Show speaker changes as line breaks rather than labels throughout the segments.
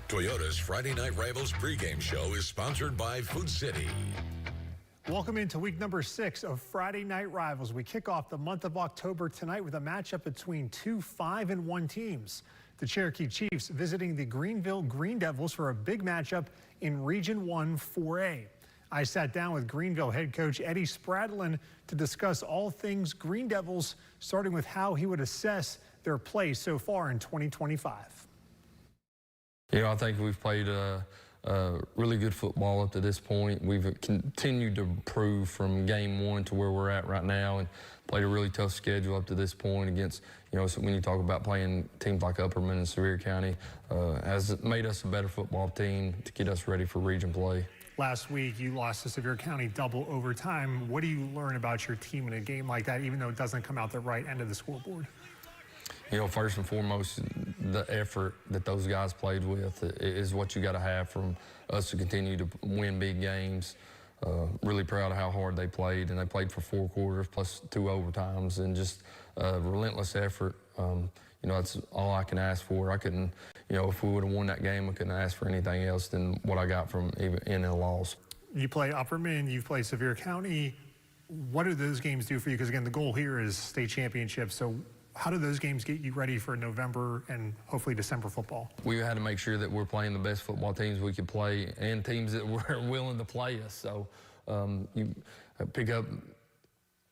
Toyota's Friday Night Rivals pregame show is sponsored by Food City.
Welcome into week number 6 of Friday Night Rivals. We kick off the month of October tonight with a matchup between two 5-1 teams. The Cherokee Chiefs visiting the Greenville Green Devils for a big matchup in Region 1 4A. I sat down with Greenville head coach Eddie Spradlin to discuss all things Green Devils, starting with how he would assess their play so far in 2025.
You know, I think we've played really good football up to this point. We've continued to improve from game 1 to where we're at right now, and played a really tough schedule up to this point against, you know, so when you talk about playing teams like Upperman and Sevier County, has made us a better football team to get us ready for region play. Last week, you lost to Sevier County double overtime. What do you learn about your team in a game like that, even though it doesn't come out the right end of the scoreboard? You know, first and foremost, the effort that those guys played with is what you got to have from us to continue to win big games. Really proud of how hard they played, and they played for 4 quarters plus 2 overtimes, and just relentless effort. You know, that's all I can ask for. I couldn't, you know, if we would have won that game, I couldn't ask for anything else than what I got from even in a loss. You play Upperman, you play Sevier County. What do those games do for you? Because again, the goal here is state championship. So how do those games get you ready for November and hopefully December football? We had to make sure that we're playing the best football teams we could play and teams that were willing to play us. So you pick up,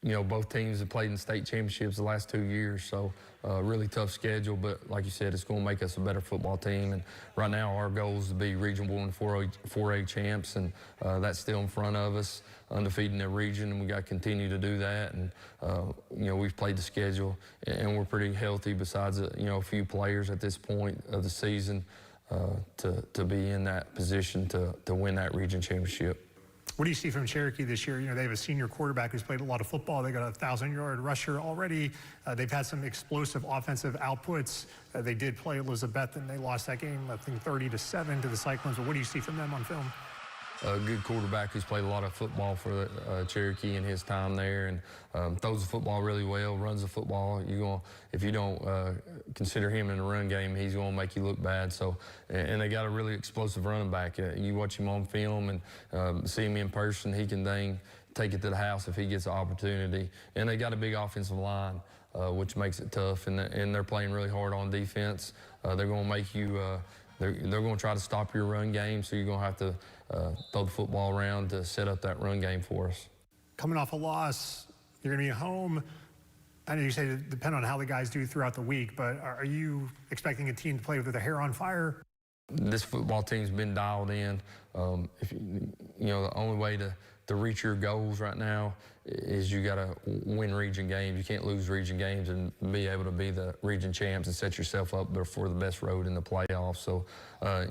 you know, both teams have played in state championships the last 2 years. So really tough schedule, but like you said, it's going to make us a better football team. And right now our goal is to be Region 1 4A champs, and that's still in front of us, undefeated in the region, and we got to continue to do that. And you know, we've played the schedule, and we're pretty healthy besides you know, a few players at this point of the season to be in that position to win that region championship. What do you see from Cherokee this year? You know, they have a senior quarterback who's played a lot of football. They got a 1,000-yard rusher already. They've had some explosive offensive outputs. They did play Elizabeth, and they lost that game, I think, 30-7 to the Cyclones. But what do you see from them on film? A good quarterback who's played a lot of football for Cherokee in his time there, and throws the football really well, runs the football. If you don't consider him in the run game, he's going to make you look bad. So, and they got a really explosive running back. You watch him on film and see him in person, he can take it to the house if he gets the opportunity. And they got a big offensive line, which makes it tough, and they're playing really hard on defense. They're going to make you. They're going to try to stop your run game, so you're going to have to throw the football around to set up that run game for us. Coming off a loss, you're going to be home. I know you say it depends on how the guys do throughout the week, but are you expecting a team to play with their hair on fire? This football team's been dialed in. If you know, the only way to reach your goals right now is you got to win region games. You can't lose region games and be able to be the region champs and set yourself up for the best road in the playoffs. So,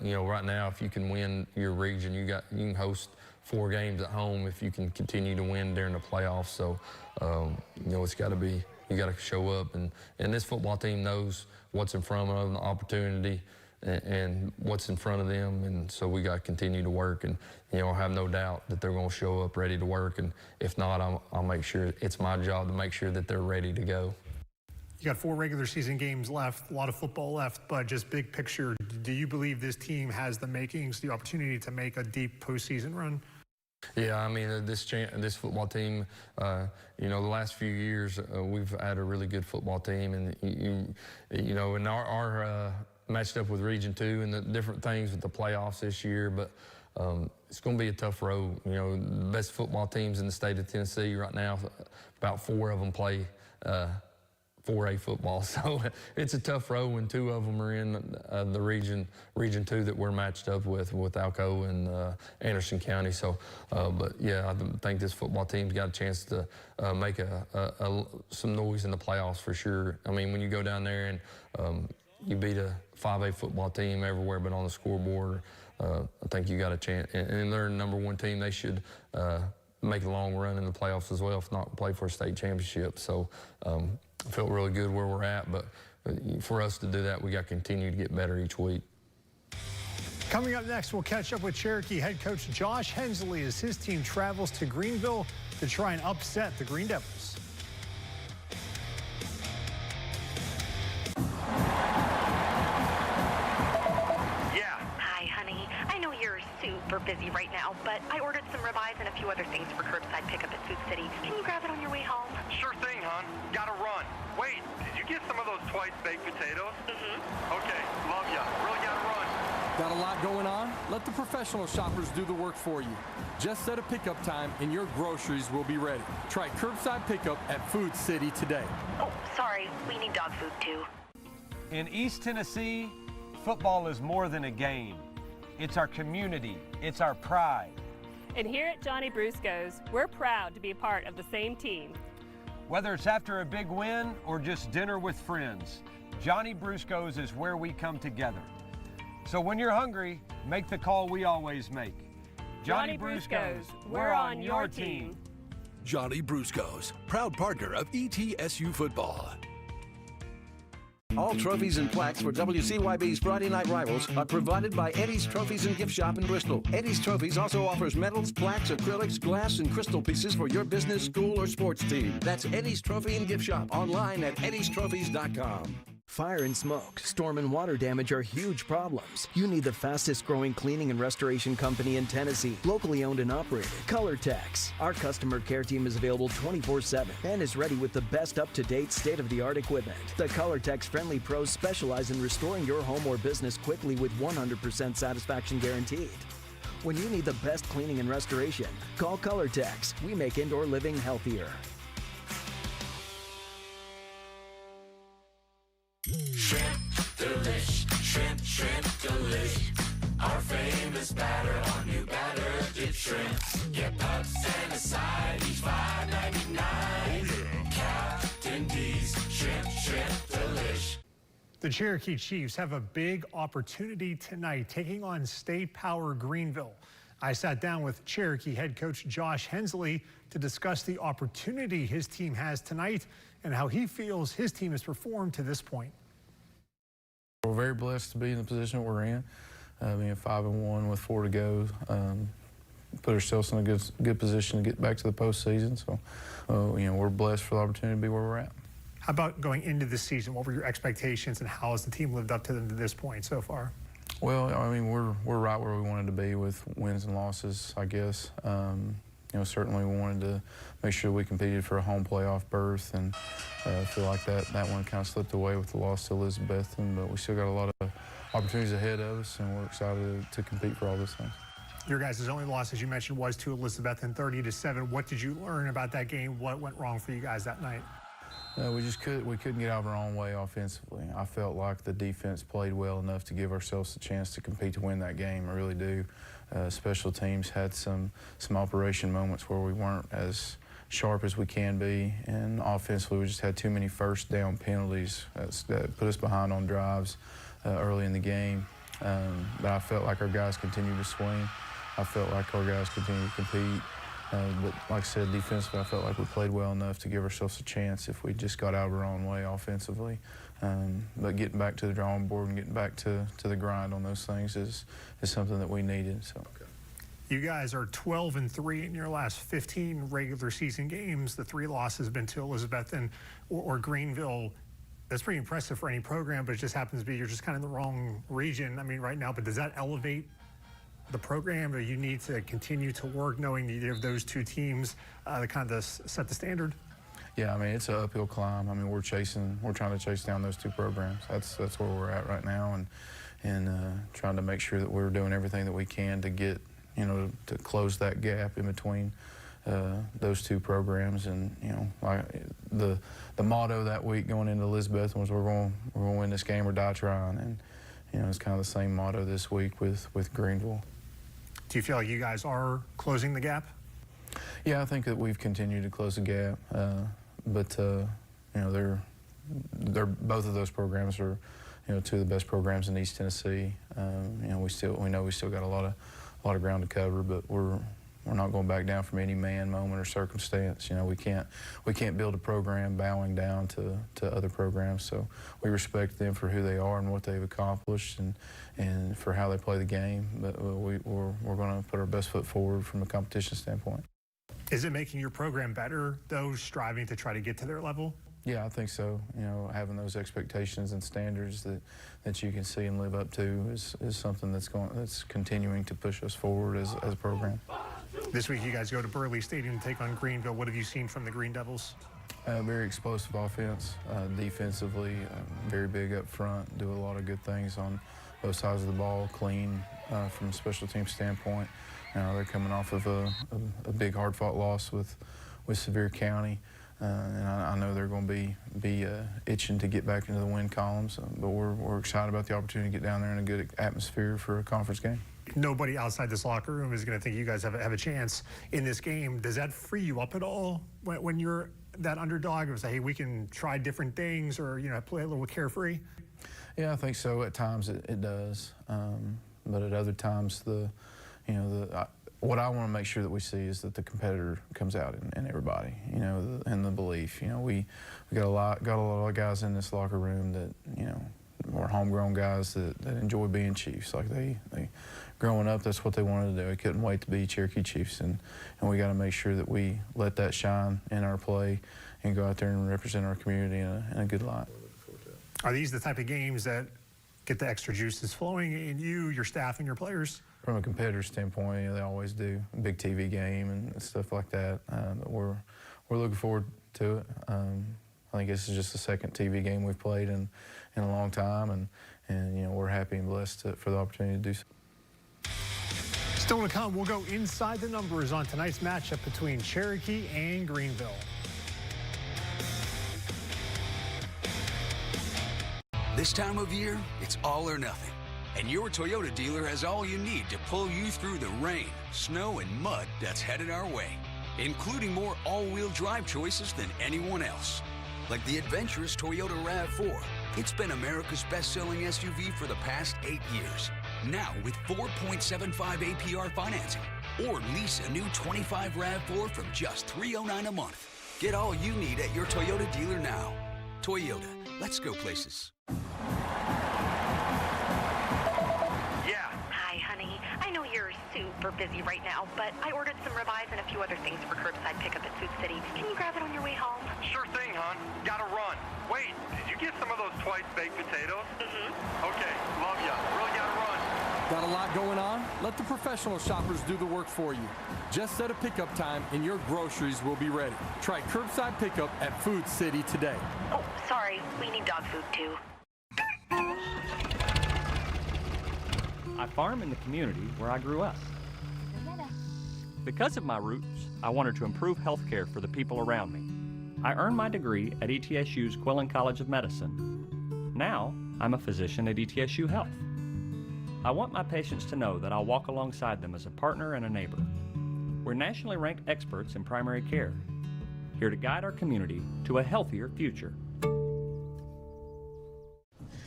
you know, right now, if you can win your region, you can host 4 games at home if you can continue to win during the playoffs. So, you know, it's got to be, you got to show up, and this football team knows what's in front of them, the opportunity, and what's in front of them, and so we got to continue to work. And you know, I have no doubt that they're going to show up ready to work, and if not, I'll make sure it's my job to make sure that they're ready to go. You got 4 regular season games left, a lot of football left, but just big picture, do you believe this team has the makings, the opportunity to make a deep postseason run? Yeah, I mean, this football team, you know, the last few years we've had a really good football team, and you know, and our matched up with Region 2 and the different things with the playoffs this year, but it's going to be a tough road. You know, the best football teams in the state of Tennessee right now, about 4 of them play 4A football, so it's a tough road when 2 of them are in the Region 2 that we're matched up with Alco and Anderson County. So, but yeah, I think this football team's got a chance to make some noise in the playoffs for sure. I mean, when you go down there and you beat a 5A football team everywhere but on the scoreboard, I think you got a chance. And they're the #1 team. They should make a long run in the playoffs as well, if not play for a state championship. So I felt really good where we're at, but for us to do that, we got to continue to get better each week.
Coming up next, we'll catch up with Cherokee head coach Josh Hensley as his team travels to Greenville to try and upset the Green Devils.
super busy right now, but I ordered some ribeyes and a few other things for curbside pickup at Food City. Can you grab it on your way home?
Sure thing, hon. Gotta run. Wait, did you get some of those twice baked potatoes?
Mm-hmm.
Okay, love ya. Really gotta run.
Got a lot going on? Let the professional shoppers do the work for you. Just set a pickup time and your groceries will be ready. Try curbside pickup at Food City today.
Oh, sorry. We need dog food, too.
In East Tennessee, football is more than a game. It's our community. It's our pride.
And here at Johnny Brusco's, we're proud to be a part of the same team.
Whether it's after a big win or just dinner with friends, Johnny Brusco's is where we come together. So when you're hungry, make the call we always make. Johnny Brusco's, we're on your team.
Johnny Brusco's, proud partner of ETSU football.
All trophies and plaques for WCYB's Friday Night Rivals are provided by Eddie's Trophies and Gift Shop in Bristol. Eddie's Trophies also offers medals, plaques, acrylics, glass, and crystal pieces for your business, school, or sports team. That's Eddie's Trophy and Gift Shop online at eddiestrophies.com.
Fire and smoke, storm and water damage are huge problems. You need the fastest growing cleaning and restoration company in Tennessee, locally owned and operated, ColorTex. Our customer care team is available 24/7 and is ready with the best up-to-date state-of-the-art equipment. The ColorTex friendly pros specialize in restoring your home or business quickly with 100% satisfaction guaranteed. When you need the best cleaning and restoration, call ColorTex. We make indoor living healthier.
Shrimp delish, shrimp delish. Our famous batter on new batter dip shrimps. Get pups and a side, each $5.99. Oh yeah. Captain D's shrimp delish.
The Cherokee Chiefs have a big opportunity tonight, taking on State Power Greenville. I sat down with Cherokee head coach Josh Hensley to discuss the opportunity his team has tonight and how he feels his team has performed to this point.
We're very blessed to be in the position we're in, being 5-1 with 4 to go. Put ourselves in a good position to get back to the postseason. So, we're blessed for the opportunity to be where we're at.
How about going into the season? What were your expectations, and how has the team lived up to them to this point so far?
Well, I mean, we're right where we wanted to be with wins and losses, I guess. Certainly we wanted to make sure we competed for a home playoff berth, and I feel like that one kind of slipped away with the loss to Elizabethton, but we still got a lot of opportunities ahead of us, and we're excited to compete for all those things.
Your guys' only loss, as you mentioned, was to Elizabethton, 30-7. What did you learn about that game? What went wrong for you guys that night?
We couldn't get out of our own way offensively. I felt like the defense played well enough to give ourselves a chance to compete to win that game. I really do. Special teams had some operation moments where we weren't as sharp as we can be, and offensively we just had too many first down penalties that put us behind on drives early in the game. But I felt like our guys continued to swing. I felt like our guys continued to compete. But like I said, defensively, I felt like we played well enough to give ourselves a chance if we just got out of our own way offensively. But getting back to the drawing board and getting back to the grind on those things is something that we needed. So.
You guys are 12-3 in your last 15 regular season games. The 3 losses have been to Elizabethton or Greenville. That's pretty impressive for any program, but it just happens to be you're just kind of in the wrong region, right now. But does that elevate the program, or you need to continue to work knowing either of those 2 teams to kind of set the standard?
Yeah, it's an uphill climb. We're trying to chase down those 2 programs. That's where we're at right now, and trying to make sure that we're doing everything that we can to get, to close that gap in between those 2 programs. And like the motto that week going into Elizabeth was we're going to win this game or die trying, and it's kind of the same motto this week with Greenville.
Do you feel like you guys are closing the gap?
Yeah, I think that we've continued to close the gap, but they're both of those programs are 2 of the best programs in East Tennessee. We know we still got a lot of ground to cover, but we're not going back down from any man, moment, or circumstance. We can't build a program bowing down to other programs. So we respect them for who they are and what they've accomplished, and for how they play the game. But we're going to put our best foot forward from a competition standpoint.
Is it making your program better, though, striving to try to get to their level?
Yeah, I think so. You know, having those expectations and standards that you can see and live up to is something that's continuing to push us forward as a program.
This week you guys go to Burley Stadium to take on Greenville. What have you seen from the Green Devils?
Very explosive offense, defensively, very big up front, do a lot of good things on both sides of the ball, clean from a special team standpoint. You know, they're coming off of a big hard-fought loss with Sevier County. And I know they're going to be itching to get back into the win columns, but we're excited about the opportunity to get down there in a good atmosphere for a conference game.
Nobody outside this locker room is going to think you guys have a chance in this game. Does that free you up at all when you're that underdog, or say, hey, we can try different things, or play a little carefree?
Yeah, I think so. At times it does, but at other times what I want to make sure that we see is that the competitor comes out in everybody, and the belief. We got a lot of guys in this locker room that, are homegrown guys that enjoy being Chiefs. Like they growing up, that's what they wanted to do. They couldn't wait to be Cherokee Chiefs, and we got to make sure that we let that shine in our play and go out there and represent our community in a good light.
Are these the type of games that get the extra juices flowing in you, your staff, and your players?
From a competitor standpoint, they always do. A big TV game and stuff like that. We're looking forward to it. I think this is just the second TV game we've played in a long time, and we're happy and blessed for the opportunity to do so.
Still to come, we'll go inside the numbers on tonight's matchup between Cherokee and Greenville.
This time of year, it's all or nothing. And your Toyota dealer has all you need to pull you through the rain, snow, and mud that's headed our way, including more all-wheel drive choices than anyone else. Like the adventurous Toyota RAV4. It's been America's best-selling SUV for the past 8 years. Now with 4.75 APR financing. Or lease a new 25 RAV4 from just $309 a month. Get all you need at your Toyota dealer now. Toyota, let's go places.
You're super busy right now, but I ordered some ribeyes and a few other things for curbside pickup at Food City. Can you grab it on your way home?
Sure thing, hon. Gotta run. Wait, did you get some of those twice-baked potatoes? Mm-hmm. Okay, love ya. Really gotta run.
Got a lot going on? Let the professional shoppers do the work for you. Just set a pickup time and your groceries will be ready. Try curbside pickup at Food City today.
Oh, sorry. We need dog food, too.
I farm in the community where I grew up. Because of my roots, I wanted to improve healthcare for the people around me. I earned my degree at ETSU's Quillen College of Medicine. Now, I'm a physician at ETSU Health. I want my patients to know that I'll walk alongside them as a partner and a neighbor. We're nationally ranked experts in primary care, here to guide our community to a healthier future.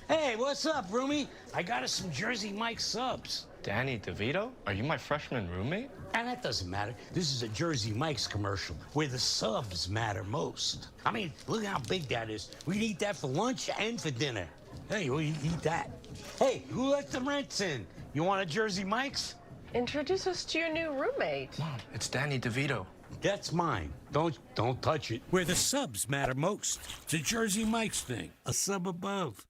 Hey, what's up, roomie? I got us some Jersey Mike subs.
Danny DeVito? Are you my freshman roommate?
And that doesn't matter. This is a Jersey Mike's commercial where the subs matter most. I mean, look how big that is. We can eat that for lunch and for dinner. Hey, we eat that. Hey, who let the rents in? You want a Jersey Mike's?
Introduce us to your new roommate.
Mom, it's Danny DeVito.
That's mine. Don't touch it. Where the subs matter most. It's a Jersey Mike's thing. A sub above.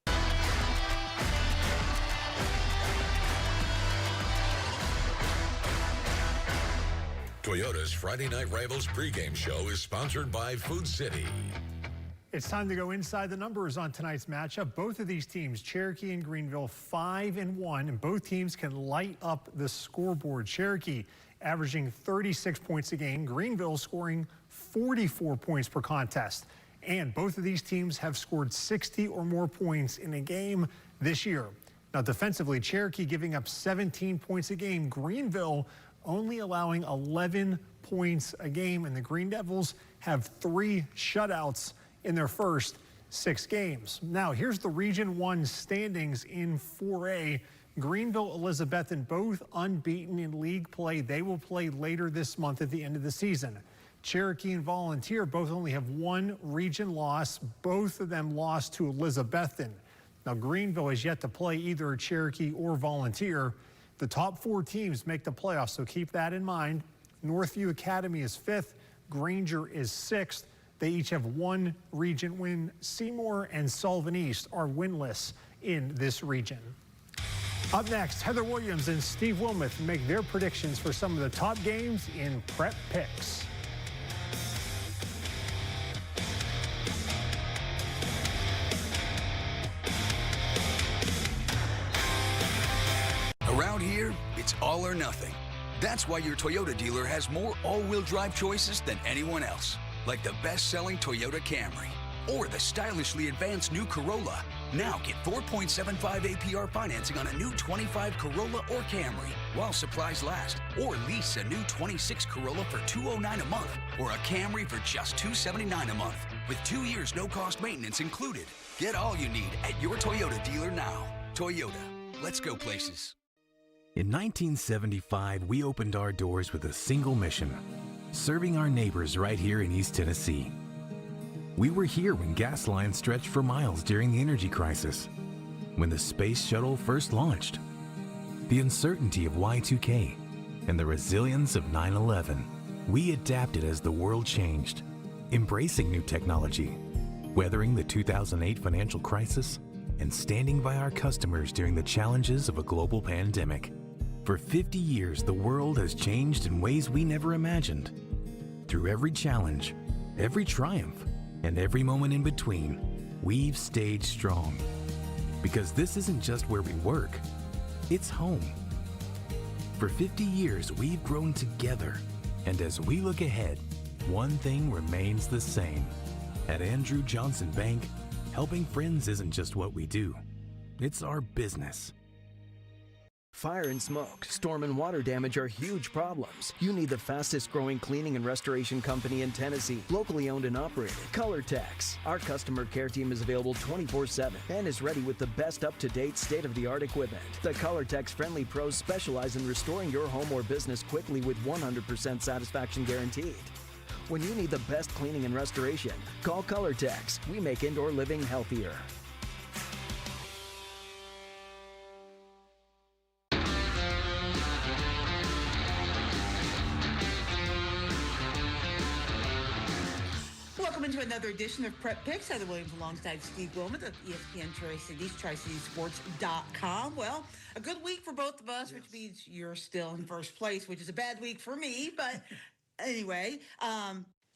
Toyota's Friday Night Rivals pregame show is sponsored by Food City.
It's time to go inside the numbers on tonight's matchup. Both of these teams, Cherokee and Greenville, 5-1, and both teams can light up the scoreboard. Cherokee averaging 36 points a game, Greenville scoring 44 points per contest. And both of these teams have scored 60 or more points in a game this year. Now, defensively, Cherokee giving up 17 points a game, Greenville only allowing 11 points a game, and the Green Devils have 3 shutouts in their first 6 games. Now, here's the Region 1 standings in 4A. Greenville, Elizabethton, both unbeaten in league play. They will play later this month at the end of the season. Cherokee and Volunteer both only have 1 region loss. Both of them lost to Elizabethton. Now, Greenville has yet to play either Cherokee or Volunteer. The top 4 teams make the playoffs, so keep that in mind. Northview Academy is 5th. Granger is 6th. They each have one region win. Seymour and Sullivan East are winless in this region. Up next, Heather Williams and Steve Wilmuth make their predictions for some of the top games in Prep Picks.
Around here, it's all or nothing. That's why your Toyota dealer has more all-wheel drive choices than anyone else, like the best-selling Toyota Camry or the stylishly advanced new Corolla. Now get 4.75 APR financing on a new 25 Corolla or Camry while supplies last, or lease a new 26 Corolla for $209 a month or a Camry for just $279 a month with 2 years no-cost maintenance included. Get all you need at your Toyota dealer now. Toyota, let's go places.
In 1975, we opened our doors with a single mission, serving our neighbors right here in East Tennessee. We were here when gas lines stretched for miles during the energy crisis, when the space shuttle first launched, the uncertainty of Y2K, and the resilience of 9/11. We adapted as the world changed, embracing new technology, weathering the 2008 financial crisis, and standing by our customers during the challenges of a global pandemic. For 50 years, the world has changed in ways we never imagined. Through every challenge, every triumph, and every moment in between, we've stayed strong. Because this isn't just where we work, it's home. For 50 years, we've grown together. And as we look ahead, one thing remains the same. At Andrew Johnson Bank, helping friends isn't just what we do, it's our business.
Fire and smoke, storm and water damage are huge problems. You need the fastest growing cleaning and restoration company in Tennessee, locally owned and operated, ColorTex. Our customer care team is available 24/7 and is ready with the best up-to-date state-of-the-art equipment. The ColorTex friendly pros specialize in restoring your home or business quickly with 100% satisfaction guaranteed. When you need the best cleaning and restoration, call ColorTex. We make indoor living healthier.
Welcome into another edition of Prep Picks. Heather Williams alongside Steve Wilmuth of ESPN Tri-Cities, TriCitiesSports.com. Well, a good week for both of us, which means you're still in first place, which is a bad week for me. But anyway,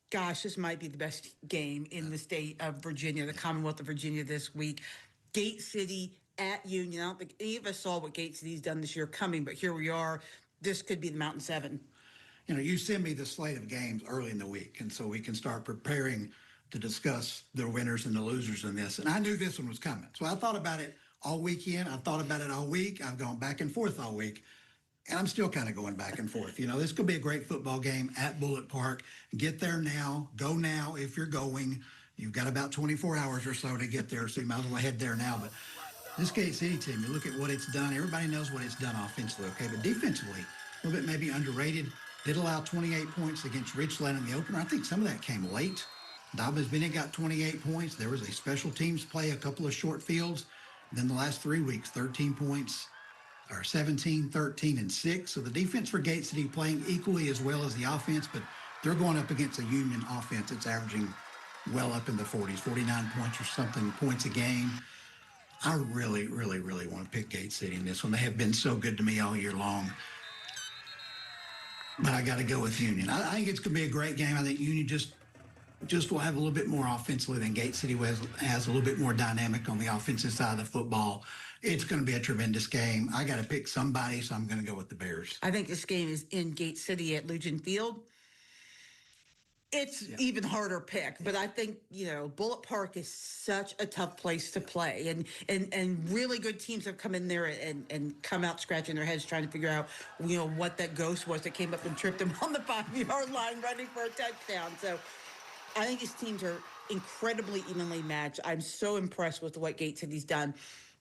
gosh, this might be the best game in the state of Virginia, the Commonwealth of Virginia this week. Gate City at Union. I don't think any of us saw what Gate City's done this year coming, but here we are. This could be the Mountain Seven.
You know, you send me the slate of games early in the week, and so we can start preparing to discuss the winners and the losers in this. And I knew this one was coming. So I thought about it all weekend. I thought about it all week. I've gone back and forth all week, and I'm still kind of going back and forth. You know, this could be a great football game at Bullitt Park. Get there now. Go now if you're going. You've got about 24 hours or so to get there, so you might as well head there now. But this Gate City team, you look at what it's done. Everybody knows what it's done offensively, okay? But defensively, a little bit maybe underrated. Did allow 28 points against Richland in the opener. I think some of that came late. Dobbins Bennett got 28 points. There was a special teams play, a couple of short fields. Then the last 3 weeks, 13 points, or 17, 13, and 6. So the defense for Gate City playing equally as well as the offense, but they're going up against a Union offense that's averaging well up in the 40s, 49 points or something points a game. I really, really, really want to pick Gate City in this one. They have been so good to me all year long. But I got to go with Union. I think it's going to be a great game. I think Union just will have a little bit more offensively than Gate City has a little bit more dynamic on the offensive side of the football. It's going to be a tremendous game. I got to pick somebody, so I'm going to go with the Bears.
I think this game is in Gate City at Lujan Field. It's even harder pick, but I think, you know, Bullitt Park is such a tough place to play, and really good teams have come in there and come out scratching their heads trying to figure out, you know, what that ghost was that came up and tripped them on the 5-yard line running for a touchdown. So I think these teams are incredibly evenly matched. I'm so impressed with what Gate City's done.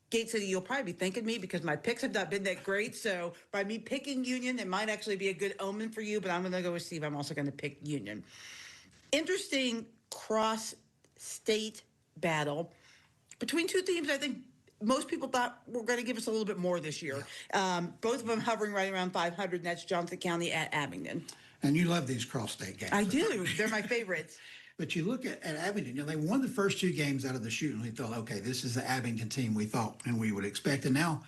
Gate City, you'll probably be thanking me because my picks have not been that great. So by me picking Union, it might actually be a good omen for you, but I'm going to go with Steve. I'm also going to pick Union. Interesting cross-state battle between two teams I think most people thought were going to give us a little bit more this year. Both of them hovering right around 500, and that's Johnson County at Abingdon.
And you love these cross-state games.
I do. They're my favorites.
But you look at Abingdon, they won the first 2 games out of the chute, and we thought, okay, this is the Abingdon team we thought and we would expect. And now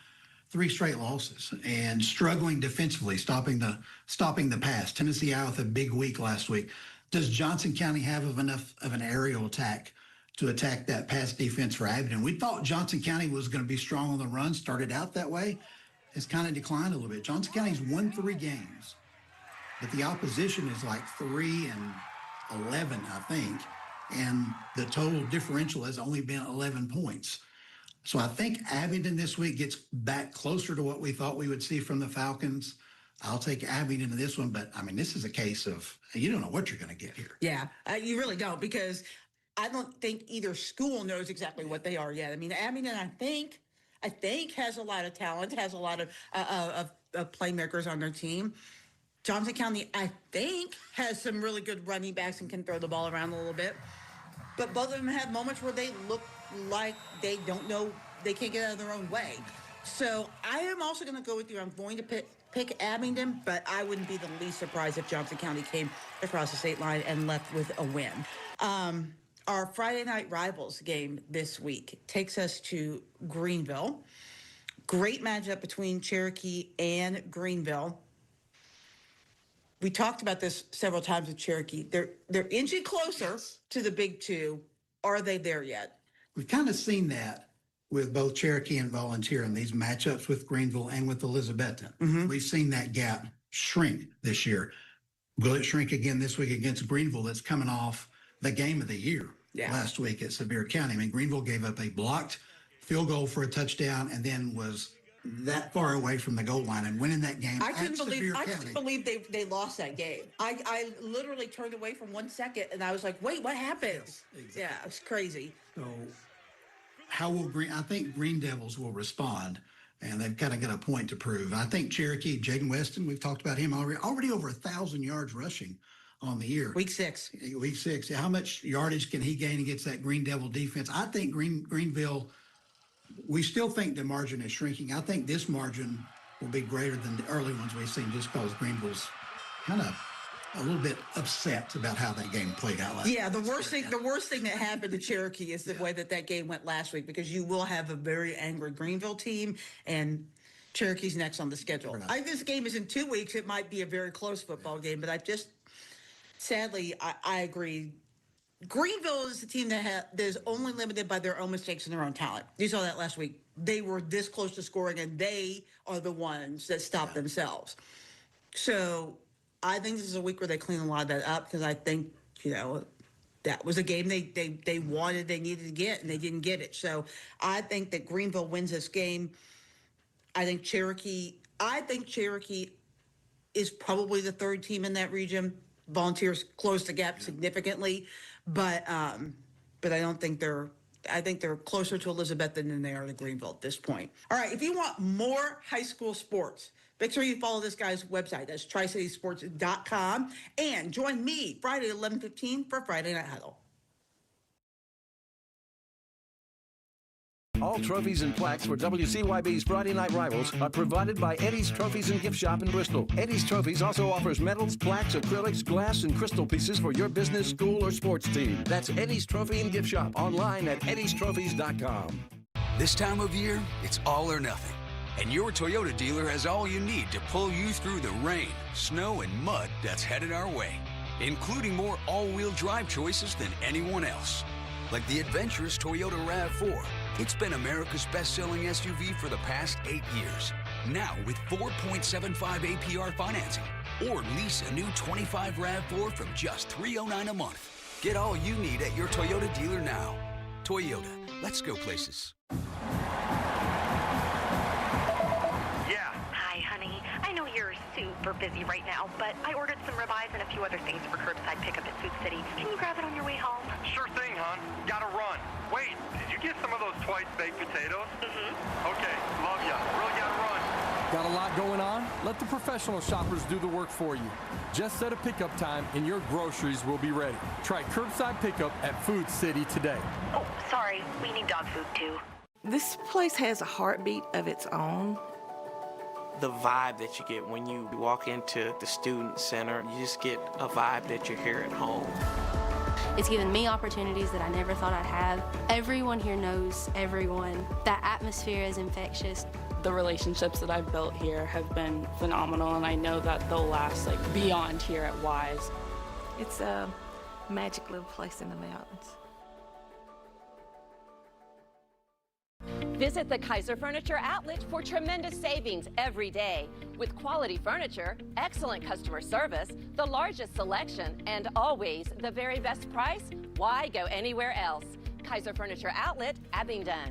3 straight losses and struggling defensively, stopping the pass. Tennessee out with a big week last week. Does Johnson County have enough of an aerial attack to attack that pass defense for Abingdon? We thought Johnson County was going to be strong on the run, started out that way. It's kind of declined a little bit. Johnson County's won 3 games, but the opposition is like 3-11, I think, and the total differential has only been 11 points. So I think Abingdon this week gets back closer to what we thought we would see from the Falcons. I'll take Abingdon in this one, but I mean, this is a case of you don't know what you're going to get here.
Yeah, you really don't, because I don't think either school knows exactly what they are yet. I mean, Abingdon, I think has a lot of talent, has a lot of playmakers on their team. Johnson County, I think, has some really good running backs and can throw the ball around a little bit. But both of them have moments where they look like they don't know, they can't get out of their own way. So I am also going to go with you. I'm going to pick Abingdon, but I wouldn't be the least surprised if Johnson County came across the state line and left with a win. Our Friday night rivals game this week takes us to Greenville. Great matchup between Cherokee and Greenville. We talked about this several times with Cherokee. They're inching closer to the Big Two. Are they there yet?
We've kind of seen that with both Cherokee and Volunteer in these matchups with Greenville and with Elizabethton.
Mm-hmm.
We've seen that gap shrink this year. Will it shrink again this week against Greenville that's coming off the game of the year last week at Sevier County? I mean, Greenville gave up a blocked field goal for a touchdown and then was that far away from the goal line and winning that game.
I couldn't believe they lost that game. I literally turned away for 1 second and I was like, wait, what happened?
Yes, exactly.
Yeah, it's crazy.
So how will I think Green Devils will respond, and they've kind of got a point to prove. I think Cherokee, Jaden Weston, we've talked about him already over 1,000 yards rushing on the year.
Week 6.
How much yardage can he gain against that Green Devil defense? I think Greenville, we still think the margin is shrinking. I think this margin will be greater than the early ones we've seen just because Greenville's kind of a little bit upset about how that game played out last week.
Yeah, the worst thing that happened to Cherokee is the way that game went last week, because you will have a very angry Greenville team, and Cherokee's next on the schedule. This game is in 2 weeks. It might be a very close football game, but sadly, I agree. Greenville is the team that is only limited by their own mistakes and their own talent. You saw that last week. They were this close to scoring, and they are the ones that stop themselves. So I think this is a week where they clean a lot of that up, because I think, that was a game they wanted, they needed to get, and they didn't get it. So I think that Greenville wins this game. I think Cherokee is probably the 3rd team in that region. Volunteers closed the gap significantly, but I don't think I think they're closer to Elizabethton than they are to Greenville at this point. All right, if you want more high school sports, make sure you follow this guy's website. That's TriCitySports.com. And join me Friday at 11:15 for Friday Night Huddle.
All trophies and plaques for WCYB's Friday Night Rivals are provided by Eddie's Trophies and Gift Shop in Bristol. Eddie's Trophies also offers medals, plaques, acrylics, glass, and crystal pieces for your business, school, or sports team. That's Eddie's Trophy and Gift Shop, online at eddiestrophies.com.
This time of year, it's all or nothing. And your Toyota dealer has all you need to pull you through the rain, snow, and mud that's headed our way, including more all-wheel drive choices than anyone else. Like the adventurous Toyota RAV4. It's been America's best-selling SUV for the past 8 years. Now with 4.75 APR financing. Or lease a new 25 RAV4 from just $309 a month. Get all you need at your Toyota dealer now. Toyota, let's go places.
Hi, honey. I know you're super busy right now, but I ordered some ribeyes and a few other things for curbside pickup at Food City. Can you grab it on your way home?
Sure thing, hon. Gotta run. Wait, did you get some of those twice baked potatoes?
Mm-hmm.
Okay, love ya. Really gotta run.
Got a lot going on? Let the professional shoppers do the work for you. Just set a pickup time and your groceries will be ready. Try curbside pickup at Food City today.
Oh, sorry. We need dog food, too.
This place has a heartbeat of its own.
The vibe that you get when you walk into the student center, you just get a vibe that you're here at home.
It's given me opportunities that I never thought I'd have. Everyone here knows everyone. That atmosphere is infectious.
The relationships that I've built here have been phenomenal, and I know that they'll last beyond here at Wise.
It's a magic little place in the mountains.
Visit the Kaiser Furniture Outlet for tremendous savings every day. With quality furniture, excellent customer service, the largest selection, and always the very best price, why go anywhere else? Kaiser Furniture Outlet, Abingdon.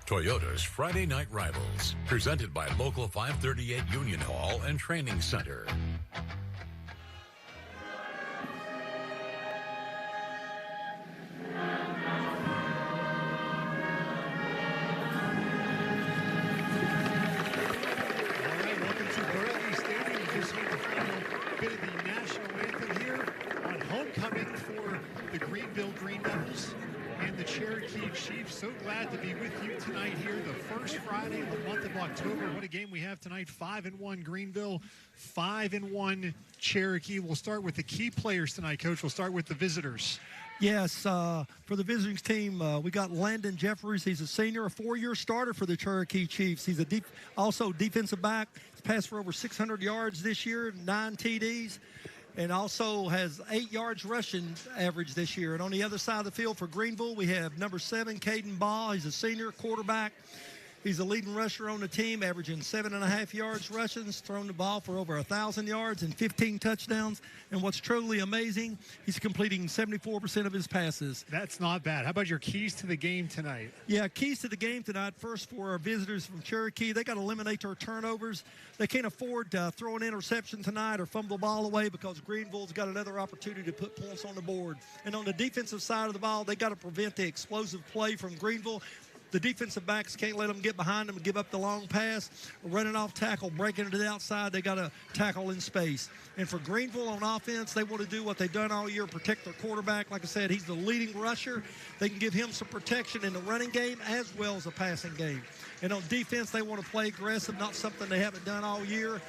Toyota's Friday Night Rivals, presented by Local 538 Union Hall and Training Center.
Welcome to Greeneville Stadium. We just heard the final bit of the national anthem here on homecoming for the Greenville Green Devils and the Cherokee Chiefs. So glad to be with you tonight here, the first Friday of the month of October. What a game we have tonight. 5-1 Greenville, 5-1 Cherokee. We'll start with the key players tonight, Coach. We'll start with the visitors.
Yes, for the visiting team, we got Landon Jeffries. He's a senior, a 4-year starter for the Cherokee Chiefs. He's also defensive back. He's passed for over 600 yards this year, 9 TDs. And also has 8 yards rushing average this year. And on the other side of the field for Greenville, we have number 7, Caden Ball. He's a senior quarterback. He's the leading rusher on the team, averaging 7.5 yards rushing. He's thrown the ball for over 1,000 yards and 15 touchdowns. And what's truly amazing, he's completing 74% of his passes.
That's not bad. How about your keys to the game tonight?
Yeah, keys to the game tonight. First, for our visitors from Cherokee, they got to eliminate their turnovers. They can't afford to throw an interception tonight or fumble the ball away because Greenville's got another opportunity to put points on the board. And on the defensive side of the ball, they got to prevent the explosive play from Greenville. The defensive backs can't let them get behind them and give up the long pass, running off tackle, breaking it to the outside. They got to tackle in space. And for Greenville on offense, they want to do what they've done all year, protect their quarterback. Like I said, he's the leading rusher. They can give him some protection in the running game as well as the passing game. And on defense, they want to play aggressive, not something they haven't done all year.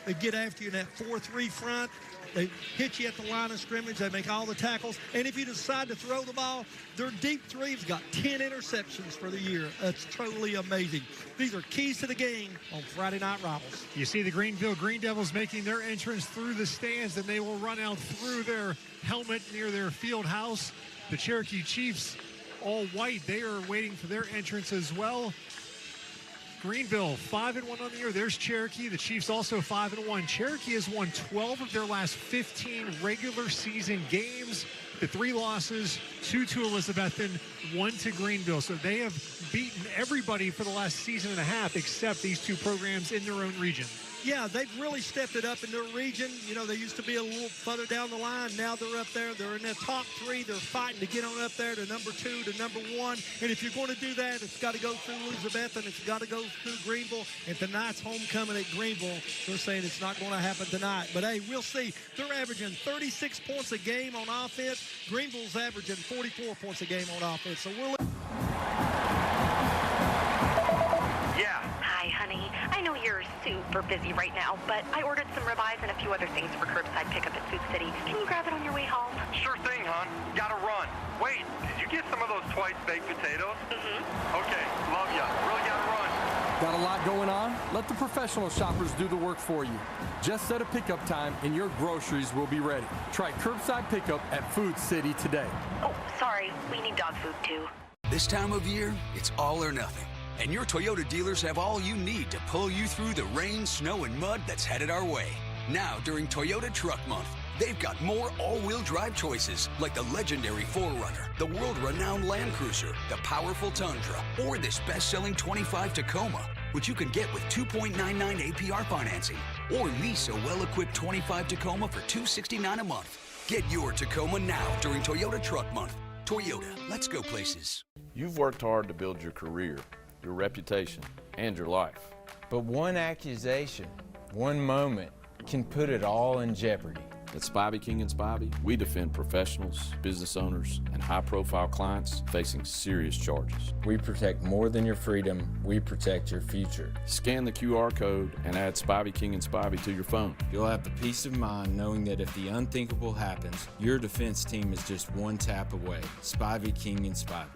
They get after you in that 4-3 front. They hit you at the line of scrimmage. They make all the tackles. And if you decide to throw the ball, their deep three's got 10 interceptions for the year. That's totally amazing. These are keys to the game on Friday Night Rivals.
You see the Greenville Green Devils making their entrance through the stands, and they will run out through their helmet near their field house. The Cherokee Chiefs, all white, they are waiting for their entrance as well. Greenville 5-1 on the year. There's Cherokee. The Chiefs also 5-1. Cherokee has won 12 of their last 15 regular season games. The 3 losses, 2 to Elizabethton, 1 to Greenville. So they have beaten everybody for the last season and a half except these 2 programs in their own region.
Yeah, they've really stepped it up in their region. You know, they used to be a little further down the line. Now they're up there. They're in the top 3. They're fighting to get on up there to number 2, to number 1. And if you're going to do that, it's got to go through Elizabeth, and it's got to go through Greenville. And tonight's homecoming at Greenville, they're saying it's not going to happen tonight. But, hey, we'll see. They're averaging 36 points a game on offense. Greenville's averaging 44 points a game on offense. So we're
Hi, honey. I know you're super busy right now, but I ordered some ribeyes and a few other things for curbside pickup at Food City. Can you grab it on your way home?
Sure thing, hon. Gotta run. Wait, did you get some of those twice baked potatoes? Mm-hmm. Okay, love ya. Really gotta run.
Got a lot going on? Let the professional shoppers do the work for you. Just set a pickup time and your groceries will be ready. Try curbside pickup at Food City today.
Oh, sorry. We need dog food, too.
This time of year, it's all or nothing. And your Toyota dealers have all you need to pull you through the rain, snow, and mud that's headed our way. Now, during Toyota Truck Month, they've got more all-wheel drive choices like the legendary 4Runner, the world-renowned Land Cruiser, the powerful Tundra, or this best-selling 25 Tacoma, which you can get with 2.99 APR financing, or lease a well-equipped 25 Tacoma for $269 a month. Get your Tacoma now during Toyota Truck Month. Toyota, let's go places.
You've worked hard to build your career, your reputation, and your life.
But one accusation, one moment, can put it all in jeopardy.
At Spivey, King & Spivey, we defend professionals, business owners, and high-profile clients facing serious charges.
We protect more than your freedom, we protect your future.
Scan the QR code and add Spivey, King & Spivey to your phone.
You'll have the peace of mind knowing that if the unthinkable happens, your defense team is just one tap away. Spivey, King & Spivey.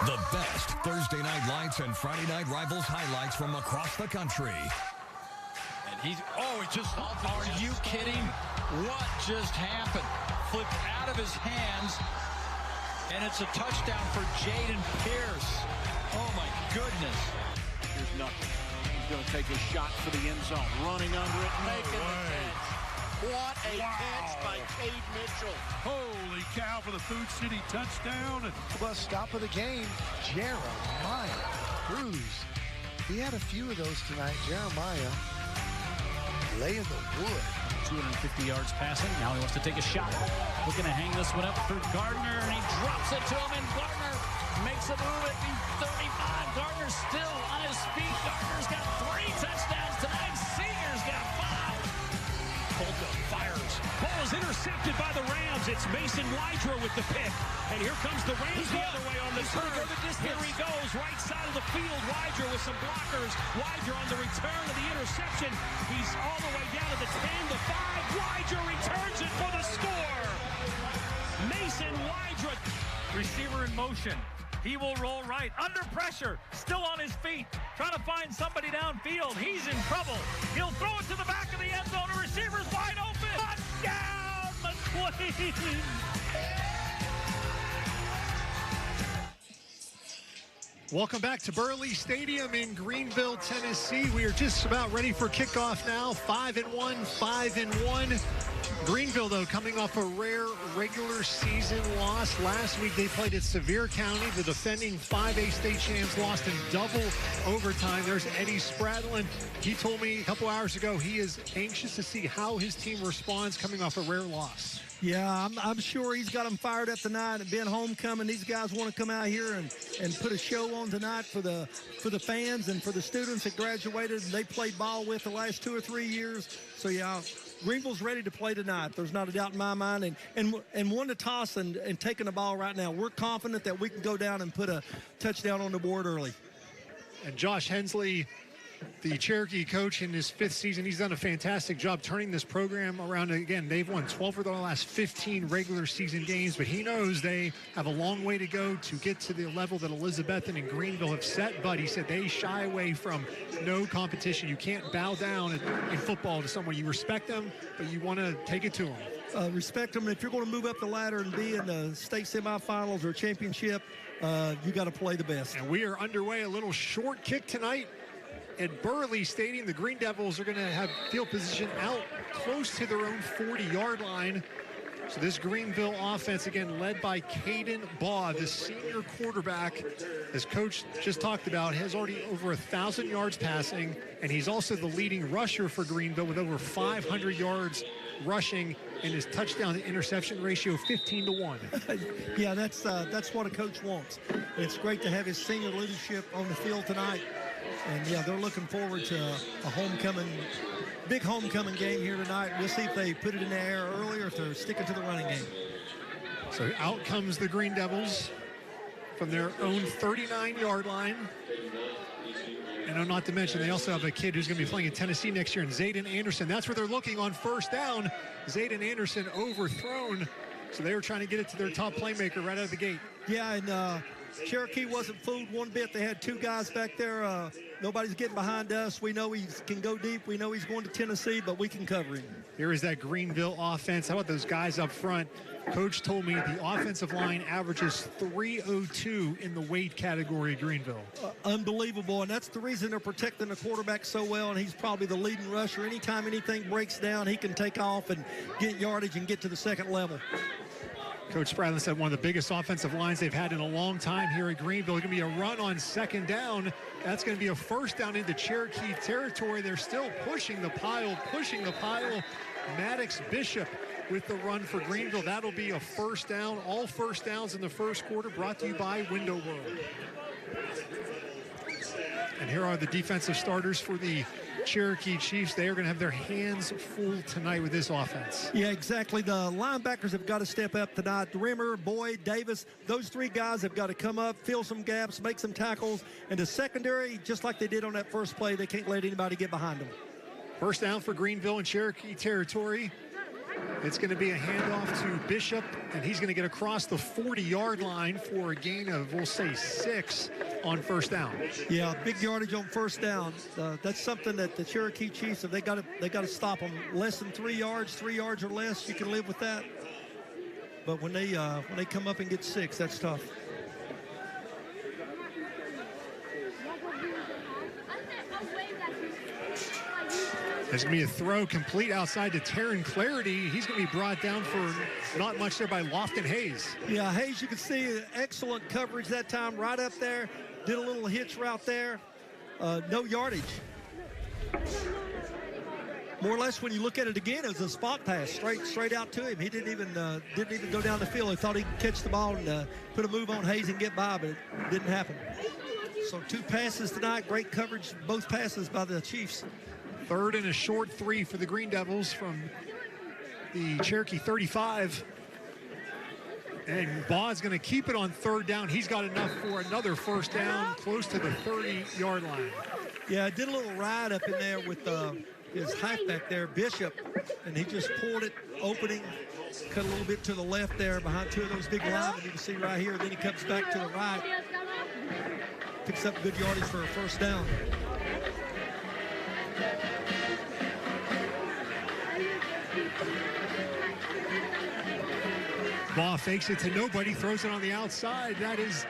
The best Thursday night lights and Friday night rivals highlights from across the country.
And he just, are you kidding? What just happened? Flipped out of his hands, and it's a touchdown for Jaden Pierce. Oh my goodness.
Here's nothing. He's going to take a shot for the end zone. Running under it, making the catch. What a catch by Cade Mitchell.
Holy cow for the Food City touchdown.
Bus stop of the game, Jeremiah Cruz. He had a few of those tonight. Jeremiah laying the wood.
250 yards passing. Now he wants to take a shot. Looking to hang this one up for Gardner, and he drops it to him, and Gardner makes a move at the 35. Gardner's still on his feet. Gardner's got 3 touchdowns tonight. Seeger's got 5. Polka fires. Ball is intercepted by the Rams. It's Mason Wydra with the pick. And here comes the Rams the other way on the turn. Here he goes, right side of the field. Wydra with some blockers. Wydra on the return of the interception. He's all the way down to the 10, the 5. Wydra returns it for the score. Mason Wydra.
Receiver in motion. He will roll right, under pressure, still on his feet, trying to find somebody downfield. He's in trouble. He'll throw it to the back of the end zone. The receiver's wide open. Touchdown, McQueen!
Welcome back to Burley Stadium in Greeneville, Tennessee. We are just about ready for kickoff now. 5-1, 5-1. Greenville, though, coming off a rare regular season loss. Last week they played at Sevier County. The defending 5A state champs lost in double overtime. There's Eddie Spradlin. He told me a couple hours ago he is anxious to see how his team responds coming off a rare loss.
Yeah, I'm sure he's got them fired up tonight. And being homecoming, these guys want to come out here and put a show on tonight for the fans and for the students that graduated and they played ball with the last 2 or 3 years. So, yeah, Greenville's ready to play tonight. There's not a doubt in my mind. And one to toss and taking the ball right now. We're confident that we can go down and put a touchdown on the board early.
And Josh Hensley, the Cherokee coach in his 5th season, he's done a fantastic job turning this program around. Again, they've won 12 of their last 15 regular season games, but he knows they have a long way to go to get to the level that Elizabethton and Greenville have set. But he said they shy away from no competition. You can't bow down in football to someone. You respect them, but you want to take it to them.
Respect them. If you're going to move up the ladder and be in the state semifinals or championship, you got to play the best.
And we are underway. A little short kick tonight at Burley Stadium. The Green Devils are going to have field position out close to their own 40-yard line. So this Greenville offense, again, led by Caden Baugh, the senior quarterback, as Coach just talked about, has already over 1,000 yards passing, and he's also the leading rusher for Greenville with over 500 yards rushing, and his touchdown to interception ratio 15-1.
Yeah, that's what a coach wants. It's great to have his senior leadership on the field tonight. And, yeah, they're looking forward to a big homecoming game here tonight. We'll see if they put it in the air early or if they're sticking to the running game.
So out comes the Green Devils from their own 39-yard line. And not to mention, they also have a kid who's going to be playing in Tennessee next year, and Zayden Anderson. That's where they're looking on first down. Zayden Anderson overthrown. So they were trying to get it to their top playmaker right out of the gate.
Yeah, and Cherokee wasn't fooled one bit. They had 2 guys back there. Nobody's getting behind us. We know he can go deep. We know he's going to Tennessee, but we can cover him.
Here is that Greenville offense. How about those guys up front? Coach told me the offensive line averages 302 in the weight category at Greenville.
Unbelievable, and that's the reason they're protecting the quarterback so well, and he's probably the leading rusher. Anytime anything breaks down, he can take off and get yardage and get to the second level.
Coach Spradlin said one of the biggest offensive lines they've had in a long time here at Greenville. It's going to be a run on second down. That's going to be a first down into Cherokee territory. They're still pushing the pile. Maddox Bishop with the run for Greenville. That'll be a first down. All first downs in the first quarter brought to you by Window World. And here are the defensive starters for the Cherokee Chiefs. They are going to have their hands full tonight with this offense.
Yeah, exactly. The linebackers have got to step up tonight. Rimmer, Boyd, Davis, those 3 guys have got to come up, fill some gaps, make some tackles. And the secondary, just like they did on that first play, they can't let anybody get behind them.
First down for Greenville in Cherokee territory. It's going to be a handoff to Bishop, and he's going to get across the 40-yard line for a gain of, we'll say, 6 on first down.
Yeah, big yardage on first down. That's something that the Cherokee Chiefs, they got to stop them. Less than 3 yards or less, you can live with that. But when they come up and get 6, that's tough.
There's going to be a throw complete outside to Taryn Clarity. He's going to be brought down for not much there by Lofton Hayes.
Yeah, Hayes, you can see excellent coverage that time, right up there. Did a little hitch route there. No yardage. More or less, when you look at it again, it was a spot pass straight out to him. He didn't even go down the field. He thought he could catch the ball and put a move on Hayes and get by, but it didn't happen. So 2 passes tonight. Great coverage, both passes by the Chiefs.
3rd and a short 3 for the Green Devils from the Cherokee 35. And Baugh's going to keep it on 3rd down. He's got enough for another first down close to the 30-yard line.
Yeah, did a little ride up in there with his halfback there, Bishop, and he just pulled it, opening, cut a little bit to the left there behind 2 of those big linemen you can see right here. Then he comes back to the right, picks up good yardage for a first down.
Baugh fakes it to nobody, throws it on the outside. That is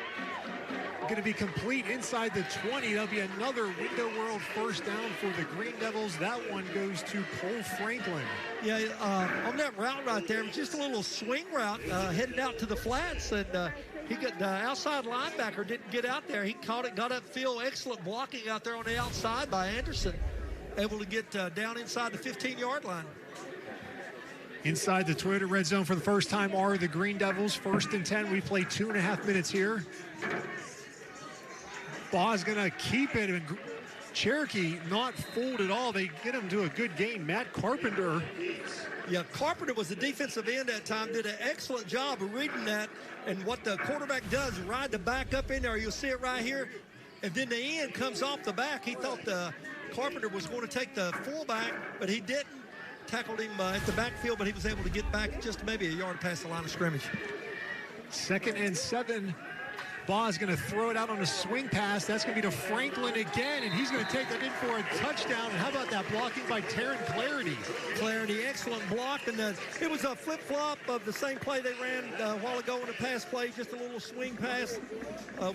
going to be complete inside the 20. That'll be another Window World first down for the Green Devils. That one goes to Cole Franklin.
Yeah, on that route right there, it was just a little swing route headed out to the flats, and he got the outside linebacker didn't get out there. He caught it, got upfield. Excellent blocking out there on the outside by Anderson, able to get down inside the 15-yard line.
Inside the Toyota red zone for the first time are the Green Devils. 1st and 10. We play 2.5 minutes here. Baugh's going to keep it. And Cherokee not fooled at all. They get him to a good gain. Matt Carpenter.
Yeah, Carpenter was the defensive end that time. Did an excellent job of reading that. And what the quarterback does, ride the back up in there. You'll see it right here. And then the end comes off the back. He thought the Carpenter was going to take the fullback, but he didn't. Tackled him at the backfield, but he was able to get back just maybe a yard past the line of scrimmage.
2nd and 7. Baugh's going to throw it out on a swing pass. That's going to be to Franklin again, and he's going to take that in for a touchdown. And how about that blocking by Taryn Clarity?
Clarity, excellent block, and it was a flip-flop of the same play they ran a while ago in the pass play, just a little swing pass.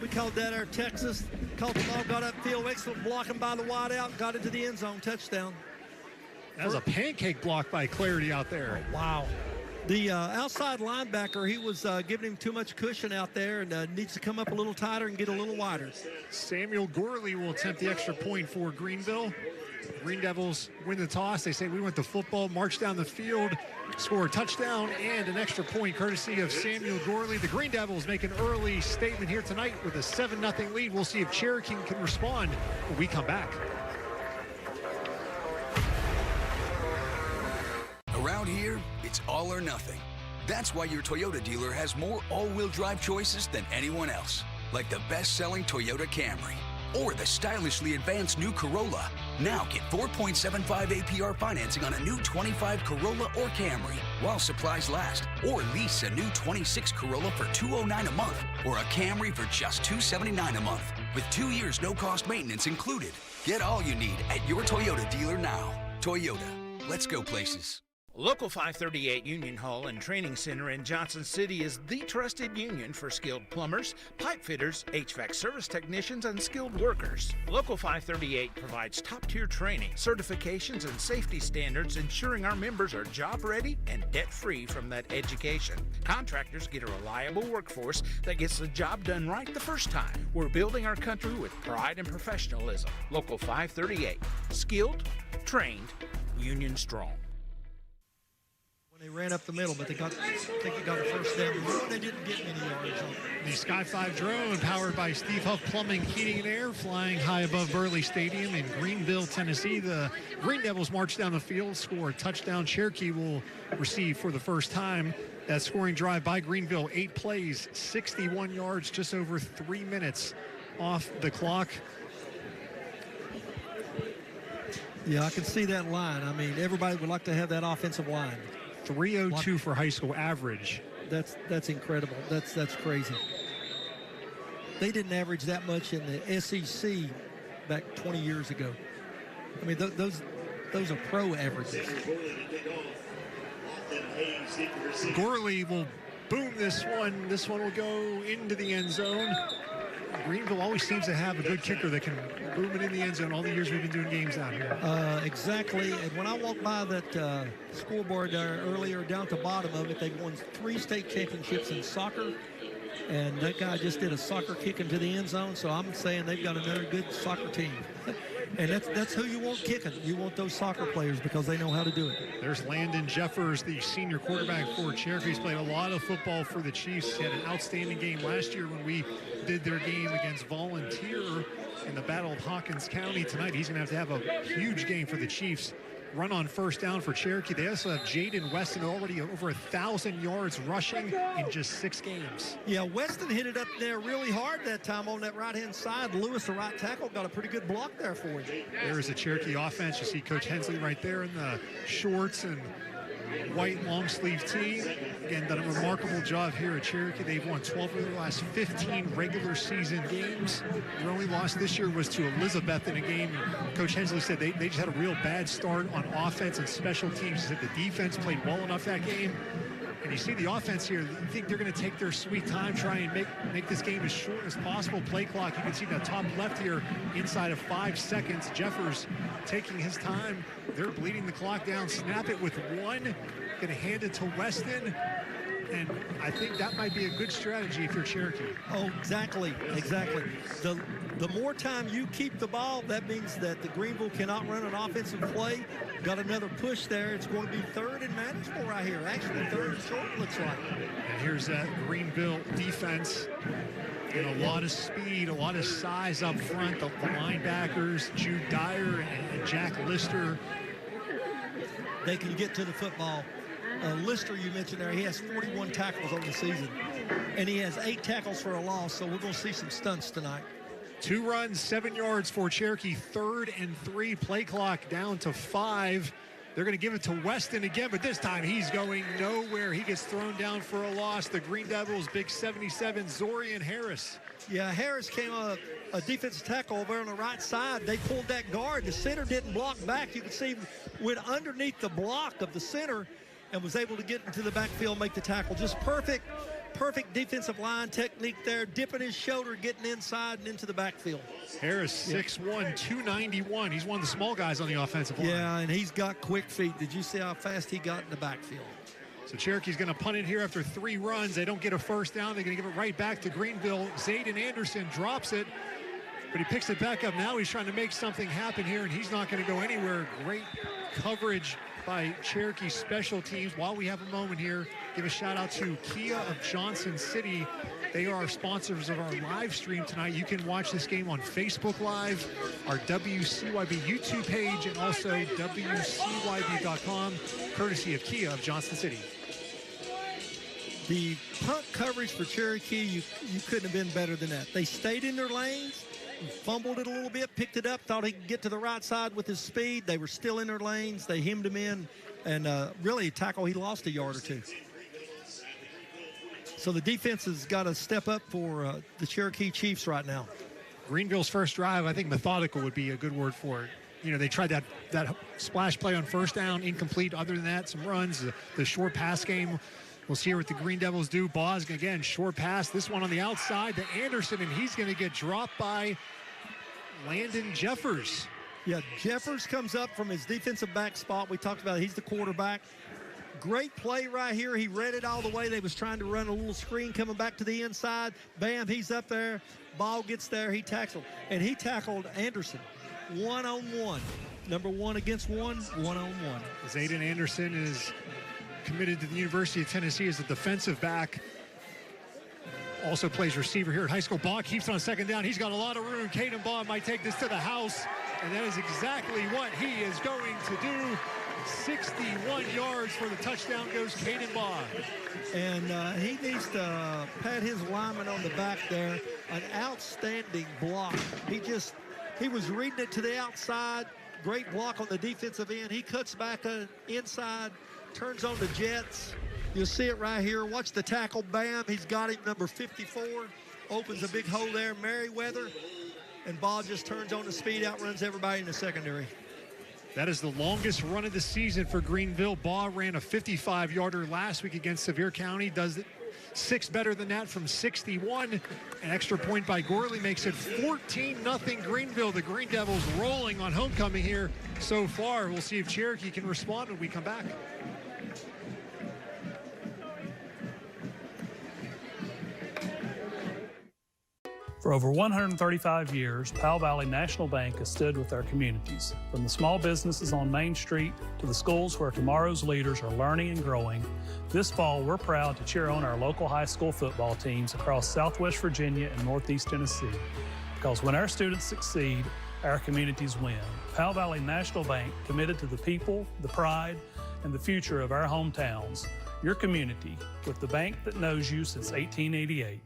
We called that our Texas. Caught the ball, got upfield, excellent blocking by the wideout, got into the end zone, touchdown.
That was a pancake block by Clarity out there.
Oh, wow. The outside linebacker, he was giving him too much cushion out there and needs to come up a little tighter and get a little wider.
Samuel Gorley will attempt the extra point for Greenville. Green Devils win the toss. They say we want the football, march down the field, score a touchdown and an extra point courtesy of Samuel Gorley. The Green Devils make an early statement here tonight with a 7-0 lead. We'll see if Cherokee can respond when we come back.
Around here, it's all or nothing. That's why your Toyota dealer has more all-wheel drive choices than anyone else, like the best-selling Toyota Camry. or the stylishly advanced new Corolla. Now get 4.75 APR financing on a new 25 Corolla or Camry while supplies last. Or lease a new 26 Corolla for $209 a month or a Camry for just $279 a month with 2 years no-cost maintenance included. Get all you need at your Toyota dealer now. Toyota, let's go places.
Local 538 Union Hall and Training Center in Johnson City is the trusted union for skilled plumbers, pipe fitters, HVAC service technicians, and skilled workers. Local 538 provides top-tier training, certifications, and safety standards, ensuring our members are job-ready and debt-free from that education. Contractors get a reliable workforce that gets the job done right the first time. We're building our country with pride and professionalism. Local 538, skilled, trained, union strong.
They ran up the middle, but I think they got the first down. They didn't get many yards on
the Sky 5 drone, powered by Steve Huff Plumbing, Heating, and Air, flying high above Burley Stadium in Greeneville, Tennessee. The Green Devils march down the field, score a touchdown. Cherokee will receive for the first time. That scoring drive by Greenville, 8 plays, 61 yards, just over 3 minutes off the clock.
Yeah, I can see that line. I mean, everybody would like to have that offensive line.
302 for high school average.
That's incredible. That's crazy. They didn't average that much in the SEC back 20 years ago. I mean, those are pro averages.
Gorley will boom this one. This one will go into the end zone. Greenville always seems to have a good kicker that can boom it in the end zone all the years we've been doing games out here.
Exactly. And when I walked by that scoreboard there earlier, down at the bottom of it, they've won 3 state championships in soccer. And that guy just did a soccer kick into the end zone. So I'm saying they've got another good soccer team. And that's who you want kicking. You want those soccer players because they know how to do it.
There's Landon Jeffers, the senior quarterback for Cherokee. He's played a lot of football for the Chiefs. He had an outstanding game last year when we did their game against Volunteer in the Battle of Hawkins County. Tonight he's going to have a huge game for the Chiefs. Run on first down for Cherokee. They also have Jaden Weston, already over 1,000 yards rushing in just 6 games.
Yeah, Weston hit it up there really hard that time on that right-hand side. Lewis, the right tackle, got a pretty good block there for him.
There's a Cherokee offense. You see Coach Hensley right there in the shorts and white long sleeve tee. Again, done a remarkable job here at Cherokee. They've won 12 of their last 15 regular season games. Their only loss this year was to Elizabeth in a game. Coach Hensley said they just had a real bad start on offense and special teams. He said the defense played well enough that game. And you see the offense here, you think they're going to take their sweet time, try and make this game as short as possible. Play clock, you can see that top left here inside of 5 seconds. Jeffers taking his time. They're bleeding the clock down. Snap it with 1. Going to hand it to Weston. And I think that might be a good strategy if you're Cherokee.
Oh, exactly. The more time you keep the ball, that means that the Greenville cannot run an offensive play. Got another push there. It's going to be 3rd and manageable right here. Actually, 3rd and short, looks like.
And here's that Greenville defense. And a lot of speed, a lot of size up front. The linebackers, Jude Dyer and Jack Lister.
They can get to the football. Lister, you mentioned there, he has 41 tackles on the season. And he has 8 tackles for a loss, so we're going to see some stunts tonight.
2 runs, 7 yards for Cherokee. 3rd and 3. Play clock down to 5. They're going to give it to Weston again, but this time he's going nowhere. He gets thrown down for a loss. The Green Devils, big 77, Zorian Harris.
Yeah, Harris came a defensive tackle over on the right side. They pulled that guard. The center didn't block back. You can see him went underneath the block of the center and was able to get into the backfield, make the tackle. Just perfect defensive line technique there, dipping his shoulder, getting inside and into the backfield.
Harris, 6'1", 291. He's one of the small guys on the offensive line.
Yeah, and he's got quick feet. Did you see how fast he got in the backfield?
So Cherokee's going to punt it here after 3 runs. They don't get a first down. They're going to give it right back to Greenville. Zayden Anderson drops it, but he picks it back up. Now he's trying to make something happen here, and he's not going to go anywhere. Great coverage by Cherokee special teams. While we have a moment here, give a shout out to Kia of Johnson City. They are sponsors of our live stream tonight. You can watch this game on Facebook Live, our WCYB YouTube page, and also WCYB.com, courtesy of Kia of Johnson City.
The punt coverage for Cherokee, you couldn't have been better than that. They stayed in their lanes. fumbled it a little bit, picked it up, thought he could get to the right side with his speed. They were still in their lanes. They hemmed him in, and really a tackle, he lost a yard or two. So the defense has got to step up for the Cherokee Chiefs right now.
Greenville's first drive, I think methodical would be a good word for it. You know, they tried that splash play on first down, incomplete. Other than that, some runs, the short pass game. We'll see what the Green Devils do. Bosg, again, short pass. This one on the outside to Anderson, and he's going to get dropped by Landon Jeffers.
Yeah, Jeffers comes up from his defensive back spot. We talked about it. He's the quarterback. Great play right here. He read it all the way. They was trying to run a little screen coming back to the inside. Bam, he's up there. Ball gets there. He tackled. And he tackled Anderson one-on-one. Number one against one-on-one.
Zayden Anderson is committed to the University of Tennessee as a defensive back. Also plays receiver here at high school. Baugh keeps on second down. He's got a lot of room. Caden Baugh might take this to the house. And that is exactly what he is going to do. 61 yards for the touchdown goes Caden Baugh.
And he needs to pat his lineman on the back there. An outstanding block. He was reading it to the outside. Great block on the defensive end. He cuts back inside, turns on the jets. You'll see it right here. Watch the tackle. Bam. He's got him, number 54. Opens a big hole there. Merriweather. And Baugh just turns on the speed, outruns everybody in the secondary.
That is the longest run of the season for Greenville. Baugh ran a 55-yarder last week against Sevier County. Does it 6 better than that from 61. An extra point by Gorley makes it 14-0 Greenville. The Green Devils rolling on homecoming here so far. We'll see if Cherokee can respond when we come back.
For over 135 years, Powell Valley National Bank has stood with our communities. From the small businesses on Main Street to the schools where tomorrow's leaders are learning and growing, this fall we're proud to cheer on our local high school football teams across Southwest Virginia and Northeast Tennessee. Because when our students succeed, our communities win. Powell Valley National Bank, committed to the people, the pride, and the future of our hometowns. Your community, with the bank that knows you since 1888.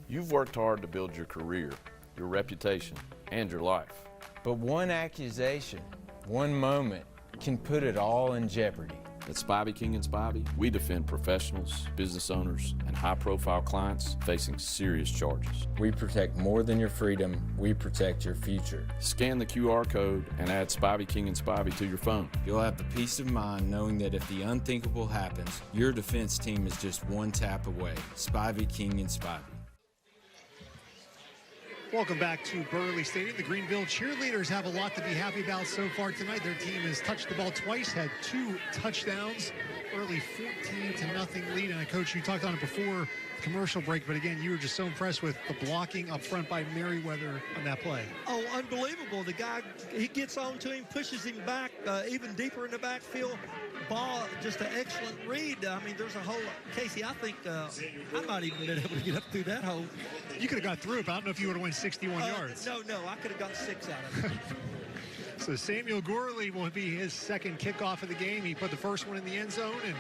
You've worked hard to build your career, your reputation, and your life.
But one accusation, one moment, can put it all in jeopardy.
At Spivey, King & Spivey, we defend professionals, business owners, and high-profile clients facing serious charges.
We protect more than your freedom, we protect your future.
Scan the QR code and add Spivey, King & Spivey to your phone.
You'll have the peace of mind knowing that if the unthinkable happens, your defense team is just one tap away. Spivey, King & Spivey.
Welcome back to Burley Stadium. The Greenville cheerleaders have a lot to be happy about so far tonight. Their team has touched the ball twice, had 2 touchdowns, early 14-0 lead. And Coach, you talked on it before commercial break, but again, you were just so impressed with the blocking up front by Merriweather on that play.
Oh, unbelievable. The guy, he gets on to him, pushes him back even deeper in the backfield. Ball, just an excellent read. I mean, there's a hole. Casey, I think I might even been able to get up through that hole.
You could have got through it, but I don't know if you would have went 61 yards.
No, I could have got 6 out of it.
So Samuel Gorley will be his second kickoff of the game. He put the first one in the end zone, and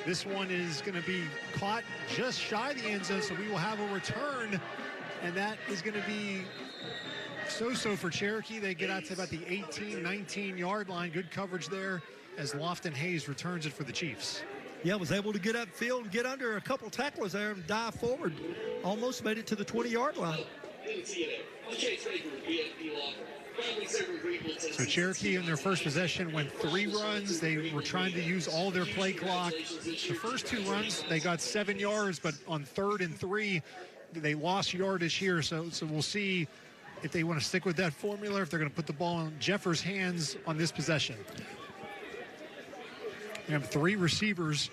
this one is going to be caught just shy of the end zone, so we will have a return, and that is going to be so-so for Cherokee. They get out to about the 18, 19-yard line. Good coverage there as Lofton Hayes returns it for the Chiefs.
Yeah, was able to get upfield and get under a couple tacklers there and dive forward. Almost made it to the 20-yard line.
So Cherokee in their first possession went 3 runs. They were trying to use all their play clock. The first 2 runs, they got 7 yards, but on 3rd and 3, they lost yardage here. So we'll see if they want to stick with that formula, if they're going to put the ball in Jeffers' hands on this possession. We have 3 receivers.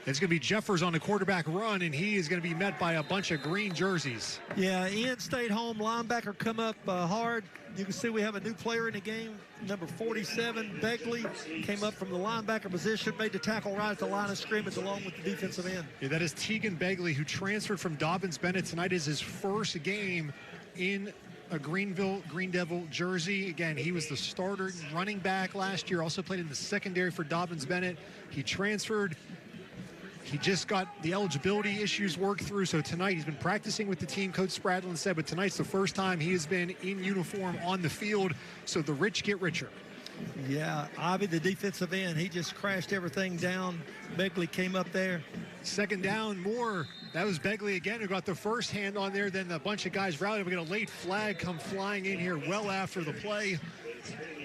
It's going to be Jeffers on the quarterback run, and he is going to be met by a bunch of green jerseys.
Yeah, Ian stayed home. Linebacker come up hard. You can see we have a new player in the game. Number 47, Begley, came up from the linebacker position, made the tackle right at the line of scrimmage along with the defensive end.
Yeah, that is Tegan Begley, who transferred from Dobbins-Bennett. Tonight is his first game in a Greenville Green Devil jersey. Again, he was the starter running back last year, also played in the secondary for Dobbins-Bennett. He transferred He just got the eligibility issues worked through, so tonight he's been practicing with the team, Coach Spradlin said, but tonight's the first time he has been in uniform on the field, so the rich get richer.
Yeah, Ivy, the defensive end, he just crashed everything down. Begley came up there.
Second down, more. That was Begley again who got the first hand on there. Then a bunch of guys routed. We got a late flag come flying in here well after the play.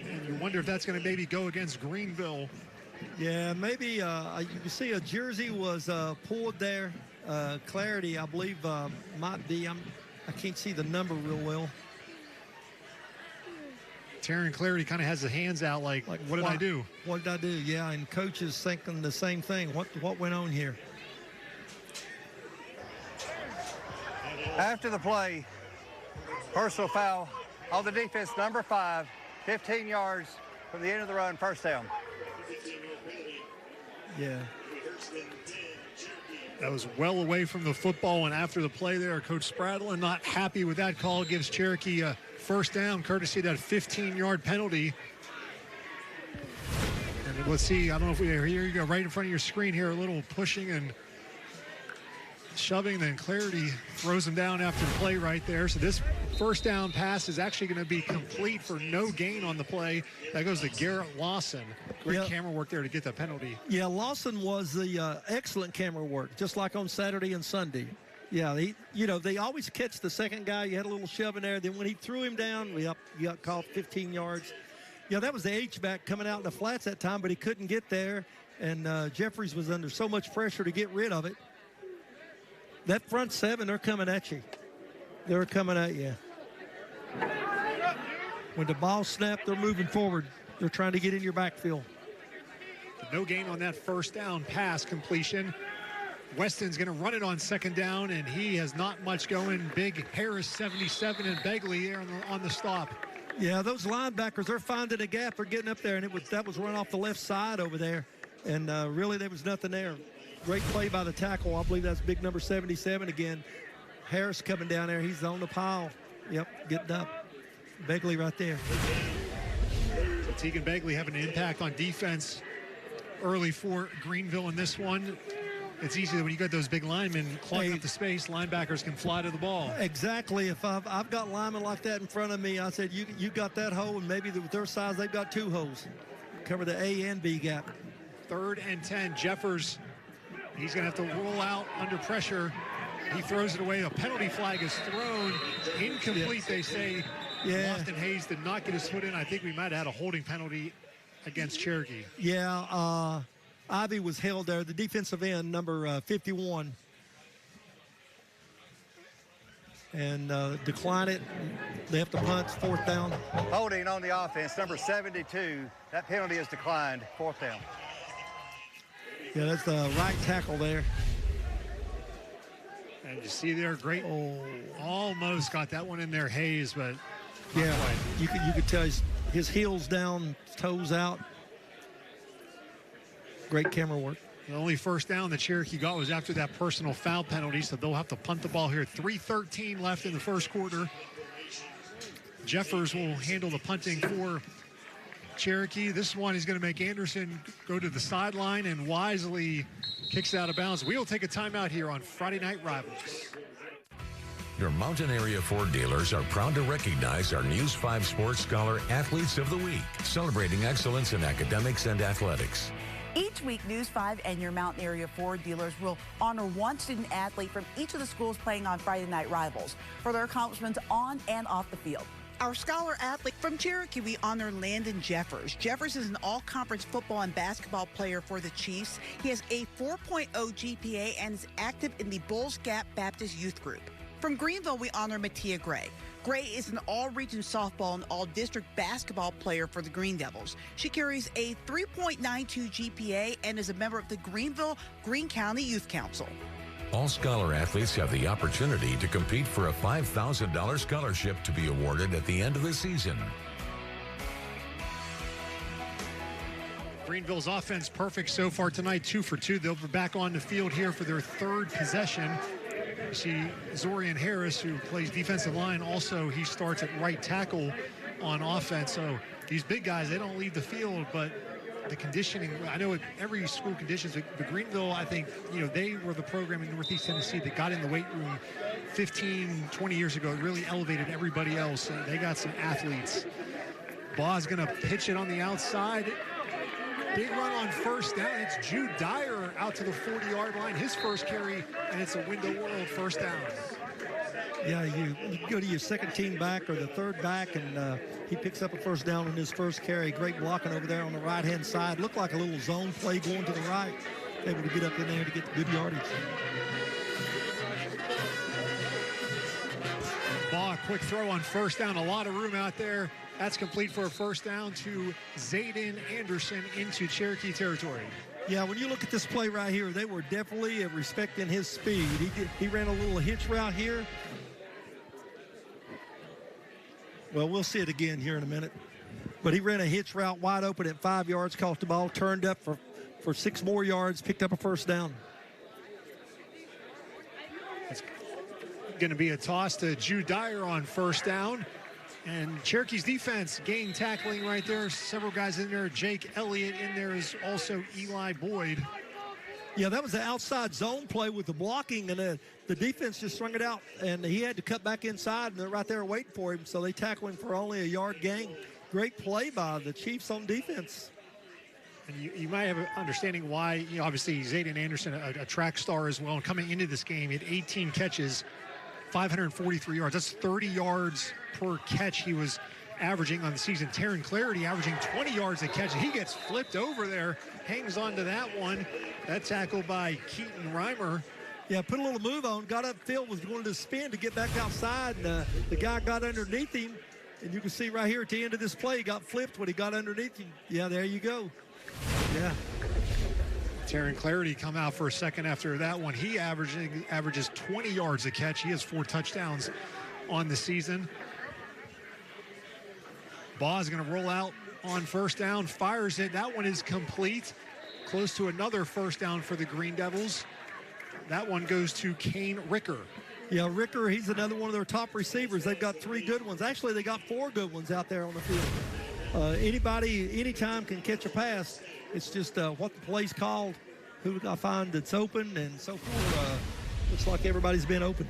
And you wonder if that's going to maybe go against Greenville.
Yeah, maybe you can see a jersey was pulled there. Clarity, I believe, might be. I can't see the number real well.
Taryn Clarity kind of has the hands out like what did I do?
What did I do? Yeah, and coach is thinking the same thing. What went on here?
After the play, personal foul on the defense, number 5, 15 yards from the end of the run, first down.
Yeah.
That was well away from the football, and after the play there, Coach Spradlin not happy with that call, gives Cherokee a first down, courtesy of that 15-yard penalty. And let's see, I don't know if here you go, right in front of your screen here, a little pushing and shoving, then Clarity throws him down after the play right there. So this first down pass is actually going to be complete for no gain on the play. That goes to Garrett Lawson. Great camera work there to get the penalty.
Yeah, Lawson was the excellent camera work, just like on Saturday and Sunday. Yeah, they always catch the second guy. You had a little shove in there. Then when he threw him down, you got caught 15 yards. Yeah, that was the H-back coming out in the flats that time, but he couldn't get there. And Jeffries was under so much pressure to get rid of it. That front 7, they're coming at you. They're coming at you. When the ball snapped, they're moving forward. They're trying to get in your backfield.
No gain on that first down pass completion. Weston's going to run it on second down, and he has not much going. Big Harris, 77, and Begley there on the stop.
Yeah, those linebackers, they're finding a gap. They're getting up there, and that was run off the left side over there. And really, there was nothing there. Great play by the tackle. I believe that's big number 77 again. Harris coming down there. He's on the pile. Yep, getting up. Begley right there.
So Tegan Begley having an impact on defense early for Greenville in this one. It's easy when you got those big linemen clogging up the space, linebackers can fly to the ball.
Exactly. If I've got linemen like that in front of me, I said, you got that hole, and maybe with their size, they've got 2 holes. Cover the A and B gap.
3rd and 10. Jeffers, he's going to have to roll out under pressure. He throws it away. A penalty flag is thrown. Incomplete, they say.
Yeah.
Austin Hayes did not get his foot in. I think we might have had a holding penalty against Cherokee.
Yeah, Ivy was held there. The defensive end, number 51. And decline it. They have to punt, 4th down.
Holding on the offense, number 72. That penalty is declined, 4th down.
Yeah, that's the right tackle there.
And you see there, great. Almost got that one in there, Hayes, but
yeah, you could tell his heels down, toes out. Great camera work.
The only first down that Cherokee got was after that personal foul penalty, so they'll have to punt the ball here. 3:13 left in the first quarter. Jeffers will handle the punting for Cherokee. This one is going to make Anderson go to the sideline and wisely kicks out of bounds. We'll take a timeout here on Friday Night Rivals.
Your Mountain Area Ford dealers are proud to recognize our News 5 Sports Scholar Athletes of the Week, celebrating excellence in academics and athletics.
Each week, News 5 and your Mountain Area Ford dealers will honor one student athlete from each of the schools playing on Friday Night Rivals for their accomplishments on and off the field. Our scholar athlete from Cherokee, we honor Landon Jeffers. Jeffers is an all-conference football and basketball player for the Chiefs. He has a 4.0 GPA and is active in the Bulls Gap Baptist Youth Group. From Greenville, we honor Mattia Gray. Gray is an all-region softball and all-district basketball player for the Green Devils. She carries a 3.92 GPA and is a member of the Greenville-Greene County Youth Council.
All scholar athletes have the opportunity to compete for a $5,000 scholarship to be awarded at the end of the season.
Greenville's offense perfect so far tonight, 2 for 2. They'll be back on the field here for their 3rd possession. You see Zorian Harris, who plays defensive line, also he starts at right tackle on offense. So these big guys, they don't leave the field, but the conditioning. I know every school conditions, but Greenville, I think, they were the program in Northeast Tennessee that got in the weight room 15, 20 years ago. It really elevated everybody else. And they got some athletes. Ball's going to pitch it on the outside. Big run on first down. It's Jude Dyer out to the 40-yard line. His first carry, and it's a Window World first down.
Yeah, you go to your second team back or the third back, and he picks up a first down on his first carry. Great blocking over there on the right-hand side. Looked like a little zone play going to the right. Able to get up in there to get the good yardage.
Ball, quick throw on first down. A lot of room out there. That's complete for a first down to Zayden Anderson into Cherokee territory.
Yeah, when you look at this play right here, they were definitely respecting his speed. He ran a little hitch route here. Well, we'll see it again here in a minute. But he ran a hitch route wide open at 5 yards, caught the ball, turned up for 6 more yards, picked up a first down.
It's going to be a toss to Jude Dyer on first down. And Cherokee's defense gained tackling right there. Several guys in there. Jake Elliott in there is also Eli Boyd.
Yeah, that was the outside zone play with the blocking, and the defense just strung it out, and he had to cut back inside, and they're right there waiting for him, so they tackle him for only a yard gain. Great play by the Chiefs on defense.
And you might have an understanding why, obviously Zayden Anderson, a track star as well, and coming into this game, he had 18 catches, 543 yards. That's 30 yards per catch he was averaging on the season. Taryn Clarity averaging 20 yards a catch. He gets flipped over there, hangs on to that one. That tackle by Keaton Reimer.
Yeah, put a little move on, got upfield, was going to spin to get back outside, and the guy got underneath him. And you can see right here at the end of this play, he got flipped when he got underneath him. Yeah, there you go. Yeah.
Taryn Clarity come out for a second after that one. He averages 20 yards a catch. He has 4 touchdowns on the season. Baugh is going to roll out on first down, fires it. That one is complete. Close to another first down for the Green Devils. That one goes to Kane Ricker.
Yeah, Ricker, he's another one of their top receivers. They've got 3 good ones. Actually, they got 4 good ones out there on the field. Anybody, anytime can catch a pass. It's just what the play's called, who I find that's open, and so forth. Looks like everybody's been open.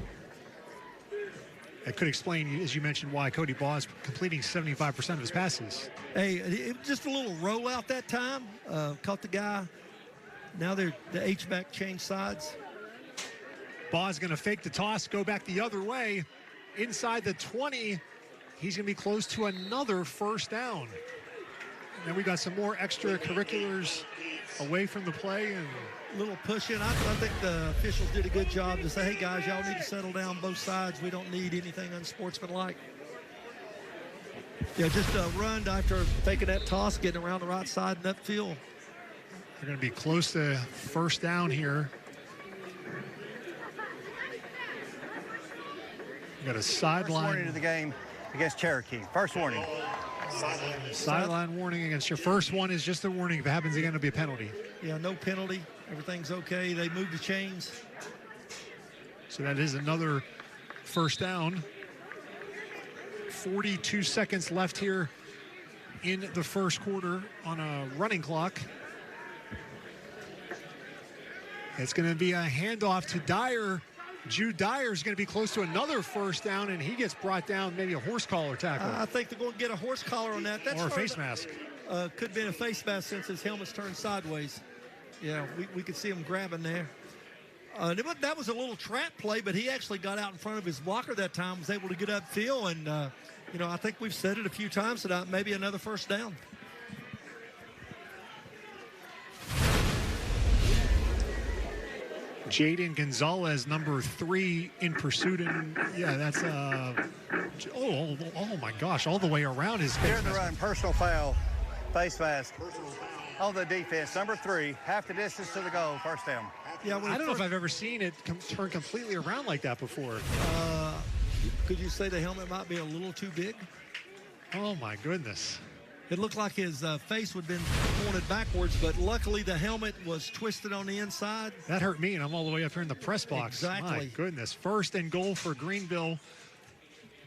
That could explain, as you mentioned, why Cody Baugh is completing 75% of his passes.
Hey, it was just a little rollout that time. Caught the guy. Now the H-back changed sides.
Baugh's going to fake the toss, go back the other way. Inside the 20, he's going to be close to another first down. And then we got some more extracurriculars away from the play. And
a little pushing. I think the officials did a good job to say, hey, guys, y'all need to settle down both sides. We don't need anything unsportsmanlike. Yeah, just run after taking that toss, getting around the right side and upfield.
They're going to be close to first down here. We got a sideline.
First warning of the game against Cherokee. First warning.
Sideline warning against your first one is just a warning. If it happens again, it'll be a penalty.
Yeah, no penalty. Everything's okay. They moved the chains.
So that is another first down. 42 seconds left here in the first quarter on a running clock. It's going to be a handoff to Dyer. Jude Dyer is going to be close to another first down, and he gets brought down, maybe a horse collar tackle.
I think they're going to get a horse collar on that. That's
or a face mask.
Could have been a face mask since his helmet's turned sideways. Yeah, we could see him grabbing there. That was a little trap play, but he actually got out in front of his blocker that time, was able to get upfield, and, I think we've said it a few times tonight, maybe another first down.
Jaden Gonzalez, number 3 in pursuit, and yeah, that's oh my gosh, all the way around his face.
Here in the run, personal foul, face mask on the defense. Number 3, half the distance to the goal, first down.
Yeah, I don't know if I've ever seen it turn completely around like that before.
Could you say the helmet might be a little too big?
Oh my goodness.
It looked like his face would have been pointed backwards, but luckily the helmet was twisted on the inside.
That hurt me, and I'm all the way up here in the press box.
Exactly.
My goodness. First and goal for Greenville.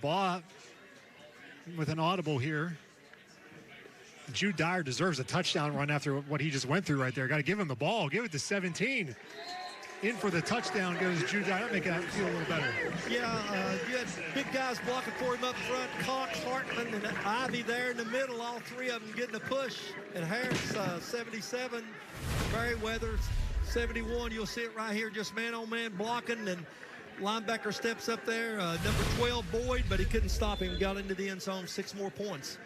Baugh with an audible here. Jude Dyer deserves a touchdown run after what he just went through right there. Got to give him the ball. Give it to 17. In for the touchdown goes Jude Dyer. Making that feel a little better.
Yeah, you had big guys blocking for him up front. Cox, Hartman, and Ivy there in the middle. All three of them getting a push. And Harris, 77. Merriweather, 71. You'll see it right here, just man-on-man blocking. And linebacker steps up there. Number 12, Boyd, but he couldn't stop him. Got into the end zone, 6 more points.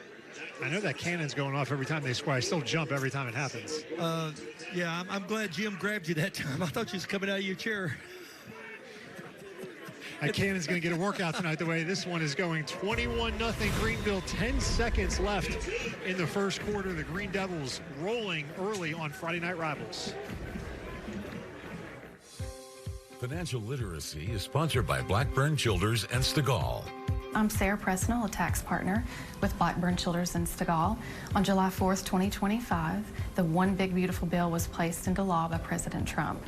I know that cannon's going off every time they score. I still jump every time it happens.
Yeah, I'm glad Jim grabbed you that time. I thought you was coming out of your chair.
That cannon's going to get a workout tonight the way this one is going. 21-0 Greenville, 10 seconds left in the first quarter. The Green Devils rolling early on Friday Night Rivals.
Financial literacy is sponsored by Blackburn Childers and Stegall.
I'm Sarah Presnell, a tax partner with Blackburn Childers and Stegall. On July 4th, 2025, the One Big Beautiful Bill was placed into law by President Trump.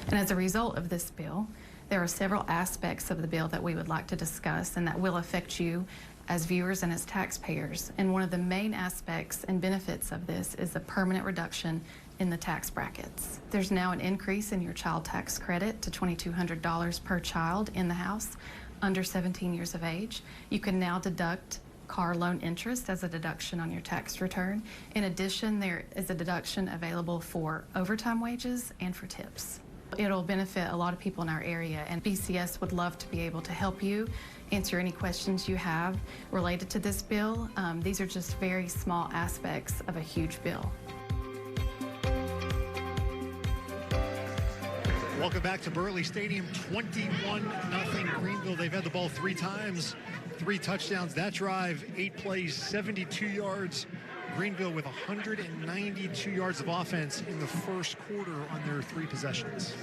And as a result of this bill, there are several aspects of the bill that we would like to discuss and that will affect you as viewers and as taxpayers. And one of the main aspects and benefits of this is the permanent reduction in the tax brackets. There's now an increase in your child tax credit to $2,200 per child in the house under 17 years of age. You can now deduct car loan interest as a deduction on your tax return. In addition, there is a deduction available for overtime wages and for tips. It'll benefit a lot of people in our area, and BCS would love to be able to help you answer any questions you have related to this bill. These are just very small aspects of a huge bill.
Welcome back to Burley Stadium, 21-0 Greenville. They've had the ball 3 times, 3 touchdowns. That drive, 8 plays, 72 yards. Greenville with 192 yards of offense in the first quarter on their 3 possessions.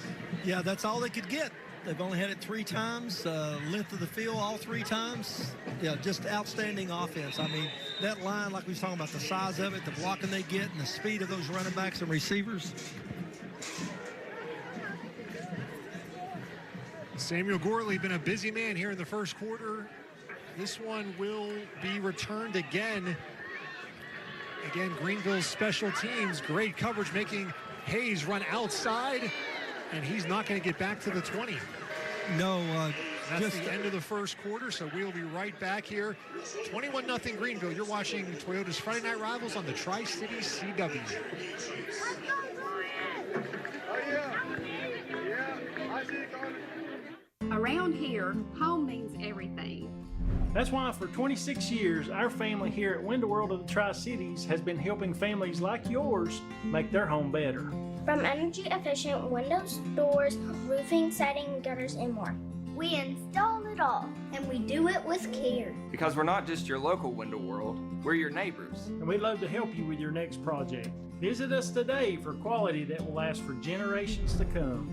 Yeah, that's all they could get. They've only had it 3 times, length of the field all 3 times. Yeah, just outstanding offense. I mean, that line, like we was talking about, the size of it, the blocking they get, and the speed of those running backs and receivers.
Samuel Gorley been a busy man here in the first quarter. This one will be returned again. Again, Greenville's special teams, great coverage, making Hayes run outside, and he's not going to get back to the 20.
No,
that's just the end of the first quarter, so we'll be right back here. 21-0 Greenville. You're watching Toyota's Friday Night Rivals on the Tri-City CW.
Around here, home means everything.
That's why for 26 years, our family here at Window World of the Tri-Cities has been helping families like yours make their home better.
From energy-efficient windows, doors, roofing, siding, gutters, and more. We install it all, and we do it with care.
Because we're not just your local Window World, we're your neighbors.
And we'd love to help you with your next project. Visit us today for quality that will last for generations to come.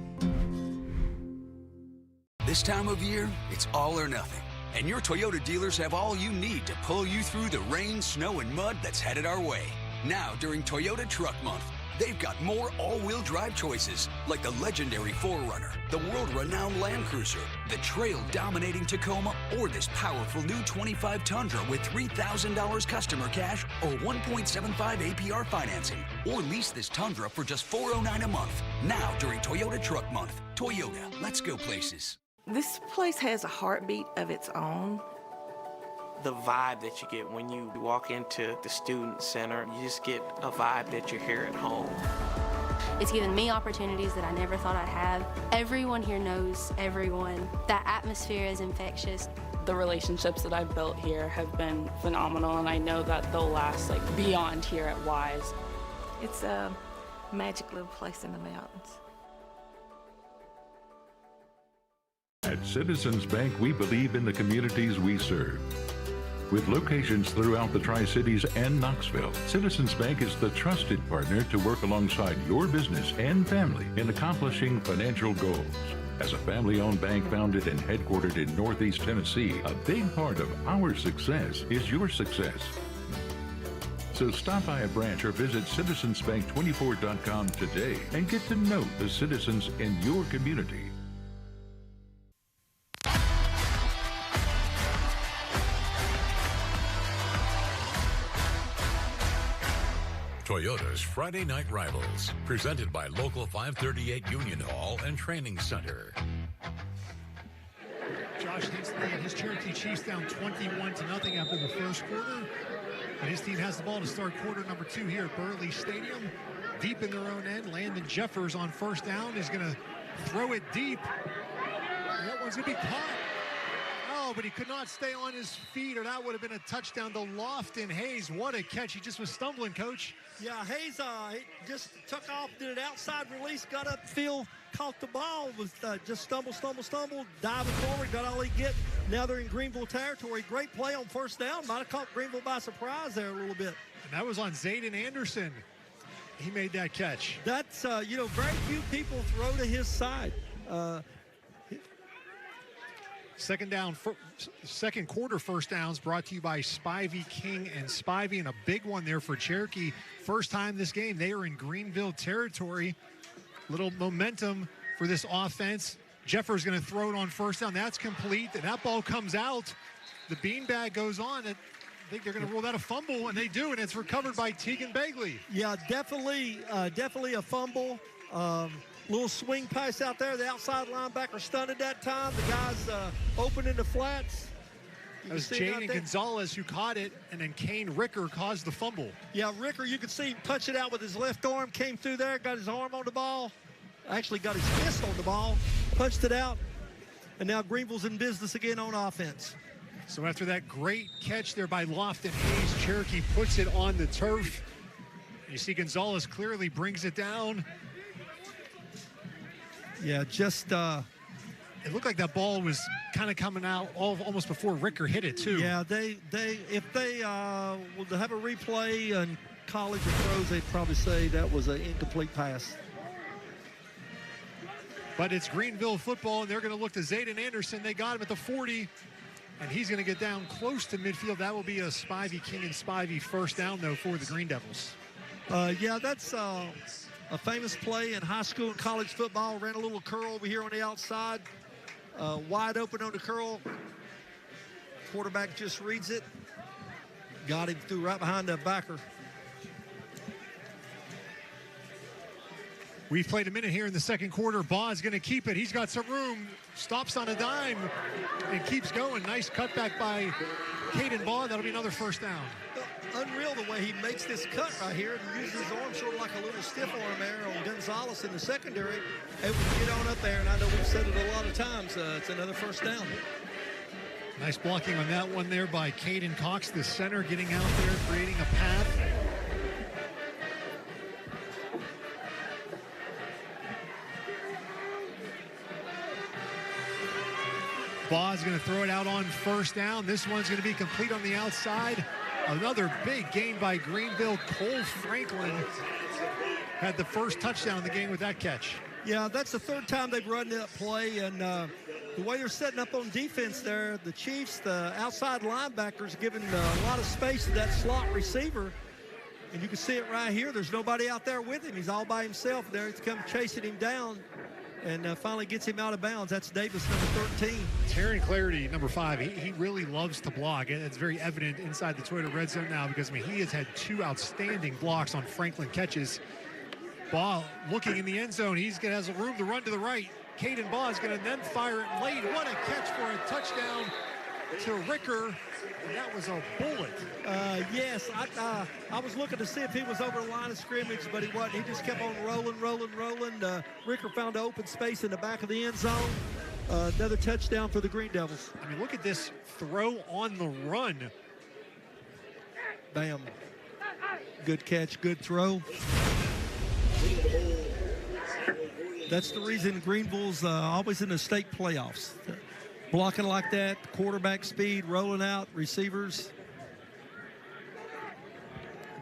This time of year, it's all or nothing. And your Toyota dealers have all you need to pull you through the rain, snow, and mud that's headed our way. Now, during Toyota Truck Month, they've got more all-wheel drive choices, like the legendary 4Runner, the world-renowned Land Cruiser, the trail-dominating Tacoma, or this powerful new 25 Tundra with $3,000 customer cash or 1.75 APR financing. Or lease this Tundra for just $409 a month. Now, during Toyota Truck Month. Toyota, let's go places.
This place has a heartbeat of its own.
The vibe that you get when you walk into the student center, you just get a vibe that you're here at home.
It's given me opportunities that I never thought I'd have. Everyone here knows everyone. That atmosphere is infectious.
The relationships that I've built here have been phenomenal, and I know that they'll last beyond here at Wise.
It's a magic little place in the mountains.
At Citizens Bank, we believe in the communities we serve. With locations throughout the Tri-Cities and Knoxville, Citizens Bank is the trusted partner to work alongside your business and family in accomplishing financial goals. As a family-owned bank founded and headquartered in Northeast Tennessee, a big part of our success is your success. So stop by a branch or visit citizensbank24.com today and get to know the citizens in your community.
Toyota's Friday Night Rivals, presented by Local 538 Union Hall and Training Center.
Josh Hinsley and his Cherokee Chiefs down 21-0 after the first quarter. And his team has the ball to start quarter number 2 here at Burley Stadium. Deep in their own end, Landon Jeffers on first down is going to throw it deep. And that one's going to be caught. Oh, but he could not stay on his feet, or that would have been a touchdown to Lofton Hayes. What a catch. He just was stumbling, Coach.
Yeah, Hayes he just took off, did an outside release, got upfield, caught the ball, was just stumble, diving forward, got all he get. Now they're in Greenville territory. Great play on first down. Might have caught Greenville by surprise there a little bit.
And that was on Zayden Anderson. He made that catch.
That's, very few people throw to his side.
Second quarter first downs brought to you by Spivey, King, and Spivey, and a big one there for Cherokee. First time this game, they are in Greenville territory. Little momentum for this offense. Jeffers going to throw it on first down. That's complete. That ball comes out. The beanbag goes on. I think they're going to roll that a fumble, and they do, and it's recovered by Tegan Bagley.
Yeah, definitely a fumble. Little swing pass out there. The outside linebacker stunned at that time. The guy's open in the flats.
That was Jaden Gonzalez who caught it, and then Kane Ricker caused the fumble.
Yeah, Ricker, you could see him touch it out with his left arm, came through there, got his arm on the ball, actually got his fist on the ball, punched it out, and now Greenville's in business again on offense.
So after that great catch there by Lofton Hayes, Cherokee puts it on the turf. You see Gonzalez clearly brings it down.
Yeah, just
it looked like that ball was kind of coming out almost before Ricker hit it too.
Yeah, if they would have a replay in college or pros, they'd probably say that was an incomplete pass.
But it's Greenville football, and they're going to look to Zayden Anderson. They got him at the 40, and he's going to get down close to midfield. That will be a Spivey, King, and Spivey first down, though, for the Green Devils.
Yeah, that's a famous play in high school and college football. Ran a little curl over here on the outside. Wide open on the curl. Quarterback just reads it. Got him through right behind the backer.
We've played a minute here in the second quarter. Baugh's going to keep it. He's got some room. Stops on a dime and keeps going. Nice cutback by Caden Baugh. That'll be another first down.
Unreal the way he makes this cut right here and uses his arm sort of like a little stiff arm there on Gonzalez in the secondary. Able to get on up there, and I know we've said it a lot of times. It's another first down.
Nice blocking on that one there by Caden Cox, the center, getting out there, creating a path. Baugh's going to throw it out on first down. This one's going to be complete on the outside. Another big gain by Greenville. Cole Franklin had the first touchdown in the game with that catch.
Yeah, that's the third time they've run that play, and the way they're setting up on defense there, the Chiefs, the outside linebackers giving a lot of space to that slot receiver, and you can see it right here. There's nobody out there with him. He's all by himself there. He's come chasing him down, and finally gets him out of bounds. That's Davis, number 13.
Taryn Clarity, number 5, he really loves to block. It's very evident inside the Toyota Red Zone now because, he has had 2 outstanding blocks on Franklin catches. Baugh looking in the end zone. He has a room to run to the right. Caden Baugh is going to then fire it late. What a catch for a touchdown to Ricker. And that was a bullet.
Yes, I was looking to see if he was over the line of scrimmage, but he wasn't. He just kept on rolling. Ricker found an open space in the back of the end zone. Another touchdown for the Green Devils.
Look at this throw on the run.
Bam. Good catch, good throw. That's the reason Greenville's always in the state playoffs. Blocking like that, quarterback speed, rolling out, receivers.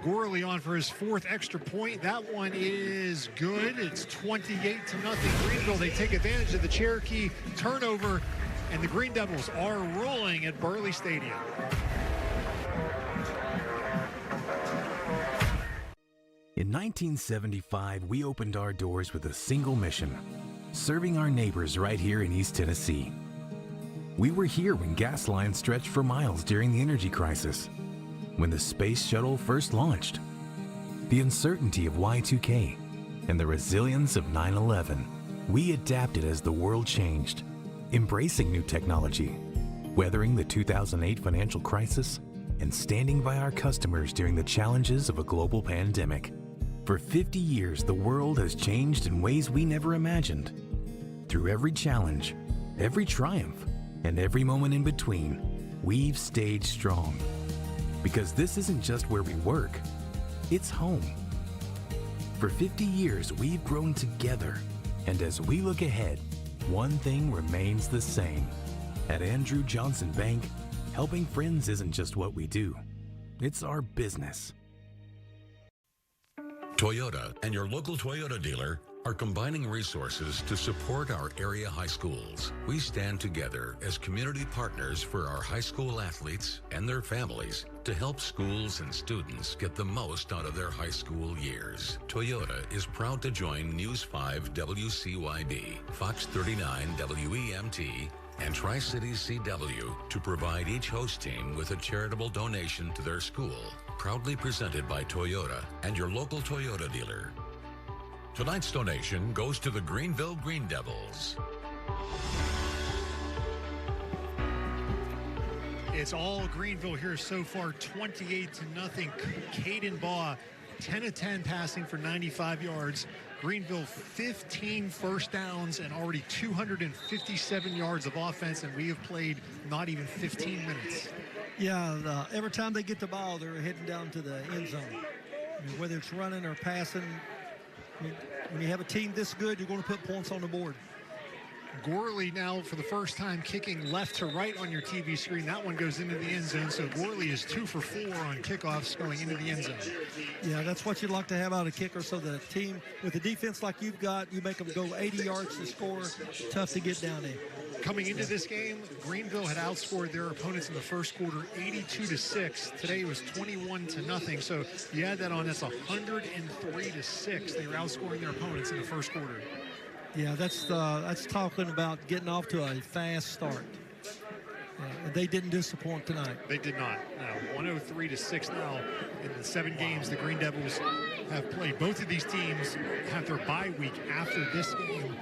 Gorley on for his 4th extra point. That one is good. It's 28-0 Greenville. They take advantage of the Cherokee turnover, and the Green Devils are rolling at Burley Stadium.
In 1975, we opened our doors with a single mission, serving our neighbors right here in East Tennessee. We were here when gas lines stretched for miles during the energy crisis, when the space shuttle first launched, the uncertainty of Y2K, and the resilience of 9/11. We adapted as the world changed, embracing new technology, weathering the 2008 financial crisis, and standing by our customers during the challenges of a global pandemic. For 50 years, the world has changed in ways we never imagined. Through every challenge, every triumph, and every moment in between, we've stayed strong. Because this isn't just where we work, it's home. For 50 years, we've grown together. And as we look ahead, one thing remains the same. At Andrew Johnson Bank, helping friends isn't just what we do, it's our business.
Toyota and your local Toyota dealer are combining resources to support our area high schools. We stand together as community partners for our high school athletes and their families to help schools and students get the most out of their high school years. Toyota is proud to join News 5 WCYD, Fox 39 WEMT, and Tri-Cities CW to provide each host team with a charitable donation to their school. Proudly presented by Toyota and your local Toyota dealer. Tonight's donation goes to the Greenville Green Devils.
It's all Greenville here so far, 28-0. Caden Baugh, 10 of 10 passing for 95 yards. Greenville, 15 first downs and already 257 yards of offense, and we have played not even 15 minutes.
Yeah, every time they get the ball, they're heading down to the end zone. I mean, whether it's running or passing, I mean, when you have a team this good, you're going to put points on the board.
Gorley now for the first time kicking left to right on your TV screen. That one goes into the end zone. So Gorley is 2 for 4 on kickoffs going into the end zone.
Yeah, that's what you'd like to have out of kicker. So the team with a defense like you've got, you make them go 80 yards to score. Tough to get down there.
Coming into this game, Greenville had outscored their opponents in the first quarter 82-6. Today it was 21-0. So you add that on, that's 103-6. They were outscoring their opponents in the first quarter.
Yeah, that's talking about getting off to a fast start. They didn't disappoint tonight.
They did not. No, 103-6 now in the 7 games the Green Devils have played. Both of these teams have their bye week after this game.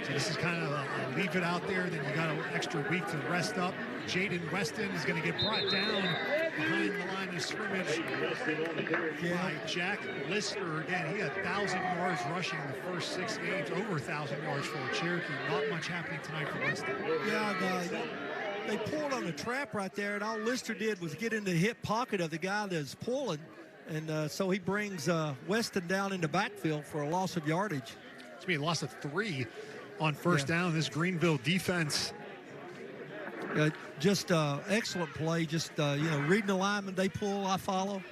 So this is kind of a leave it out there, then you got an extra week to rest up. Jaden Weston is going to get brought down behind the line of scrimmage by Jack Lister. Again, he had 1,000 yards rushing in the first 6 games, over 1,000 yards for Cherokee. Not much happening tonight for Weston.
Yeah, they pulled on the trap right there, and all Lister did was get in the hip pocket of the guy that's pulling, and so he brings Weston down in the backfield for a loss of yardage.
It's going to be a loss of 3 on first down. This Greenville defense.
Just excellent play. Just, reading the lineman, they pull, I follow.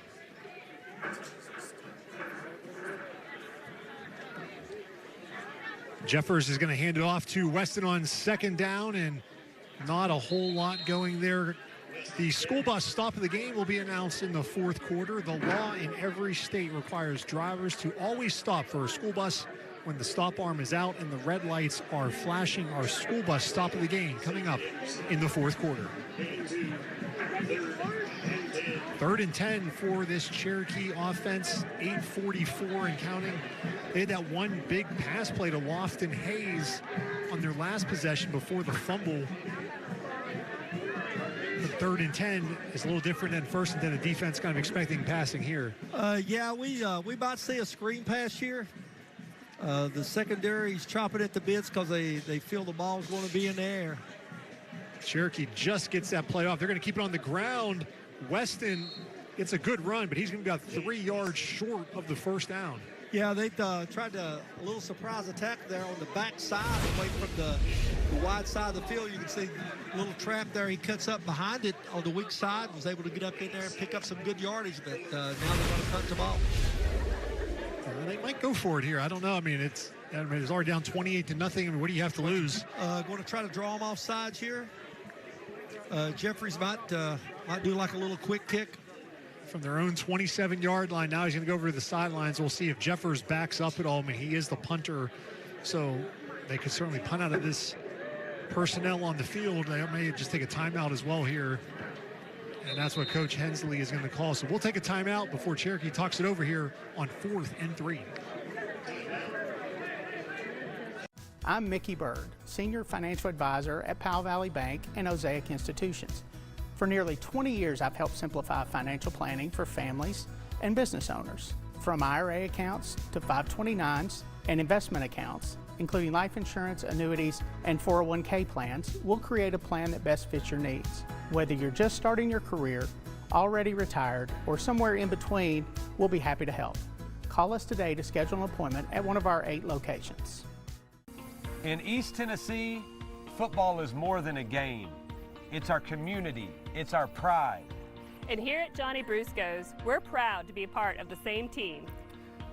Jeffers is going to hand it off to Weston on second down, and not a whole lot going there. The school bus stop of the game will be announced in the fourth quarter. The law in every state requires drivers to always stop for a school bus when the stop arm is out and the red lights are flashing. Our school bus stop of the game coming up in the fourth quarter. 3rd and 10 for this Cherokee offense, 8:44 and counting. They had that one big pass play to Lofton Hayes on their last possession before the fumble. The 3rd and 10 is a little different than 1st and 10. The defense kind of expecting passing here.
We might see a screen pass here. The secondary's chopping at the bits because they feel the ball's going to be in the air.
Cherokee just gets that play off. They're going to keep it on the ground. Weston gets a good run, but he's going to be about 3 yards short of the first down.
Yeah, they tried a little surprise attack there on the back side, away from the wide side of the field. You can see a little trap there. He cuts up behind it on the weak side, was able to get up in there and pick up some good yardage, but now they're going to punt the ball.
They might go for it here. I don't know. I mean, it's already down 28-0. I mean, what do you have to lose?
Going to try to draw them off sides here. Jeffries might do like a little quick kick.
From their own 27-yard line. Now he's going to go over to the sidelines. We'll see if Jeffers backs up at all. I mean, he is the punter, so they could certainly punt out of this personnel on the field. They may just take a timeout as well here And that's what Coach Hensley is going to call. So we'll take a timeout before Cherokee talks it over here on 4th and 3.
I'm Mickey Bird, Senior Financial Advisor at Powell Valley Bank and Osaic Institutions. For nearly 20 years, I've helped simplify financial planning for families and business owners. From IRA accounts to 529s and investment accounts, including life insurance, annuities, and 401k plans, we'll create a plan that best fits your needs. Whether you're just starting your career, already retired, or somewhere in between, we'll be happy to help. Call us today to schedule an appointment at one of our 8 locations.
In East Tennessee, football is more than a game. It's our community, it's our pride.
And here at Johnny Brusco's, we're proud to be a part of the same team.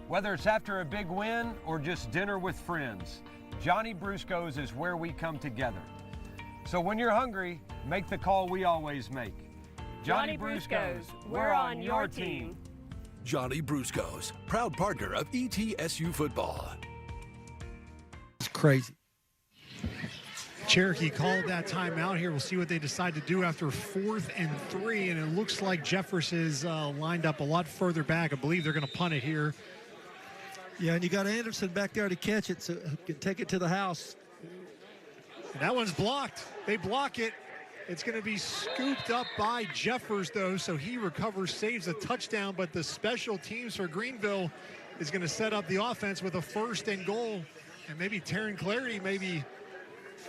Whether it's after a big win or just dinner with friends, Johnny Brusco's is where we come together. So when you're hungry, make the call we always make. Johnny Brusco's, we're on your team.
Johnny Brusco's, proud partner of ETSU football.
It's crazy.
Cherokee called that timeout here. We'll see what they decide to do after 4th and 3, and it looks like Jeffers is lined up a lot further back. I believe they're going to punt it here.
Yeah, and you got Anderson back there to catch it, so he can take it to the house.
And that one's blocked. They block it. It's going to be scooped up by Jeffers, though, so he recovers, saves a touchdown, but the special teams for Greenville is going to set up the offense with a 1st and goal. And maybe Taryn Clarity maybe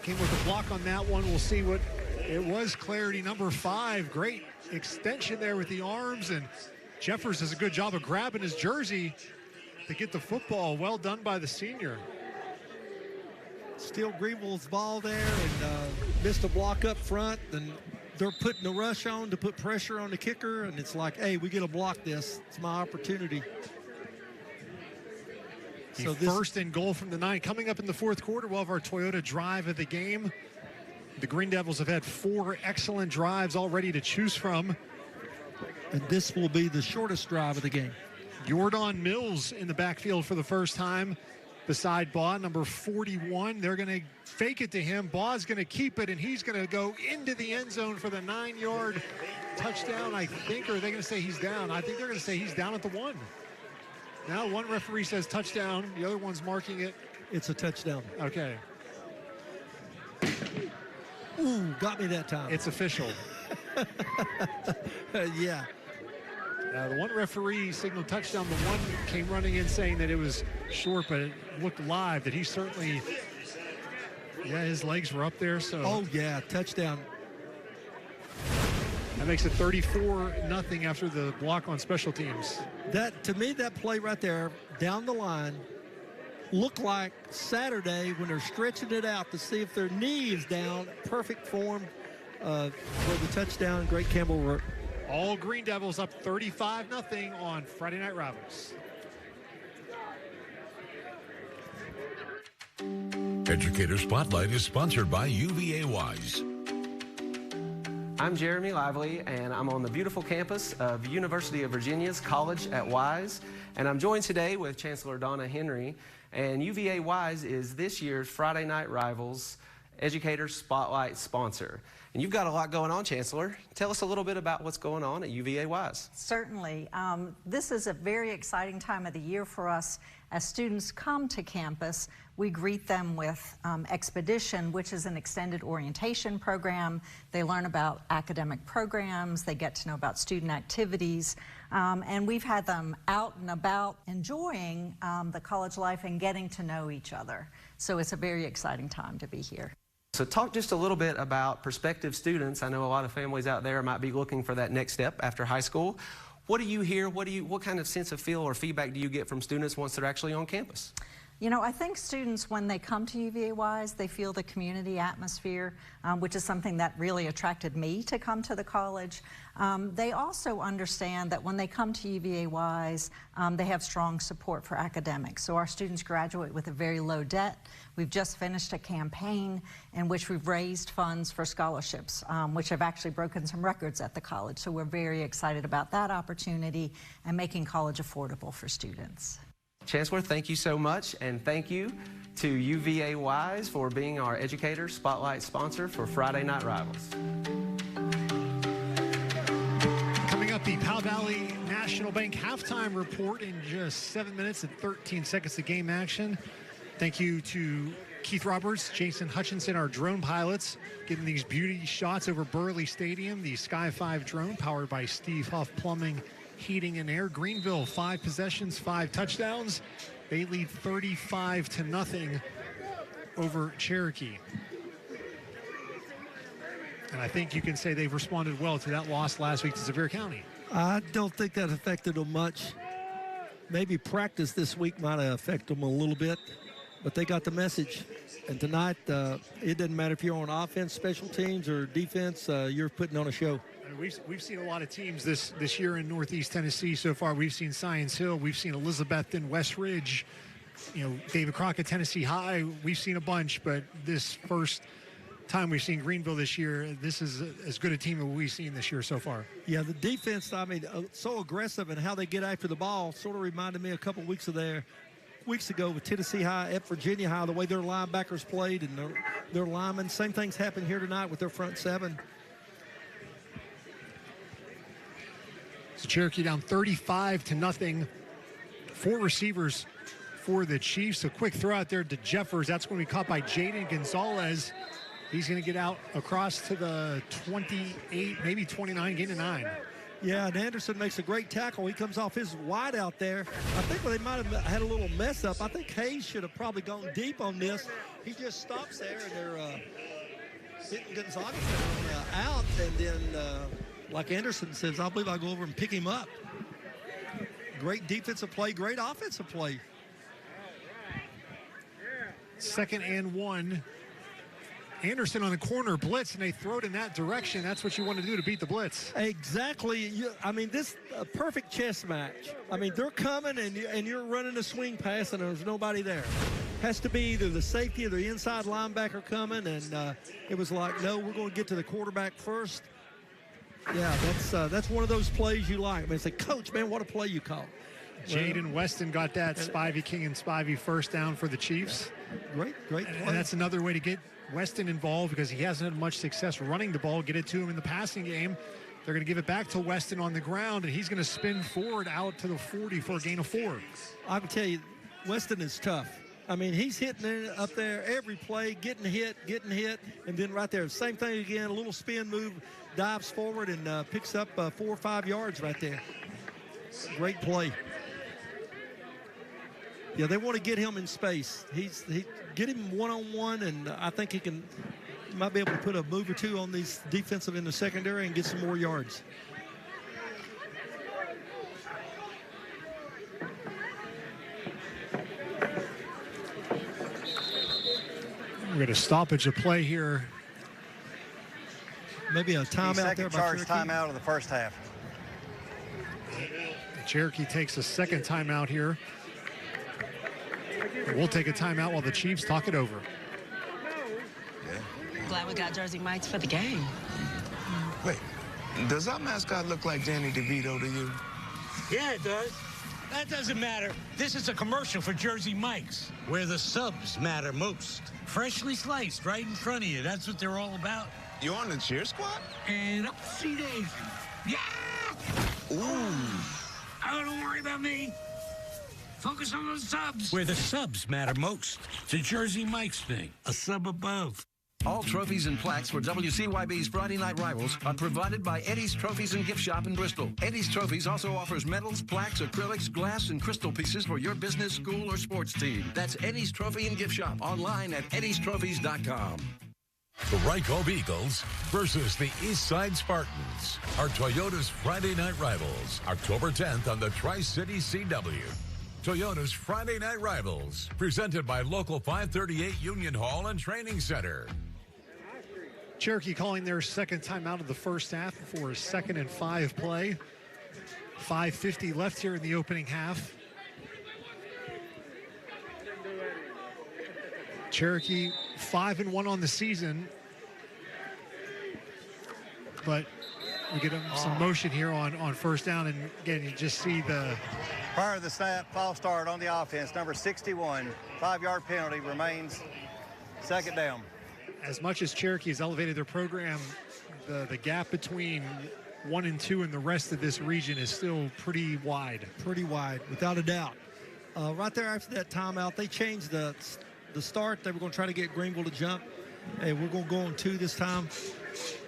came with a block on that one. We'll see what it was. Clarity, number 5. Great extension there with the arms, and Jeffers does a good job of grabbing his jersey to get the football. Well done by the senior.
Still Greenville's ball there, and missed a block up front, and they're putting the rush on to put pressure on the kicker, and it's like, hey, we got to block this. It's my opportunity.
So 1st and goal from the 9. Coming up in the 4th quarter, we'll have our Toyota drive of the game. The Green Devils have had 4 excellent drives already to choose from.
And this will be the shortest drive of the game.
Jordan Mills in the backfield for the first time beside Baugh, number 41. They're going to fake it to him. Baugh's going to keep it, and he's going to go into the end zone for the 9-yard touchdown, I think. Or are they going to say he's down? I think they're going to say he's down at the 1. Now one referee says touchdown. The other one's marking it.
It's a touchdown.
Okay.
Ooh, got me that time.
It's official.
Yeah.
The one referee signaled touchdown. The one came running in saying that it was short, but it looked live that he certainly, yeah, his legs were up there. So.
Oh, yeah, touchdown.
That makes it 34-0 after the block on special teams.
That, to me, that play right there down the line looked like Saturday when they're stretching it out to see if their knee is down. Perfect form for the touchdown. Great Campbell work.
All Green Devils up 35-0 on Friday Night Rivals.
Educator Spotlight is sponsored by UVA Wise.
I'm Jeremy Lively, and I'm on the beautiful campus of University of Virginia's College at Wise, and I'm joined today with Chancellor Donna Henry, and UVA Wise is this year's Friday Night Rivals Educator Spotlight sponsor. And you've got a lot going on, Chancellor. Tell us a little bit about what's going on at UVA Wise.
Certainly. This is a very exciting time of the year for us. As students come to campus, we greet them with Expedition, which is an extended orientation program. They learn about academic programs, they get to know about student activities, and we've had them out and about enjoying the college life and getting to know each other. So it's a very exciting time to be here.
So talk just a little bit about prospective students. I know a lot of families out there might be looking for that next step after high school. What do you hear? What kind of sense of feel or feedback do you get from students once they're actually on campus?
You know, I think students, when they come to UVA Wise, they feel the community atmosphere, which is something that really attracted me to come to the college. They also understand that when they come to UVA Wise, they have strong support for academics. So our students graduate with a very low debt. We've just finished a campaign in which we've raised funds for scholarships, which have actually broken some records at the college. So we're very excited about that opportunity and making college affordable for students.
Chancellor, thank you so much, and thank you to UVA Wise for being our Educator Spotlight sponsor for Friday Night Rivals.
Powell Valley National Bank halftime report in just 7 minutes and 13 seconds of game action. Thank you to Keith Roberts, Jason Hutchinson, our drone pilots, getting these beauty shots over Burley Stadium. The Sky 5 drone powered by Steve Huff Plumbing, Heating and Air. Greenville, 5 possessions, 5 touchdowns. They lead 35-0 over Cherokee. And I think you can say they've responded well to that loss last week to Sevier County.
I don't think that affected them much. Maybe practice this week might have affected them a little bit, but they got the message. And tonight, it doesn't matter if you're on offense, special teams, or defense, you're putting on a show.
We've seen a lot of teams this year in Northeast Tennessee so far. We've seen Science Hill. We've seen Elizabethton, West Ridge, David Crockett, Tennessee High. We've seen a bunch, but this first time we've seen Greenville this year, this is as good a team as we've seen this year so far.
Yeah, the defense, so aggressive and how they get after the ball sort of reminded me a couple weeks ago with Tennessee High at Virginia High, the way their linebackers played and their linemen. Same things happened here tonight with their front seven.
So Cherokee down 35-0. 4 receivers for the Chiefs. A quick throw out there to Jeffers. That's going to be caught by Jaden Gonzalez. He's going to get out across to the 28, maybe 29, gain of 9.
Yeah, and Anderson makes a great tackle. He comes off his wide out there. I think they might have had a little mess up. I think Hayes should have probably gone deep on this. He just stops there, and they're hitting Gonzalez out. And then, like Anderson says, I believe I'll go over and pick him up. Great defensive play, great offensive play.
2nd and 1. Anderson on the corner blitz, and they throw it in that direction. That's what you want to do to beat the blitz.
Exactly. This a perfect chess match. They're coming, and you're running a swing pass, and there's nobody there. Has to be either the safety or the inside linebacker coming, and it was like, no, we're going to get to the quarterback first. Yeah, that's one of those plays you like. It's like, coach, man, what a play you call.
Jaden Weston got that Spivey King and Spivey first down for the Chiefs.
Great play.
And that's another way to get Weston involved because he hasn't had much success running the ball, get it to him in the passing game. They're going to give it back to Weston on the ground, and he's going to spin forward out to the 40 for a gain of 4.
I can tell you, Weston is tough. He's hitting it up there every play, getting hit, and then right there, same thing again, a little spin move, dives forward and picks up 4 or 5 yards right there. Great play. Yeah, they want to get him in space. Get him one-on-one, and I think he might be able to put a move or two on these defensive in the secondary and get some more yards.
We're going to stoppage of play here.
Maybe a timeout there by
charge
Cherokee.
Timeout of the first half.
Cherokee takes a second timeout here. We'll take a timeout while the Chiefs talk it over.
Glad we got Jersey Mike's for the game.
Wait, does our mascot look like Danny DeVito to you?
Yeah, it does. That doesn't matter. This is a commercial for Jersey Mike's, where the subs matter most. Freshly sliced right in front of you. That's what they're all about.
You on the cheer squad?
And up see daisy. Yeah!
Ooh.
Oh, don't worry about me. Focus on those subs. Where the subs matter most. It's a Jersey Mike's thing. A sub above.
All trophies and plaques for WCYB's Friday Night Rivals are provided by Eddie's Trophies and Gift Shop in Bristol. Eddie's Trophies also offers medals, plaques, acrylics, glass, and crystal pieces for your business, school, or sports team. That's Eddie's Trophy and Gift Shop online at eddiestrophies.com.
The Rycove Eagles versus the Eastside Spartans are Toyota's Friday Night Rivals, October 10th on the Tri-City CW. Toyota's Friday Night Rivals, presented by Local 538 Union Hall and Training Center.
Cherokee calling their second timeout of the first half for a 2nd and 5 play. 5:50 left here in the opening half. Cherokee 5-1 on the season, but we get some motion here on first down, and again, you just see the...
Prior to the snap, false start on the offense, number 61. 5-yard penalty remains 2nd down.
As much as Cherokee has elevated their program, the gap between 1 and 2, and the rest of this region is still pretty wide.
Pretty wide, without a doubt. Right there after that timeout, they changed the start. They were going to try to get Greenville to jump. Hey, we're going to go on 2 this time.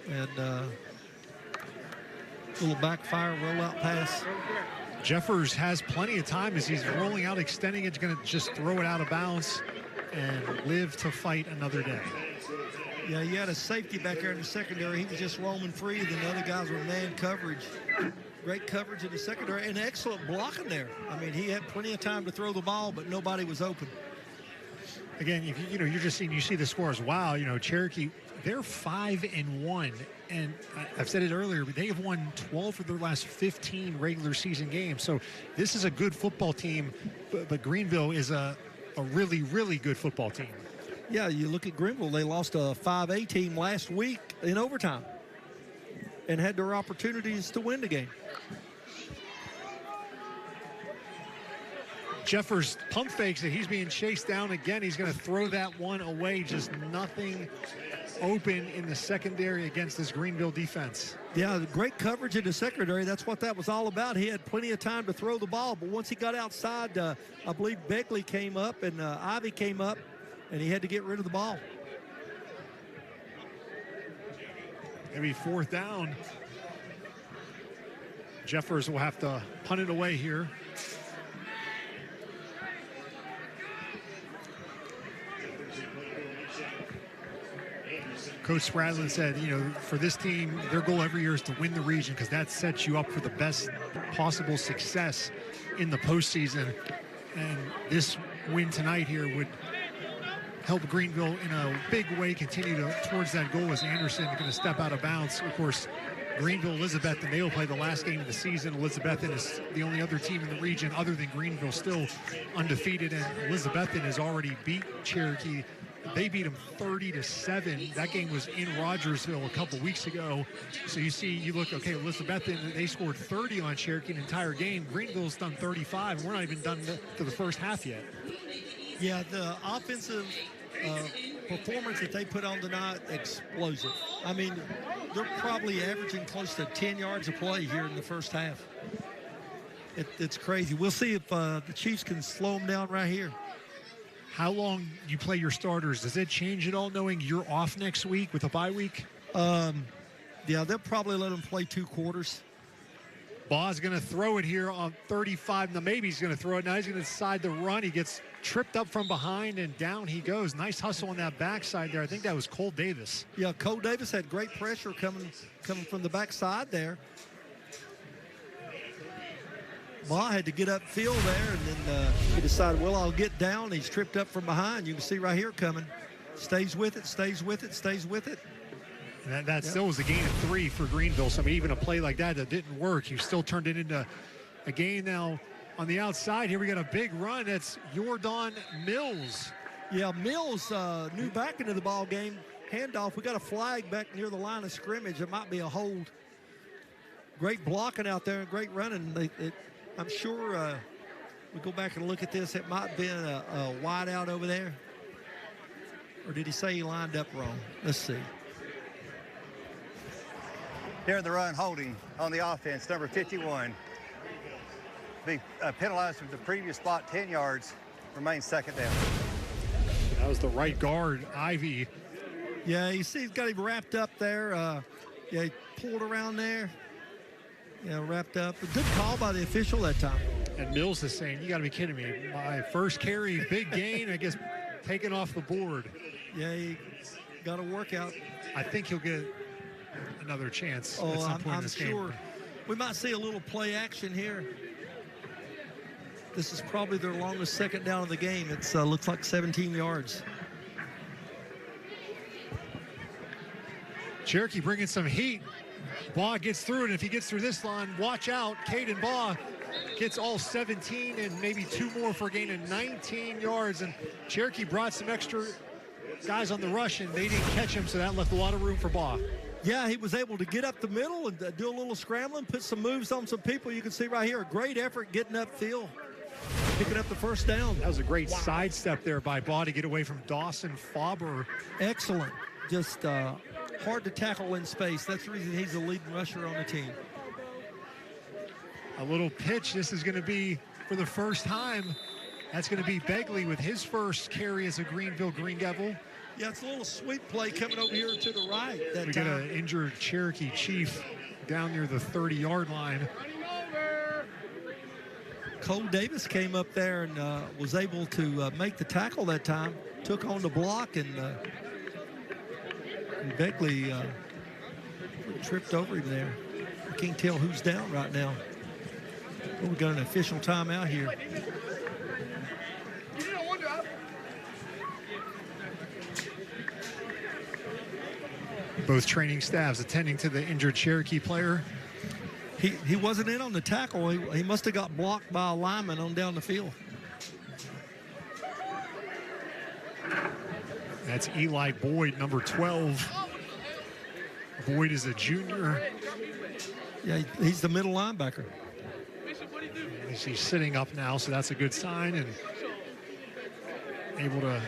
And little backfire rollout pass.
Jeffers has plenty of time as he's rolling out, extending it, going to just throw it out of bounds and live to fight another day.
Yeah, you had a safety back there in the secondary. He was just roaming free. Then the other guys were man coverage. Great coverage in the secondary and excellent blocking there. I mean, he had plenty of time to throw the ball, but nobody was open.
Again, if you're just seeing, you see the scores. Wow, Cherokee, they're 5-1, and I've said it earlier, but they have won 12 of their last 15 regular season games. So this is a good football team, but Greenville is a really, really good football team.
Yeah, you look at Greenville, they lost a 5A team last week in overtime and had their opportunities to win the game.
Jeffers pump fakes it. He's being chased down again. He's going to throw that one away. Just nothing open in the secondary against this Greenville defense.
Yeah, great coverage in the secondary. That's what that was all about. He had plenty of time to throw the ball, but once he got outside, I believe Begley came up and Ivy came up, and he had to get rid of the ball.
Maybe 4th down. Jeffers will have to punt it away here. Coach Spradlin said, for this team, their goal every year is to win the region because that sets you up for the best possible success in the postseason. And this win tonight here would help Greenville in a big way continue towards that goal as Anderson going to step out of bounds. Of course, Greenville, Elizabethton, they will play the last game of the season. Elizabethton is the only other team in the region other than Greenville still undefeated, and Elizabethton has already beat Cherokee. They beat them 30-7. That game was in Rogersville a couple weeks ago. So you look, okay, Elizabethton, they scored 30 on Cherokee an entire game. Greenville's done 35, and we're not even done to the first half yet.
Yeah, the offensive performance that they put on tonight, explosive. I mean, they're probably averaging close to 10 yards a play here in the first half. It's crazy. We'll see if the Chiefs can slow them down right here.
How long you play your starters? Does it change at all knowing you're off next week with a bye week?
Yeah, they'll probably let them play 2 quarters.
Baugh's going to throw it here on 35. Now maybe he's going to throw it. Now he's going to decide to run. He gets tripped up from behind, and down he goes. Nice hustle on that backside there. I think that was Cole Davis.
Yeah, Cole Davis had great pressure coming from the backside there. Baugh had to get upfield there, and then he decided, well, I'll get down. He's tripped up from behind. You can see right here coming. Stays with it, stays with it, stays with it.
And that still was a gain of 3 for Greenville. So, I mean, even a play like that didn't work. You still turned it into a gain. Now, on the outside here, we got a big run. That's Jordan Mills.
Yeah, Mills knew back into the ball game. Handoff. We got a flag back near the line of scrimmage. It might be a hold. Great blocking out there and great running. I'm sure we go back and look at this. It might have been a wide out over there. Or did he say he lined up wrong? Let's see.
Here in the run, holding on the offense, number 51. Be penalized from the previous spot, 10 yards, remains 2nd down.
That was the right guard, Ivy.
Yeah, you see he's got him wrapped up there. Yeah, he pulled around there. Yeah, wrapped up. A good call by the official that time.
And Mills is saying, you got to be kidding me. My first carry, big gain, I guess, taken off the board.
Yeah, he got a workout.
I think he'll get another chance
at
some point in this game.
Sure. We might see a little play action here. This is probably their longest 2nd down of the game. It looks like 17 yards.
Cherokee bringing some heat. Baugh gets through it, and if he gets through this line, watch out. Caden Baugh gets all 17 and maybe 2 more for a gain of 19 yards. And Cherokee brought some extra guys on the rush, and they didn't catch him, so that left a lot of room for Baugh.
Yeah, he was able to get up the middle and do a little scrambling, put some moves on some people. You can see right here, a great effort getting upfield, picking up the 1st down.
That was a great sidestep there by Baugh to get away from Dawson Faber.
Excellent. Just hard to tackle in space. That's the reason he's the leading rusher on the team.
A little pitch. This is going to be for the first time. That's going to be Begley with his first carry as a Greenville Green Devil.
Yeah, it's a little sweep play coming over here to the right.
We got an injured Cherokee Chief down near the 30-yard line.
Cole Davis came up there and was able to make the tackle that time. Took on the block, and Begley tripped over him there. I can't tell who's down right now. Well, we got an official timeout here.
Both training staffs attending to the injured Cherokee player.
He wasn't in on the tackle. He must have got blocked by a lineman on down the field.
That's Eli Boyd, number 12. Boyd is a junior.
Yeah, he's the middle linebacker.
He's sitting up now, so that's a good sign, and able to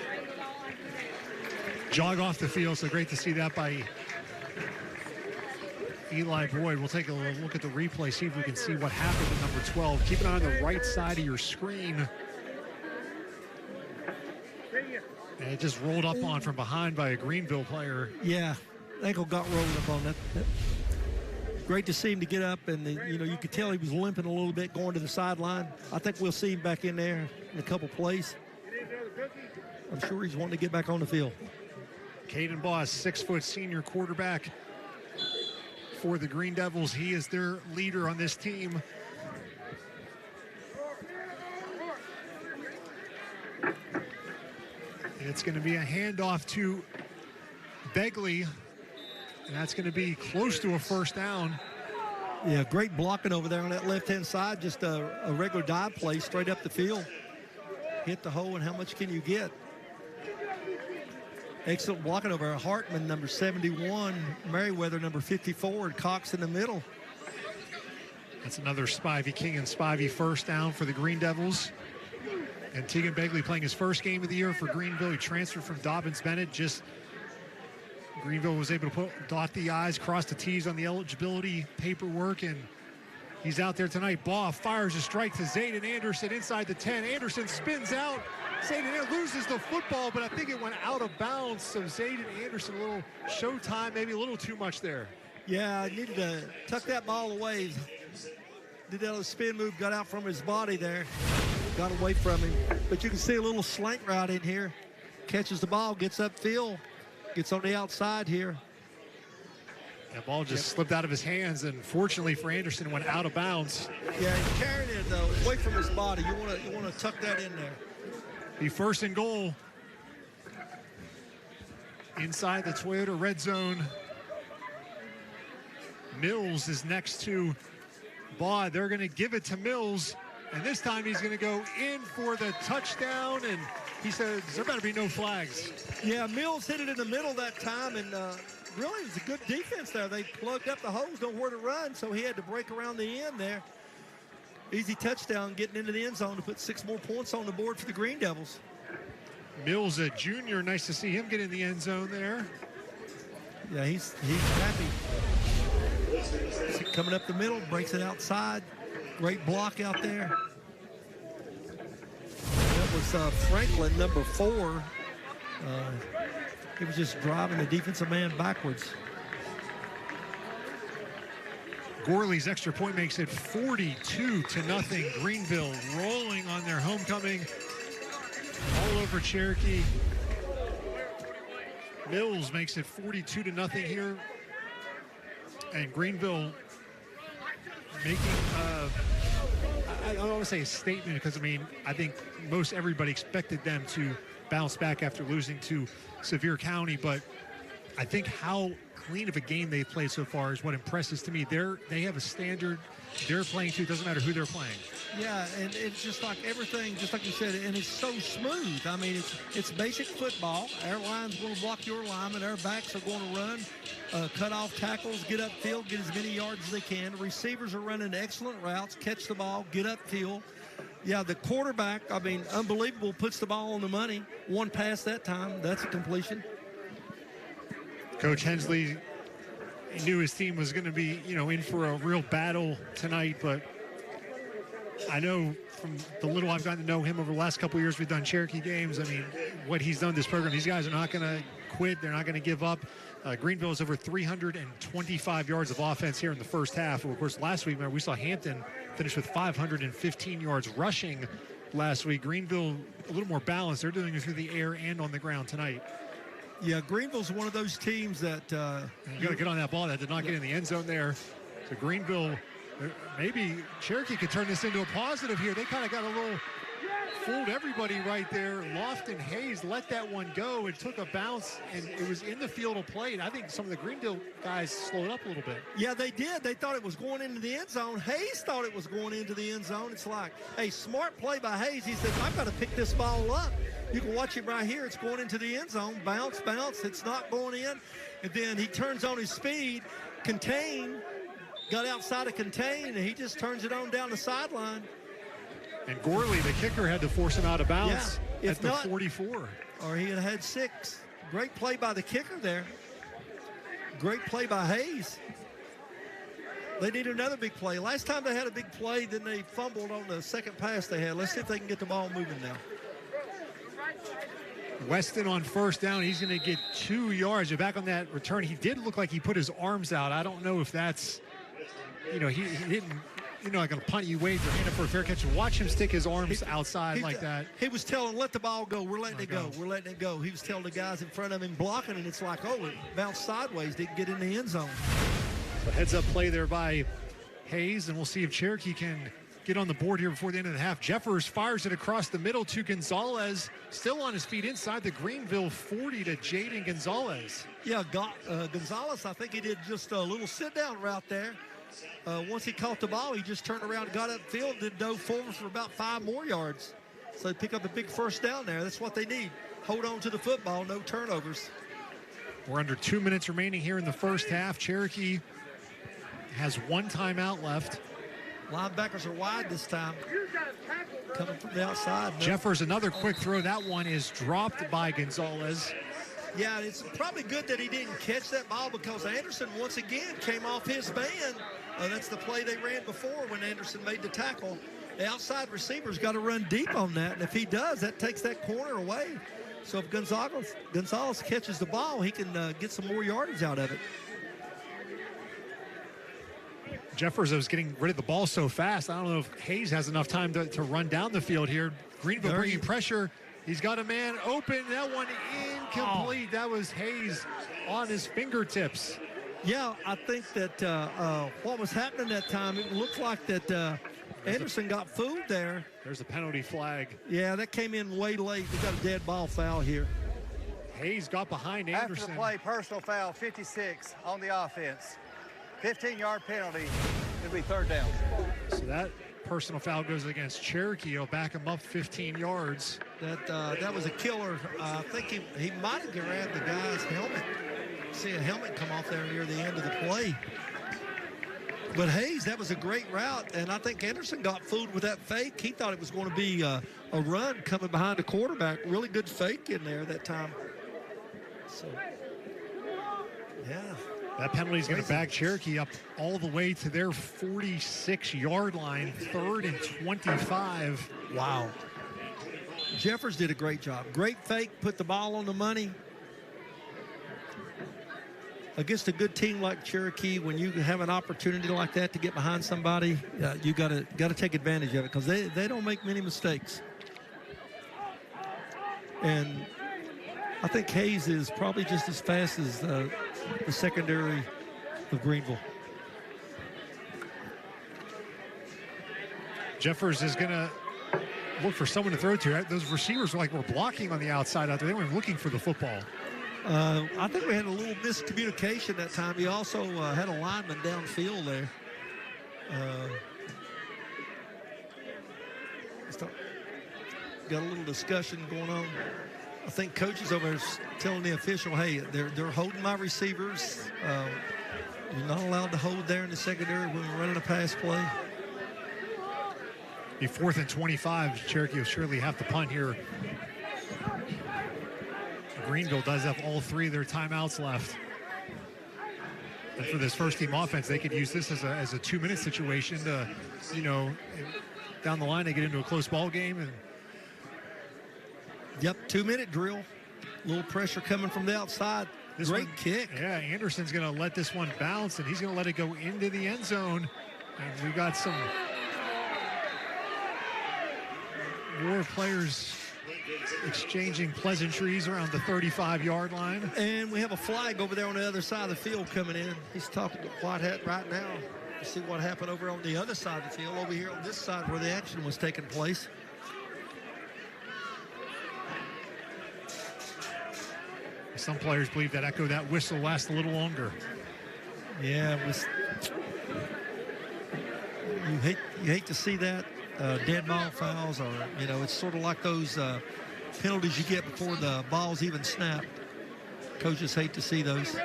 jog off the field. So great to see that by Eli Boyd. We'll take a look at the replay, see if we can see what happened to number 12. Keep it on the right side of your screen. And it just rolled up on from behind by a Greenville player.
Yeah, ankle got rolled up on that. Great to see him to get up, and you could tell he was limping a little bit going to the sideline. I think we'll see him back in there in a couple plays. I'm sure he's wanting to get back on the field.
Caden Boss, 6-foot senior quarterback for the Green Devils. He is their leader on this team. And it's going to be a handoff to Begley, and that's going to be close to a first down.
Yeah, great blocking over there on that left-hand side. Just a regular dive play straight up the field. Hit the hole, and how much can you get? Excellent blocking over Hartman, number 71, Merriweather, number 54, and Cox in the middle.
That's another Spivey King and Spivey first down for the Green Devils. And Tegan Begley playing his first game of the year for Greenville. He transferred from Dobbins-Bennett. Greenville was able to dot the I's, cross the T's on the eligibility paperwork, and he's out there tonight. Baugh fires a strike to Zayden Anderson inside the 10. Anderson spins out. Zayden loses the football, but I think it went out of bounds. So Zayden Anderson, a little showtime, maybe a little too much there.
Yeah, I needed to tuck that ball away. Did that little spin move, got out from his body there. Got away from him. But you can see a little slant route in here. Catches the ball, gets upfield, gets on the outside here.
That ball just slipped out of his hands, and fortunately for Anderson, went out of bounds.
Yeah, he's carrying it, though, away from his body. You want to tuck that in there.
Be first and goal inside the Toyota red zone. Mills is next to Baugh. They're going to give it to Mills, and this time he's going to go in for the touchdown, and he says there better be no flags.
Yeah, Mills hit it in the middle that time, and really it was a good defense there. They plugged up the holes, know where to run, so he had to break around the end there. Easy touchdown, getting into the end zone to put 6 more points on the board for the Green Devils.
Mills, a junior, nice to see him get in the end zone there.
Yeah, he's happy. Coming up the middle, breaks it outside. Great block out there. That was Franklin, number 4. He was just driving the defensive man backwards.
Gorley's extra point makes it 42-0. Greenville rolling on their homecoming all over Cherokee. Mills makes it 42-0 here. And Greenville making, I don't want to say a statement, because, I think most everybody expected them to bounce back after losing to Sevier County, but I think how clean of a game they've played so far is what impresses to me. They have a standard they're playing to. It doesn't matter who they're playing.
Yeah, and it's just like everything, just like you said, and it's so smooth. It's basic football. Our line's going to block your lineman. Our backs are going to run, cut off tackles, get upfield, get as many yards as they can. The receivers are running excellent routes, catch the ball, get upfield. Yeah, the quarterback, unbelievable, puts the ball on the money. One pass that time, that's a completion.
Coach Hensley knew his team was going to be, in for a real battle tonight, but I know from the little I've gotten to know him over the last couple of years, we've done Cherokee games. I mean, what he's done this program, these guys are not going to quit. They're not going to give up. Greenville is over 325 yards of offense here in the first half. Of course, last week, remember, we saw Hampton finish with 515 yards rushing last week. Greenville, a little more balanced. They're doing it through the air and on the ground tonight.
Yeah, Greenville's one of those teams that...
you got to get on that ball. That did not get in the end zone there. So Greenville, maybe Cherokee could turn this into a positive here. They kind of got a little... fooled everybody right there. Lofton Hayes let that one go. It took a bounce, and it was in the field of play. And I think some of the Greenville guys slowed up a little bit.
Yeah, they did. They thought it was going into the end zone. Hayes thought it was going into the end zone. It's like, hey, smart play by Hayes. He said, I've got to pick this ball up. You can watch it right here. It's going into the end zone. Bounce, bounce. It's not going in. And then he turns on his speed. Contain. Got outside of contain, and he just turns it on down the sideline.
And Gorley, the kicker, had to force him out of bounds at the 44.
Or he had 6. Great play by the kicker there. Great play by Hayes. They need another big play. Last time they had a big play, then they fumbled on the second pass they had. Let's see if they can get the ball moving now.
Weston on first down. He's going to get 2 yards. You're back on that return. He did look like he put his arms out. I don't know if that's, he didn't, like on a punt, you wave your hand up for a fair catch and watch him stick his arms outside like that.
He was telling, let the ball go. We're letting it go. We're letting it go. He was telling the guys in front of him blocking, and it's like, oh, it bounced sideways. Didn't get in the end zone.
So heads up play there by Hayes, and we'll see if Cherokee can get on the board here before the end of the half. Jeffers fires it across the middle to Gonzalez, still on his feet inside the Greenville 40 to Jaden Gonzalez.
Yeah, Gonzalez, I think he did just a little sit-down route there. Once he caught the ball, he just turned around, got upfield, then dove forward for about 5 more yards. So they pick up a big first down there. That's what they need. Hold on to the football, no turnovers.
We're under 2 minutes remaining here in the first half. Cherokee has 1 timeout left.
Linebackers are wide this time. Coming from the outside. No.
Jeffers, another quick throw. That one is dropped by Gonzalez.
Yeah, it's probably good that he didn't catch that ball because Anderson once again came off his man. That's the play they ran before when Anderson made the tackle. The outside receiver's got to run deep on that, and if he does, that takes that corner away. So if Gonzalez catches the ball, he can get some more yardage out of it.
Jeffers was getting rid of the ball so fast. I don't know if Hayes has enough time to run down the field here. Greenville bringing pressure. He's got a man open. That one incomplete. That was Hayes on his fingertips.
Yeah, I think that what was happening that time, it looked like that Anderson got fooled there.
There's a penalty flag.
Yeah, that came in way late. We got a dead ball foul here.
Hayes got behind Anderson.
After the play, personal foul, 56 on the offense. 15-yard penalty. It'll be 3rd down.
So that personal foul goes against Cherokee. He'll back him up 15 yards.
That was a killer. I think he might have grabbed the guy's helmet. See a helmet come off there near the end of the play. But Hayes, that was a great route, and I think Anderson got fooled with that fake. He thought it was going to be a run coming behind the quarterback. Really good fake in there that time. So, yeah.
That penalty is going to back Cherokee up all the way to their 46-yard line, 3rd and 25.
Wow. Jeffers did a great job. Great fake, put the ball on the money. Against a good team like Cherokee, when you have an opportunity like that to get behind somebody, you got to take advantage of it because they don't make many mistakes. And I think Hayes is probably just as fast as the secondary of Greenville.
Jeffers is going to look for someone to throw to. Those receivers were blocking on the outside out there. They weren't looking for the football.
I think we had a little miscommunication that time. He also had a lineman downfield there. Got a little discussion going on. I think coaches over there telling the official, hey, they're holding my receivers. You're not allowed to hold there in the secondary when we're running a pass play.
Be 4th and 25. Cherokee will surely have to punt here. Greenville does have all 3 of their timeouts left. And for this first team offense, they could use this as a 2-minute situation to, down the line, they get into a close ball game. And
yep, 2-minute drill. A little pressure coming from the outside. Great kick.
Yeah, Anderson's going to let this one bounce, and he's going to let it go into the end zone. And we got some more players exchanging pleasantries around the 35-yard line.
And we have a flag over there on the other side of the field coming in. He's talking to Whitehead right now to see what happened over on the other side of the field, over here on this side where the action was taking place.
Some players believe that that whistle lasts a little longer.
Yeah, it was. You hate to see that. Dead ball fouls, or it's sort of like those penalties you get before the ball's even snapped. Coaches hate to see those.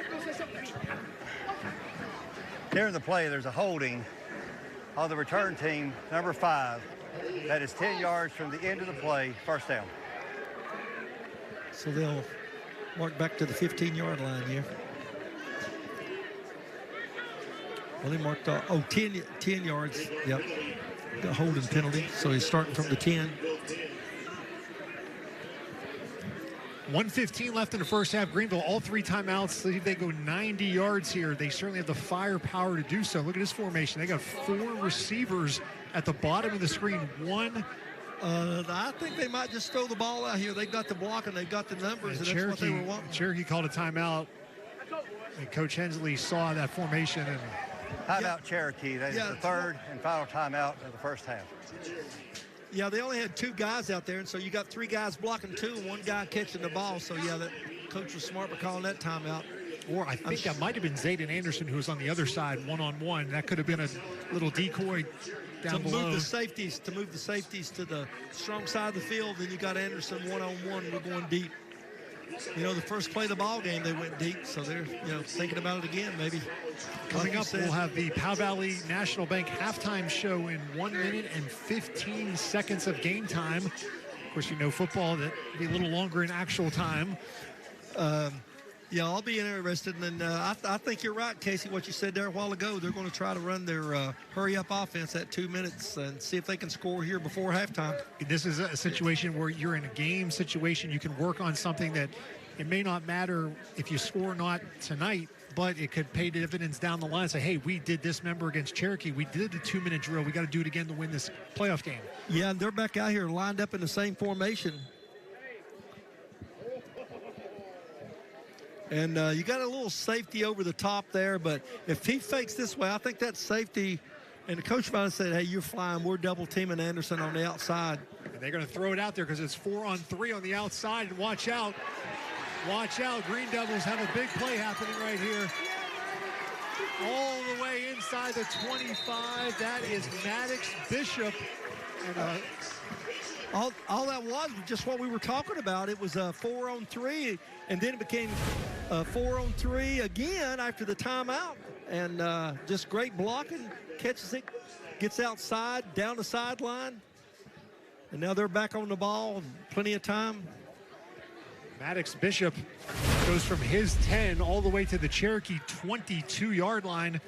During the play, there's a holding on the return team, number 5. That is 10 yards from the end of the play, first down.
So they'll mark back to the 15-yard line here. Well, they marked 10 yards. Yep. The holding penalty. So he's starting from the 10.
1:15 left in the first half. Greenville, all 3 timeouts. They go 90 yards here. They certainly have the firepower to do so. Look at this formation. They got 4 receivers at the bottom of the screen. One.
I think they might just throw the ball out here. They got the block and they got the numbers, and that's what they were wanting.
Cherokee called a timeout, and Coach Hensley saw that formation. And
timeout, Cherokee. That is the 3rd and final timeout of the first half.
Yeah, they only had 2 guys out there, and so you got 3 guys blocking 2 and 1 guy catching the ball. So, yeah, that coach was smart by calling that timeout.
Or I think that might have been Zayden Anderson, who was on the other side, one-on-one. That could have been a little decoy down below.
To move the safeties to the strong side of the field. Then you got Anderson one-on-one. We're going deep. The first play of the ball game, they went deep. So they're, thinking about it again, maybe.
Coming up, we'll have the Powell Valley National Bank halftime show in 1 minute and 15 seconds of game time. Of course, football, that'd be a little longer in actual time.
Yeah, I'll be interested. And I think you're right, Casey, what you said there a while ago. They're going to try to run their hurry-up offense at 2 minutes and see if they can score here before halftime.
This is a situation where you're in a game situation. You can work on something that it may not matter if you score or not tonight, but it could pay dividends down the line. Say, hey, we did this member against Cherokee. We did the 2-minute drill. We got to do it again to win this playoff game.
Yeah, and they're back out here lined up in the same formation. And you got a little safety over the top there, but if he fakes this way, I think that's safety. And the coach might have said, hey, you're flying. We're double teaming Anderson on the outside.
And they're going to throw it out there because it's 4-on-3 on the outside. And watch out. Watch out. Green Devils have a big play happening right here. All the way inside the 25. That is Maddox Bishop. And
all that was just what we were talking about. It was a 4-on-3, and then it became 4-on-3 again after the timeout. And just great blocking, catches it, gets outside, down the sideline. And now they're back on the ball, plenty of time.
Maddox Bishop goes from his 10 all the way to the Cherokee 22-yard line.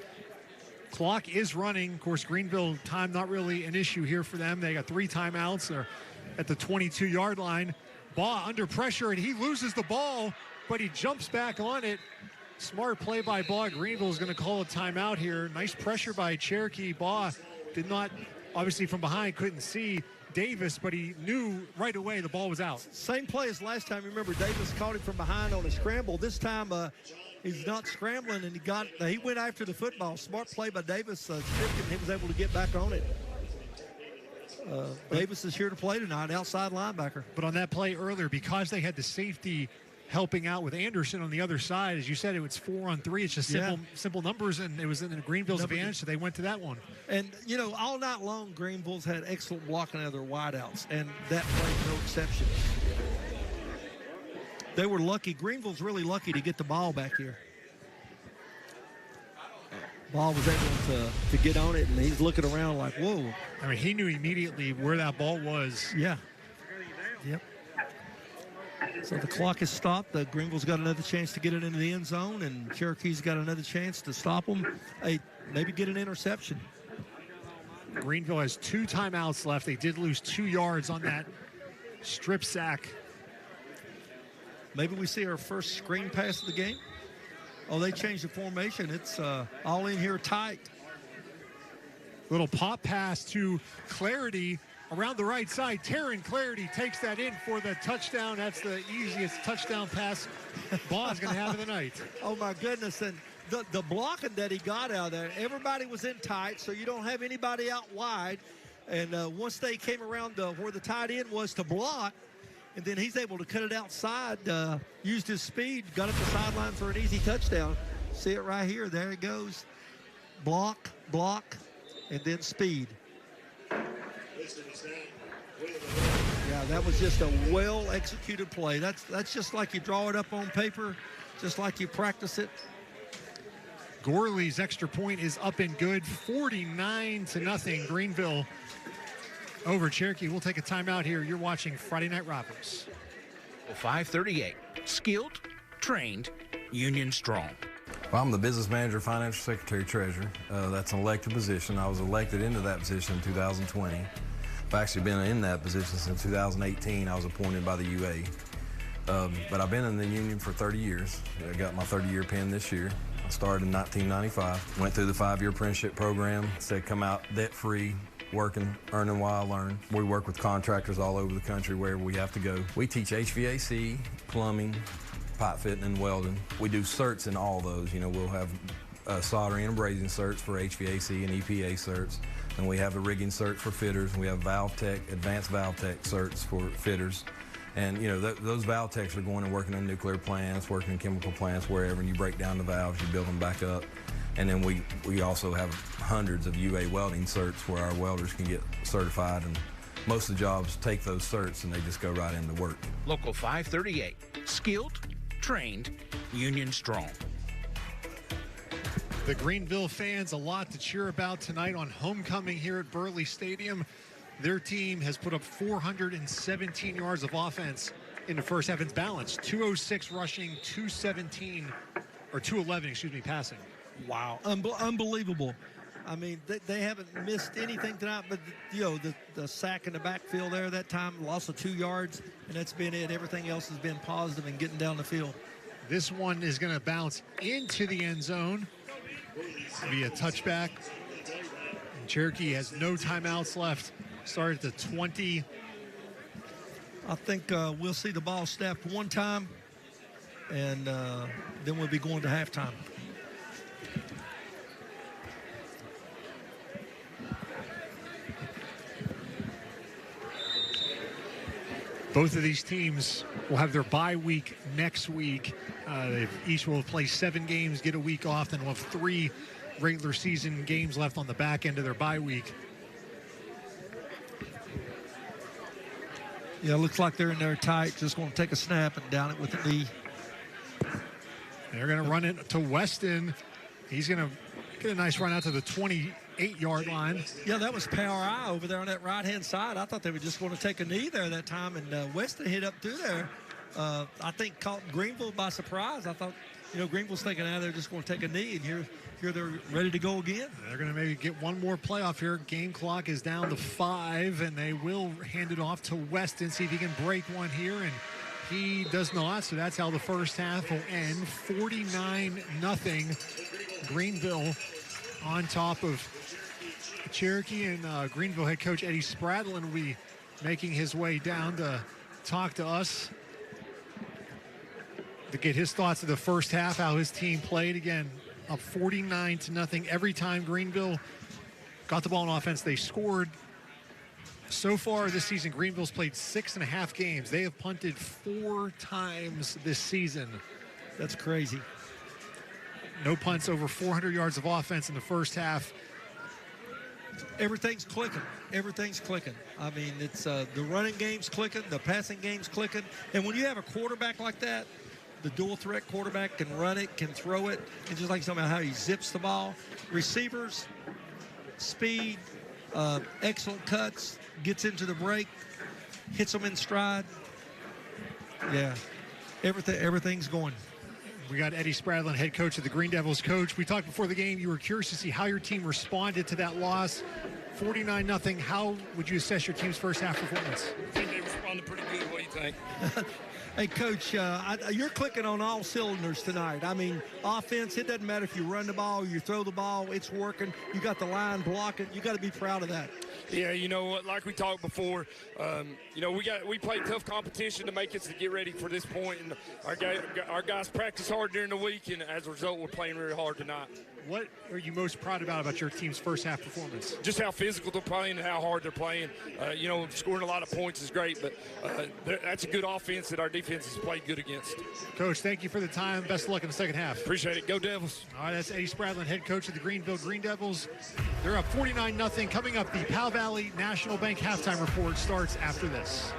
Clock is running. Of course, Greenville time not really an issue here for them. They got 3 timeouts. They're at the 22-yard line. Baugh under pressure, and he loses the ball, but he jumps back on it. Smart play by Baugh. Greenville is going to call a timeout here. Nice pressure by Cherokee. Baugh did not, obviously from behind, couldn't see Davis, but he knew right away the ball was out.
Same play as last time. Remember, Davis caught him from behind on a scramble. This time he's not scrambling, and he went after the football. Smart play by Davis. Stripped him, and he was able to get back on it. Davis is here to play tonight, outside linebacker.
But on that play earlier, because they had the safety helping out with Anderson on the other side, as you said, it was 4-on-3. It's just simple numbers, and it was in Greenville's advantage, so they went to that one.
And, all night long, Greenville's had excellent blocking out of their wideouts, and that play's no exception. They were lucky. Greenville's really lucky to get the ball back here. Ball was able to get on it, and he's looking around like, whoa.
I mean, he knew immediately where that ball was.
Yeah. Yep. So the clock is stopped. Greenville's got another chance to get it into the end zone, and Cherokee's got another chance to stop them. Hey, maybe get an interception.
Greenville has 2 timeouts left. They did lose 2 yards on that strip sack.
Maybe we see our first screen pass of the game. Oh, they changed the formation. It's all in here tight.
Little pop pass to Clarity around the right side. Taryn Clarity takes that in for the touchdown. That's the easiest touchdown pass Ball's going to have of the night.
Oh, my goodness. And the blocking that he got out there, everybody was in tight, so you don't have anybody out wide. And once they came around where the tight end was to block, and then he's able to cut it outside, used his speed, got up the sideline for an easy touchdown. See it right here. There it goes. Block, and then speed. Yeah, that was just a well-executed play. That's just like you draw it up on paper, just like you practice it.
Gorley's extra point is up and good, 49-0. Greenville over Cherokee. We'll take a timeout here. You're watching Friday Night Rivals.
538. Skilled, trained, union strong.
Well, I'm the business manager, financial secretary, treasurer. That's an elected position. I was elected into that position in 2020. I've actually been in that position since 2018. I was appointed by the UA. But I've been in the union for 30 years. I got my 30-year pin this year. I started in 1995. Went through the 5-year apprenticeship program. Said come out debt-free, working, earning while I learn. We work with contractors all over the country wherever we have to go. We teach HVAC, plumbing, pipe fitting, and welding. We do certs in all those. You know, we'll have soldering and brazing certs for HVAC and EPA certs. And we have a rigging cert for fitters. And we have valve tech, advanced valve tech certs for fitters. And, you know, those valve techs are going and working in nuclear plants, working in chemical plants, wherever, and you break down the valves, you build them back up. And then we also have hundreds of UA welding certs where our welders can get certified, and most of the jobs take those certs and they just go right into work.
Local 538. Skilled, trained, union strong.
The Greenville fans, a lot to cheer about tonight on homecoming here at Burley Stadium. Their team has put up 417 yards of offense in the first half. It's balanced. 206 rushing, 211, passing.
Wow. Unbelievable. I mean, they haven't missed anything tonight, but, you know, the sack in the backfield there that time, loss of 2 yards, and that's been it. Everything else has been positive and getting down the field.
This one is going to bounce into the end zone. It'll be a touchback. And Cherokee has no timeouts left. Started at the 20.
I think we'll see the ball snapped one time, and then we'll be going to halftime.
Both of these teams will have their bye week next week. They each will play 7 games, get a week off, then we'll have 3 regular season games left on the back end of their bye week.
Yeah, it looks like they're in there tight. Just going to take a snap and down it with the knee.
They're going to run it to Weston. He's going to get a nice run out to the 28-yard line.
Yeah, that was power eye over there on that right-hand side. I thought they were just going to take a knee there that time, and Weston hit up through there. I think caught Greenville by surprise. I thought, you know, Greenville's thinking, they're just going to take a knee, and here they're ready to go again.
They're going to maybe get one more playoff here. Game clock is down to 5, and they will hand it off to Weston, see if he can break one here, and he does not. So that's how the first half will end. 49-0. Greenville on top of Cherokee, and Greenville head coach Eddie Spradlin will be making his way down to talk to us to get his thoughts of the first half, how his team played. Again, up 49-0. Every time Greenville got the ball in offense, they scored. So far this season, Greenville's played 6.5 games. They have punted 4 times this season.
That's crazy.
No punts over 400 yards of offense in the first half.
Everything's clicking. Everything's clicking. I mean, it's the running game's clicking, the passing game's clicking. And when you have a quarterback like that, the dual threat quarterback can run it, can throw it, and just like talking about how he zips the ball. Receivers, speed, excellent cuts, gets into the break, hits them in stride. Yeah, everything's going.
We got Eddie Spradlin, head coach of the Green Devils. Coach, we talked before the game. You were curious to see how your team responded to that loss. 49-0. How would you assess your team's first half performance?
I think they responded pretty good. What do you think?
Hey, Coach, you're clicking on all cylinders tonight. I mean, offense, it doesn't matter if you run the ball, you throw the ball, it's working. You got the line blocking. You got to be proud of that.
Yeah, you know what, like we talked before, you know, we played tough competition to make us to get ready for this point, and our guys practice hard during the week, and as a result, we're playing really hard tonight.
What are you most proud about your team's first half performance?
Just how physical they're playing and how hard they're playing. You know, scoring a lot of points is great, but that's a good offense that our defense has played good against.
Coach, thank you for the time. Best of luck in the second half.
Appreciate it. Go Devils.
All right, that's Eddie Spradlin, head coach of the Greenville Green Devils. They're up 49-0. Coming up, the Powell Valley National Bank halftime report starts after this.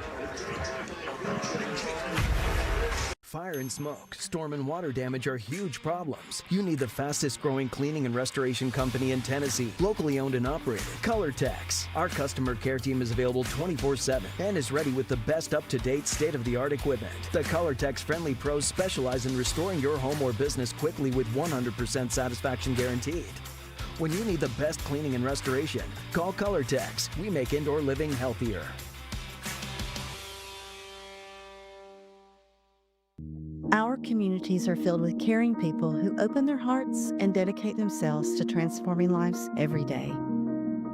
Fire and smoke, storm and water damage are huge problems. You need the fastest growing cleaning and restoration company in Tennessee, locally owned and operated, ColorTex. Our customer care team is available 24/7 and is ready with the best up-to-date state-of-the-art equipment. The ColorTex friendly pros specialize in restoring your home or business quickly with 100% satisfaction guaranteed. When you need the best cleaning and restoration, call ColorTex. We make indoor living healthier.
Our communities are filled with caring people who open their hearts and dedicate themselves to transforming lives every day.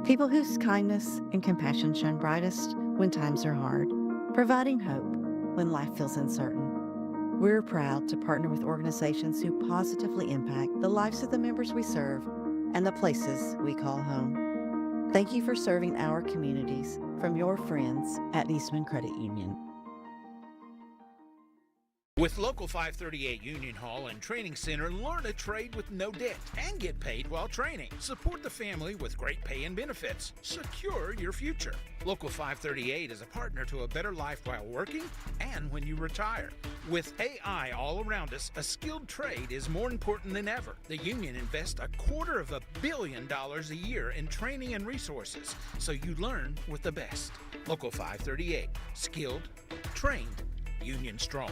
People whose kindness and compassion shine brightest when times are hard, providing hope when life feels uncertain. We're proud to partner with organizations who positively impact the lives of the members we serve and the places we call home. Thank you for serving our communities from your friends at Eastman Credit Union.
With Local 538 Union Hall and Training Center, learn a trade with no debt and get paid while training. Support the family with great pay and benefits. Secure your future. Local 538 is a partner to a better life while working and when you retire. With AI all around us, a skilled trade is more important than ever. The union invests $250 million a year in training and resources, so you learn with the best. Local 538, skilled, trained, union strong.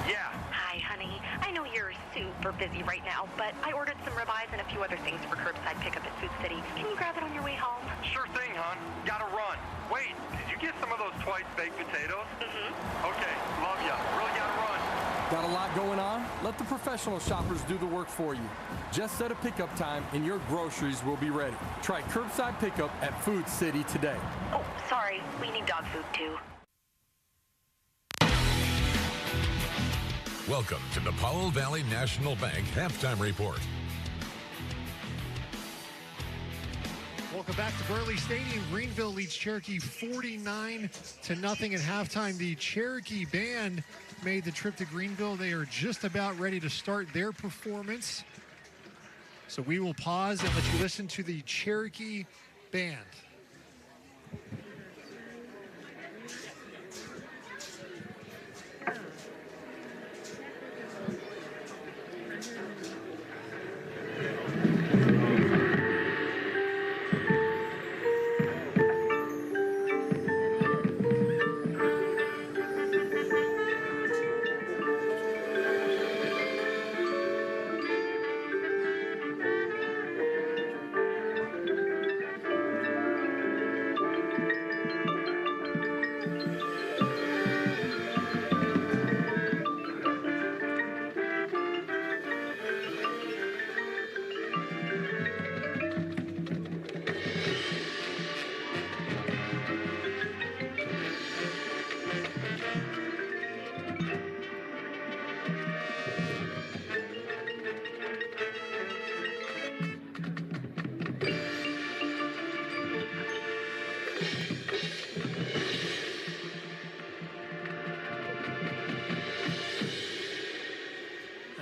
Yeah. Hi, honey. I know you're super busy right now, but I ordered some ribeyes and a few other things for curbside pickup at Food City. Can you grab it on your way home?
Sure thing, hon. Gotta run. Wait, did you get some of those twice baked potatoes? Mm-hmm. Okay, love ya. Really gotta run.
Got a lot going on? Let the professional shoppers do the work for you. Just set a pickup time and your groceries will be ready. Try curbside pickup at Food City today.
Oh, sorry. We need dog food too.
Welcome to the Powell Valley National Bank halftime report.
Welcome back to Burley Stadium. Greenville leads Cherokee 49-0 at halftime. The Cherokee band made the trip to Greenville. They are just about ready to start their performance. So we will pause and let you listen to the Cherokee band.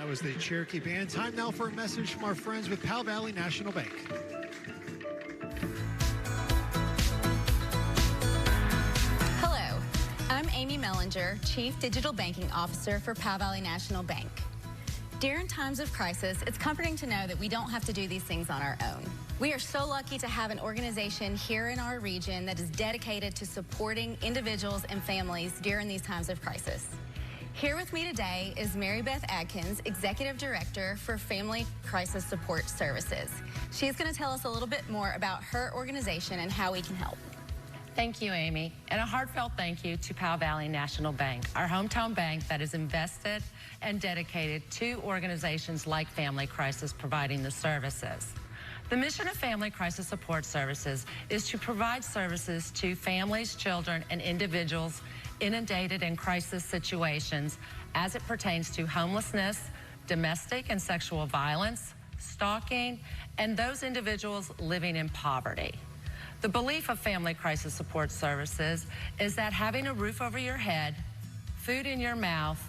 Was the Cherokee band. Time now for a message from our friends with Powell Valley National Bank.
Hello, I'm Amy Mellinger, Chief Digital Banking Officer for Powell Valley National Bank. During times of crisis, it's comforting to know that we don't have to do these things on our own. We are so lucky to have an organization here in our region that is dedicated to supporting individuals and families during these times of crisis. Here with me today is Mary Beth Adkins, Executive Director for Family Crisis Support Services. She's going to tell us a little bit more about her organization and how we can help.
Thank you, Amy, and a heartfelt thank you to Powell Valley National Bank, our hometown bank that is invested and dedicated to organizations like Family Crisis providing the services. The mission of Family Crisis Support Services is to provide services to families, children, and individuals inundated in crisis situations as it pertains to homelessness, domestic and sexual violence, stalking, and those individuals living in poverty. The belief of Family Crisis Support Services is that having a roof over your head, food in your mouth,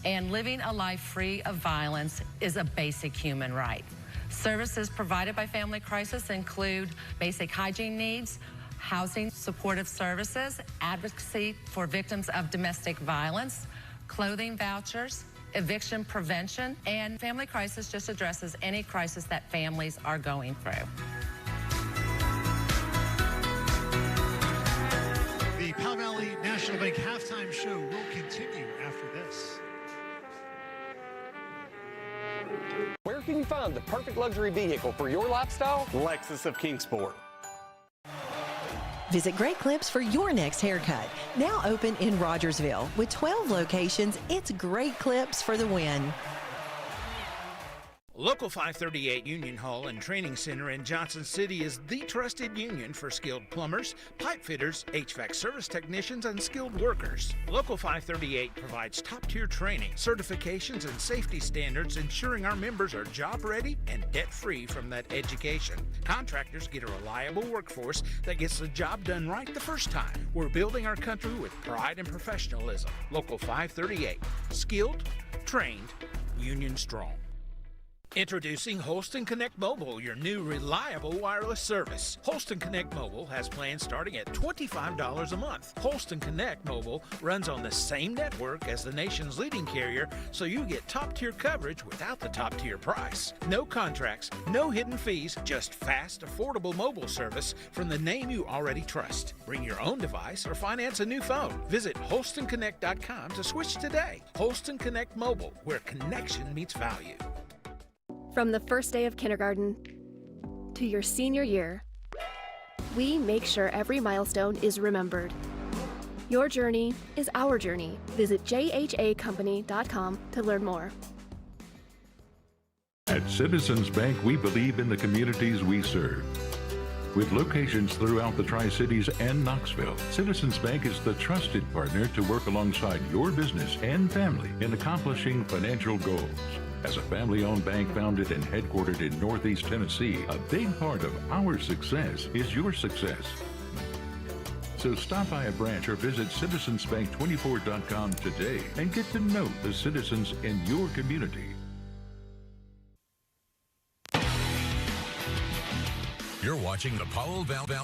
and living a life free of violence is a basic human right. Services provided by Family Crisis include basic hygiene needs, housing supportive services, advocacy for victims of domestic violence, clothing vouchers, eviction prevention, and Family Crisis just addresses any crisis that families are going through.
The Powell Valley National Bank halftime show will continue after this.
Where can you find the perfect luxury vehicle for your lifestyle? Lexus of Kingsport.
Visit Great Clips for your next haircut. Now open in Rogersville. With 12 locations, it's Great Clips for the win.
Local 538 Union Hall and Training Center in Johnson City is the trusted union for skilled plumbers, pipe fitters, HVAC service technicians, and skilled workers. Local 538 provides top-tier training, certifications, and safety standards, ensuring our members are job-ready and debt-free from that education. Contractors get a reliable workforce that gets the job done right the first time. We're building our country with pride and professionalism. Local 538, skilled, trained, union strong. Introducing Holston Connect Mobile, your new reliable wireless service. Holston Connect Mobile has plans starting at $25 a month. Holston Connect Mobile runs on the same network as the nation's leading carrier, so you get top-tier coverage without the top-tier price. No contracts, no hidden fees, just fast, affordable mobile service from the name you already trust. Bring your own device or finance a new phone. Visit HolstonConnect.com to switch today. Holston Connect Mobile, where connection meets value.
From the first day of kindergarten to your senior year, we make sure every milestone is remembered. Your journey is our journey. Visit jhacompany.com to learn more.
At Citizens Bank, we believe in the communities we serve. With locations throughout the Tri-Cities and Knoxville, Citizens Bank is the trusted partner to work alongside your business and family in accomplishing financial goals. As a family-owned bank founded and headquartered in Northeast Tennessee, a big part of our success is your success. So stop by a branch or visit citizensbank24.com today and get to know the citizens in your community.
You're watching the Powell Valley.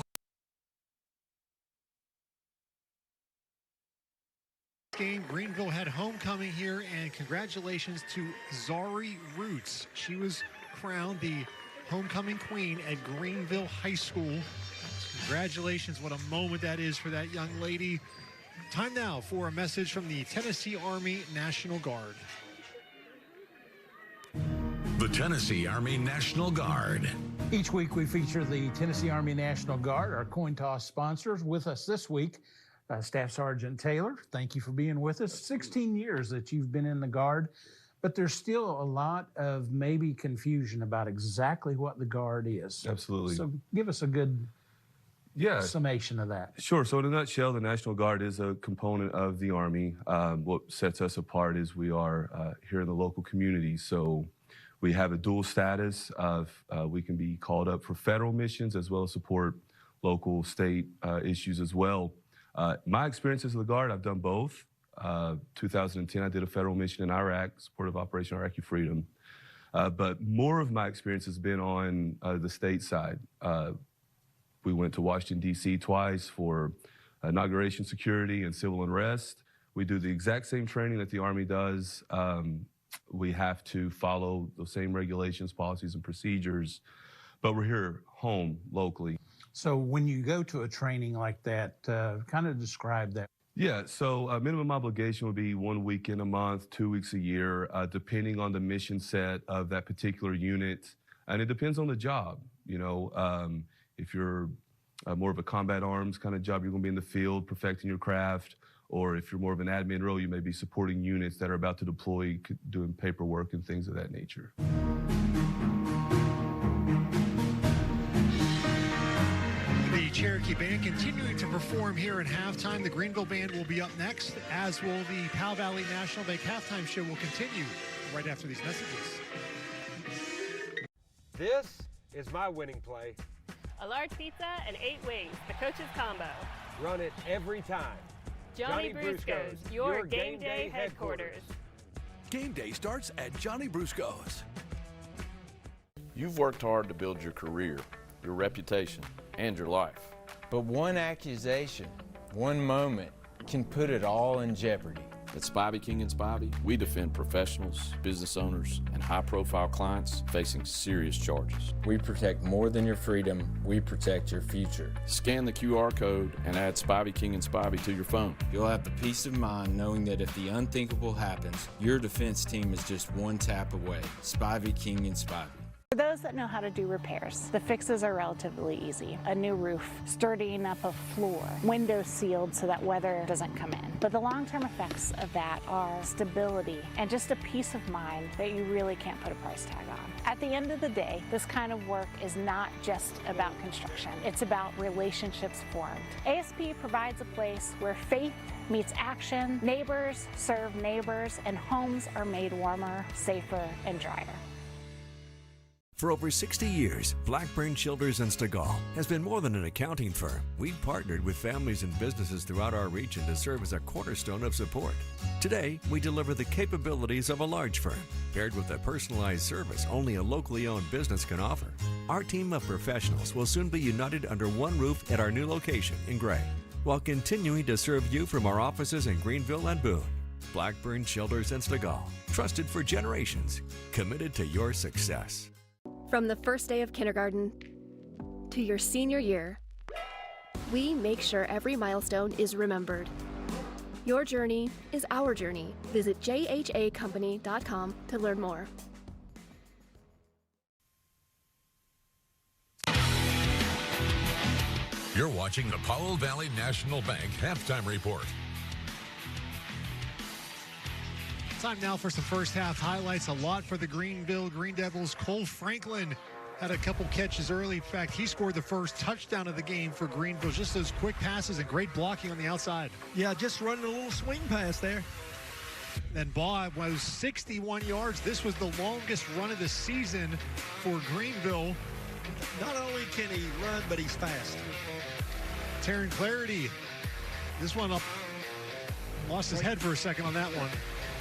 Game, Greenville had homecoming here, and congratulations to Zari Roots. She was crowned the homecoming queen at Greenville High School. Congratulations, what a moment that is for that young lady. Time now for a message from the Tennessee Army National Guard.
The Tennessee Army National Guard.
Each week we feature the Tennessee Army National Guard, our coin toss sponsors. With us this week, Staff Sergeant Taylor, thank you for being with us. 16 years that you've been in the Guard, but there's still a lot of maybe confusion about exactly what the Guard is.
Absolutely.
So give us a good summation of that.
Sure. So in a nutshell, the National Guard is a component of the Army. What sets us apart is we are here in the local community. So we have a dual status of we can be called up for federal missions as well as support local, state issues as well. My experiences with the Guard, I've done both. 2010, I did a federal mission in Iraq, supportive Operation Iraqi Freedom. But more of my experience has been on the state side. We went to Washington, D.C. twice for inauguration security and civil unrest. We do the exact same training that the Army does. We have to follow the same regulations, policies, and procedures. But we're here home, locally.
So when you go to a training like that, kind of describe that.
Yeah, so minimum obligation would be 1 weekend a month, 2 weeks a year, depending on the mission set of that particular unit. And it depends on the job. You know, if you're more of a combat arms kind of job, you're going to be in the field perfecting your craft. Or if you're more of an admin role, you may be supporting units that are about to deploy, doing paperwork and things of that nature.
The Cherokee Band continuing to perform here at halftime. The Greenville Band will be up next, as will the Powell Valley National Bank halftime show will continue right after these messages.
This is my winning play.
A large pizza and 8 wings, the coach's combo.
Run it every time.
Johnny Brusco's, your game day headquarters.
Game day starts at Johnny Brusco's.
You've worked hard to build your career, your reputation, and your life.
But one accusation, one moment, can put it all in jeopardy.
At Spivey, King & Spivey, we defend professionals, business owners, and high-profile clients facing serious charges.
We protect more than your freedom, we protect your future.
Scan the QR code and add Spivey, King & Spivey to your phone.
You'll have the peace of mind knowing that if the unthinkable happens, your defense team is just one tap away. Spivey, King & Spivey.
For those that know how to do repairs, the fixes are relatively easy. A new roof, sturdying up a floor, windows sealed so that weather doesn't come in. But the long-term effects of that are stability and just a peace of mind that you really can't put a price tag on. At the end of the day, this kind of work is not just about construction. It's about relationships formed. ASP provides a place where faith meets action, neighbors serve neighbors, and homes are made warmer, safer, and drier.
For over 60 years, Blackburn, Childers & Stegall has been more than an accounting firm. We've partnered with families and businesses throughout our region to serve as a cornerstone of support. Today, we deliver the capabilities of a large firm, paired with a personalized service only a locally owned business can offer. Our team of professionals will soon be united under one roof at our new location in Gray, while continuing to serve you from our offices in Greenville and Boone. Blackburn, Childers & Stegall, trusted for generations, committed to your success.
From the first day of kindergarten to your senior year, we make sure every milestone is remembered. Your journey is our journey. Visit jhacompany.com to learn more.
You're watching the Powell Valley National Bank Halftime Report.
Time now for some first half highlights. A lot for the Greenville Green Devils. Cole Franklin had a couple catches early. In fact, he scored the first touchdown of the game for Greenville. Just those quick passes and great blocking on the outside.
Yeah, just running a little swing pass there.
Then Bob was 61 yards. This was the longest run of the season for Greenville.
Not only can he run, but he's fast.
Taryn Clarity, this one up, lost his head for a second on that one.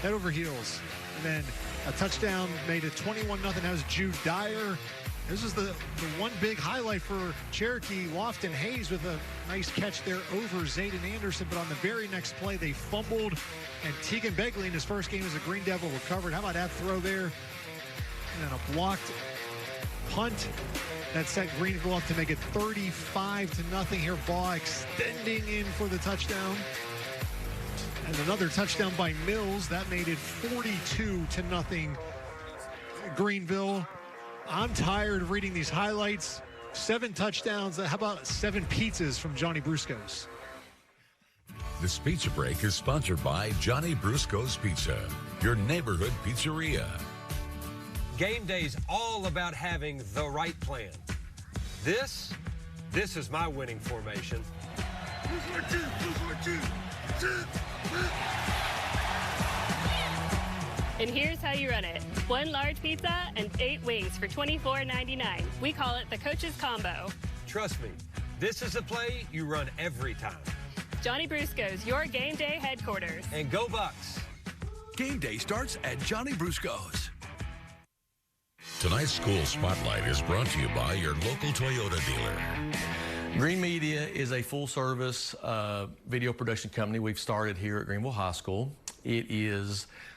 Head over heels. And then a touchdown made it 21-0. That was Jude Dyer. This is the one big highlight for Cherokee. Lofton Hayes with a nice catch there over Zayden Anderson. But on the very next play, they fumbled. And Tegan Begley in his first game as a Green Devil recovered. How about that throw there? And then a blocked punt that set Greenville up to make it 35-0 here. Baugh extending in for the touchdown. And another touchdown by Mills. That made it 42-0 Greenville. I'm tired of reading these highlights. 7 touchdowns. How about 7 pizzas from Johnny Brusco's?
This pizza break is sponsored by Johnny Brusco's Pizza, your neighborhood pizzeria.
Game day's all about having the right plan. This is my winning formation.
And here's how you run it. 1 large pizza and 8 wings for $24.99. We call it the coach's combo.
Trust me, this is a play you run every time.
Johnny Brusco's, your game day headquarters.
And go Bucks.
Game day starts at Johnny Brusco's.
Tonight's School Spotlight is brought to you by your local Toyota dealer.
Green Media is a full-service video production company we've started here at Greenville High School.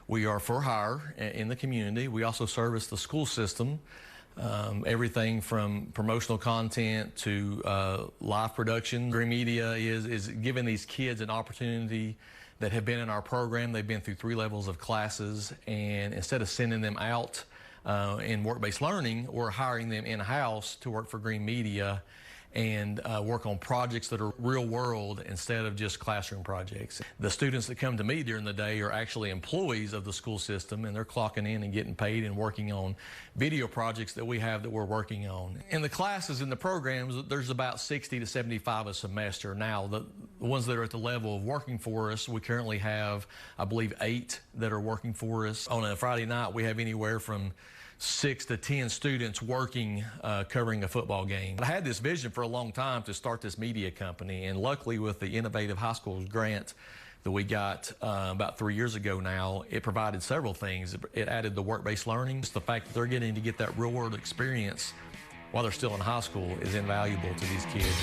We are for hire in the community. We also service the school system Everything from promotional content to live production. Green Media is giving these kids an opportunity that have been in our program. They've been through 3 levels of classes, and instead of sending them out in work-based learning, we're hiring them in-house to work for Green Media and work on projects that are real world instead of just classroom projects. The students that come to me during the day are actually employees of the school system, and they're clocking in and getting paid and working on video projects that we have that we're working on. In the classes, in the programs, there's about 60 to 75 a semester. Now, the ones that are at the level of working for us, we currently have, I believe, 8 that are working for us. On a Friday night, we have anywhere from 6 to 10 students working, covering a football game. I had this vision for a long time to start this media company, and luckily with the Innovative High Schools grant that we got about 3 years ago now, it provided several things. It added the work-based learning. Just the fact that they're getting to get that real-world experience while they're still in high school is invaluable to these kids.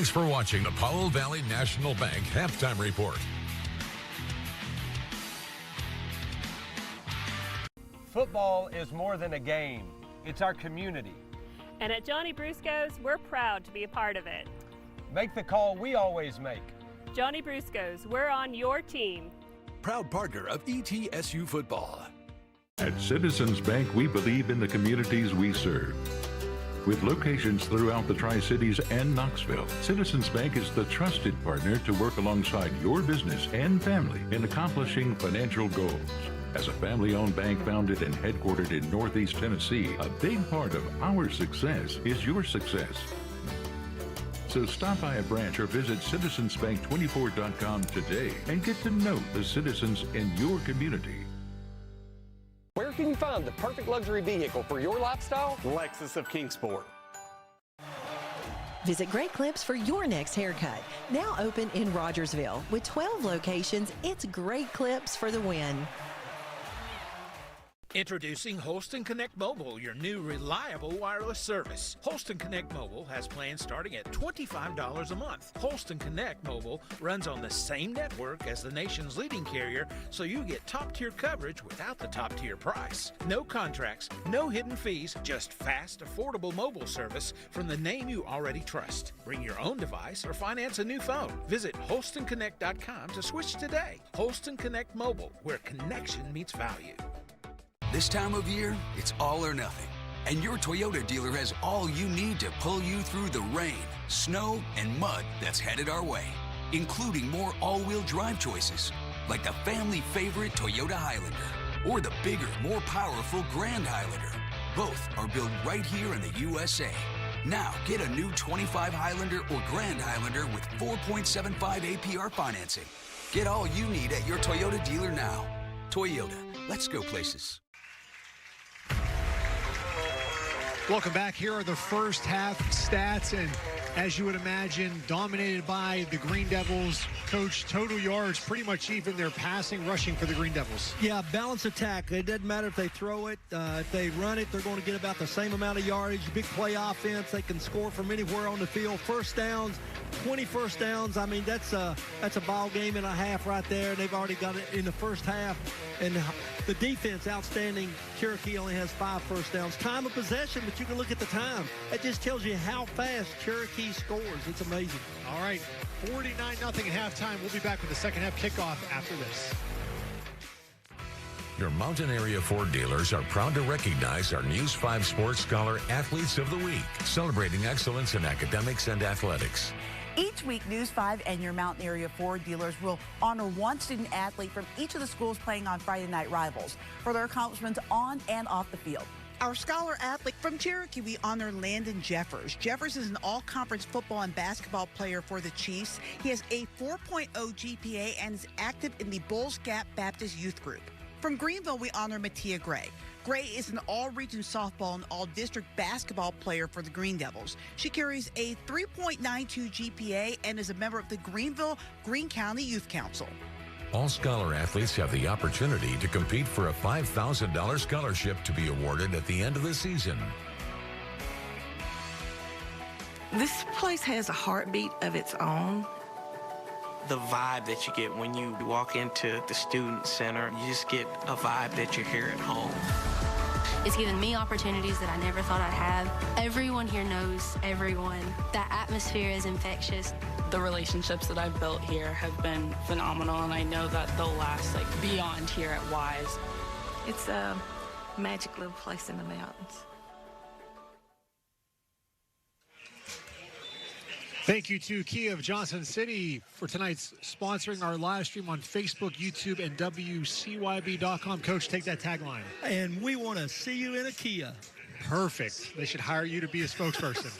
Thanks for watching the Powell Valley National Bank Halftime Report.
Football is more than a game. It's our community.
And at Johnny Brusco's, we're proud to be a part of it.
Make the call we always make.
Johnny Brusco's, we're on your team.
Proud partner of ETSU football.
At Citizens Bank, we believe in the communities we serve. With locations throughout the Tri-Cities and Knoxville, Citizens Bank is the trusted partner to work alongside your business and family in accomplishing financial goals. As a family-owned bank founded and headquartered in Northeast Tennessee, a big part of our success is your success. So stop by a branch or visit citizensbank24.com today and get to know the citizens in your community.
Where can you find the perfect luxury vehicle for your lifestyle? Lexus of Kingsport.
Visit Great Clips for your next haircut. Now open in Rogersville. With 12 locations, it's Great Clips for the win.
Introducing Holston Connect Mobile, your new reliable wireless service. Holston Connect Mobile has plans starting at $25 a month. Holston Connect Mobile runs on the same network as the nation's leading carrier, so you get top-tier coverage without the top-tier price. No contracts, no hidden fees, just fast, affordable mobile service from the name you already trust. Bring your own device or finance a new phone. Visit HolstonConnect.com to switch today. Holston Connect Mobile, where connection meets value.
This time of year, it's all or nothing. And your Toyota dealer has all you need to pull you through the rain, snow, and mud that's headed our way, including more all-wheel drive choices, like the family favorite Toyota Highlander, or the bigger, more powerful Grand Highlander. Both are built right here in the USA. Now, get a new 25 Highlander or Grand Highlander with 4.75 APR financing. Get all you need at your Toyota dealer now. Toyota, let's go places.
Welcome back. Here are the first half stats, and as you would imagine, dominated by the Green Devils. Coach, total yards pretty much even. They're passing, rushing for the Green Devils.
Yeah, balanced attack. It doesn't matter if they throw it. If they run it, they're going to get about the same amount of yardage. Big play offense. They can score from anywhere on the field. First downs, 20 first downs. I mean, that's a ball game and a half right there. They've already got it in the first half. And the defense, outstanding. Cherokee only has 5 first downs. Time of possession, but you can look at the time. That just tells you how fast Cherokee scores. It's amazing.
All right, 49-0 at halftime. We'll be back with the second half kickoff after this.
Your Mountain Area Ford dealers are proud to recognize our News 5 Sports Scholar Athletes of the Week, celebrating excellence in academics and athletics.
Each week, News 5 and your Mountain Area Ford dealers will honor one student athlete from each of the schools playing on Friday Night Rivals for their accomplishments on and off the field.
Our scholar athlete from Cherokee, we honor Landon Jeffers. Jeffers is an all-conference football and basketball player for the Chiefs. He has a 4.0 GPA and is active in the Bulls Gap Baptist Youth Group. From Greenville, we honor Mattia Gray. Gray is an all-region softball and all-district basketball player for the Green Devils. She carries a 3.92 GPA and is a member of the Greenville Greene County Youth Council.
All scholar athletes have the opportunity to compete for a $5,000 scholarship to be awarded at the end of the season.
This place has a heartbeat of its own.
The vibe that you get when you walk into the student center, you just get a vibe that you're here at home.
It's given me opportunities that I never thought I'd have. Everyone here knows everyone. That atmosphere is infectious.
The relationships that I've built here have been phenomenal, and I know that they'll last beyond here at Wise.
It's a magic little place in the mountains.
Thank you to Kia of Johnson City for tonight's sponsoring our live stream on Facebook, YouTube, and WCYB.com. Coach, take that tagline.
And we want to see you in a Kia.
Perfect. They should hire you to be a spokesperson.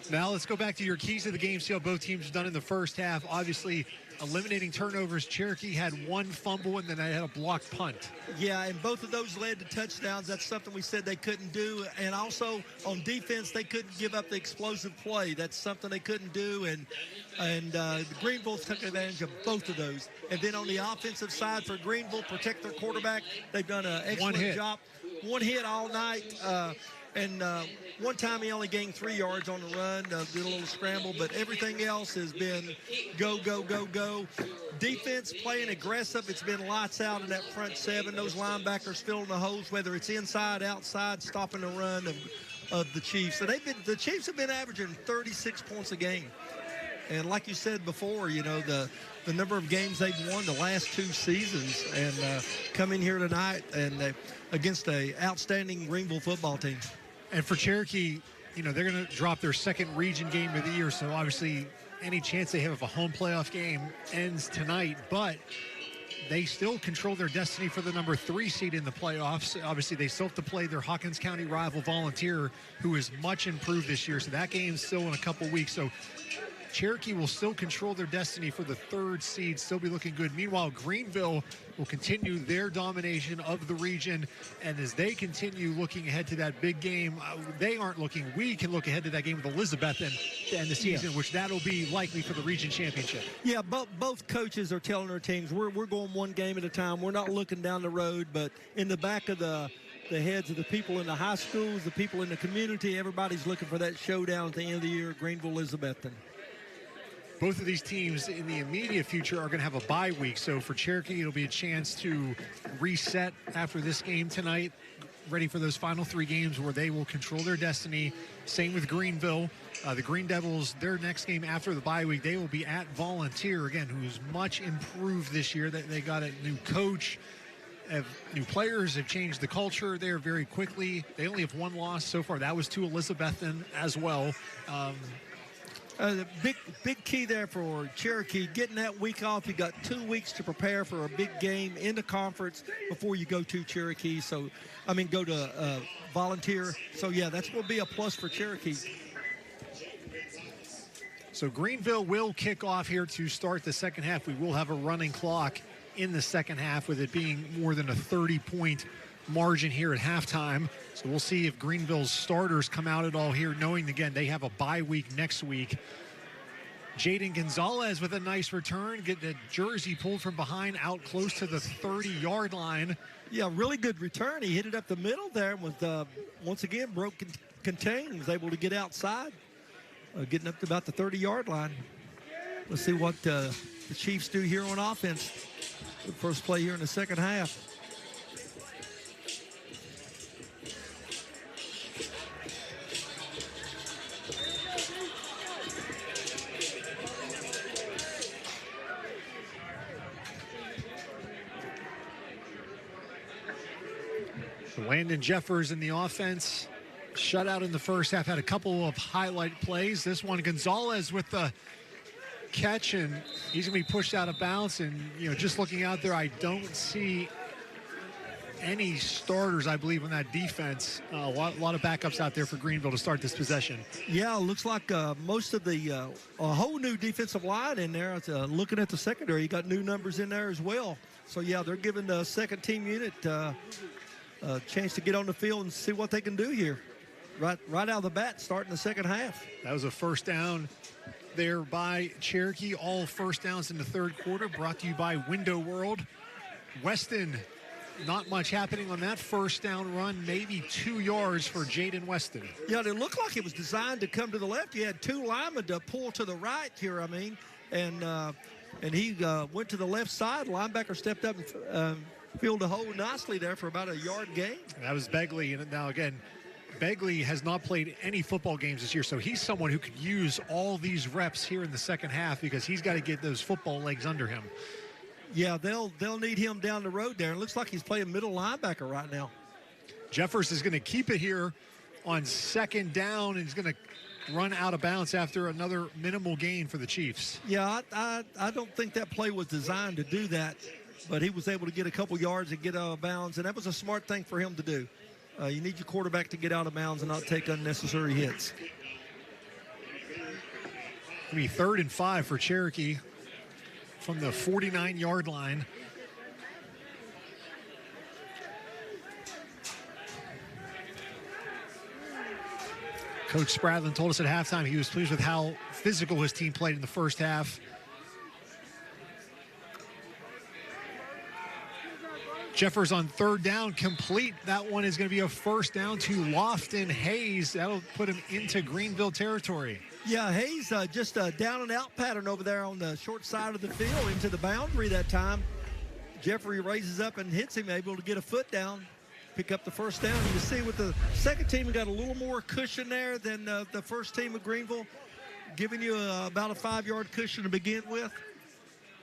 Now let's go back to your keys to the game. See how both teams have done in the first half. Obviously, eliminating turnovers. Cherokee had 1 fumble, and then they had a blocked punt.
Yeah, and both of those led to touchdowns. That's something we said they couldn't do. And also on defense, they couldn't give up the explosive play. That's something they couldn't do. And the Greenville took advantage of both of those. And then on the offensive side for Greenville, protect their quarterback. They've done an excellent job. 1 hit all night. And one time he only gained 3 yards on the run, did a little scramble, but everything else has been go, go, go, go. Defense playing aggressive. It's been lights out in that front 7. Those linebackers filling the holes, whether it's inside, outside, stopping the run of the Chiefs. So the Chiefs have been averaging 36 points a game. And like you said before, you know, the number of games they've won the last 2 seasons, and come in here tonight and against an outstanding Greenville football team.
And for Cherokee, you know, they're going to drop their second region game of the year, so obviously any chance they have of a home playoff game ends tonight, but they still control their destiny for the number 3 seed in the playoffs. Obviously, they still have to play their Hawkins County rival Volunteer, who is much improved this year, so that game's still in a couple weeks. So Cherokee will still control their destiny for the 3rd seed, still be looking good. Meanwhile, Greenville will continue their domination of the region, and as they continue looking ahead to that big game, they aren't looking. We can look ahead to that game with Elizabethton to end the season, which that'll be likely for the region championship.
Yeah, both coaches are telling their teams, we're going one game at a time. We're not looking down the road, but in the back of the heads of the people in the high schools, the people in the community, everybody's looking for that showdown at the end of the year, Greenville-Elizabethton.
Both of these teams in the immediate future are going to have a bye week. So for Cherokee, it'll be a chance to reset after this game tonight, ready for those final 3 games where they will control their destiny. Same with Greenville. The Green Devils, their next game after the bye week, they will be at Volunteer, again, who's much improved this year. They got a new coach, have new players, have changed the culture there very quickly. They only have 1 loss so far. That was to Elizabethton as well.
The big key there for Cherokee, getting that week off. You got 2 weeks to prepare for a big game in the conference before you go to Cherokee. So, I mean, go to Volunteer. So, yeah, that's going to be a plus for Cherokee.
So Greenville will kick off here to start the second half. We will have a running clock in the second half, with it being more than a 30-point margin here at halftime. So we'll see if Greenville's starters come out at all here, knowing, again, they have a bye week next week. Jaden Gonzalez with a nice return, get the jersey pulled from behind out close to the 30-yard line.
Yeah, really good return. He hit it up the middle there and was, once again, broke contain, was able to get outside, getting up to about the 30-yard line. Let's see what the Chiefs do here on offense. The first play here in the second half.
Landon Jeffers in the offense. Shutout in the first half, had a couple of highlight plays. This one, Gonzalez with the catch, and he's going to be pushed out of bounds. And, you know, just looking out there, I don't see any starters, I believe, on that defense. A lot of backups out there for Greenville to start this possession.
Yeah, looks like most of the a whole new defensive line in there. Looking at the secondary, you got new numbers in there as well. So, yeah, they're giving the second team unit a chance to get on the field and see what they can do here. Right out of the bat, starting the second half.
That was a first down there by Cherokee. All first downs in the third quarter, brought to you by Window World. Weston, not much happening on that first down run, maybe 2 yards for Jaden Weston.
Yeah, it looked like it was designed to come to the left. You had 2 linemen to pull to the right here, and he went to the left side. Linebacker stepped up and filled a hole nicely there for about a yard gain.
That was Begley, and now again, Begley has not played any football games this year, so he's someone who could use all these reps here in the second half, because he's got to get those football legs under him.
Yeah, they'll need him down the road there. It looks like he's playing middle linebacker right now.
Jeffers is going to keep it here on second down, and he's going to run out of bounds after another minimal gain for the Chiefs.
Yeah, I don't think that play was designed to do that, but he was able to get a couple yards and get out of bounds, and that was a smart thing for him to do. You need your quarterback to get out of bounds and not take unnecessary hits.
It'll be 3rd and 5 for Cherokee from the 49-yard line. Coach Spradlin told us at halftime he was pleased with how physical his team played in the first half. Jeffers on third down, complete. That one is going to be a first down to Lofton Hayes. That'll put him into Greenville territory.
Yeah, Hayes just a down and out pattern over there on the short side of the field into the boundary that time. Jeffrey raises up and hits him, able to get a foot down, pick up the first down. You see with the second team, we got a little more cushion there than the first team of Greenville, giving you about a 5-yard cushion to begin with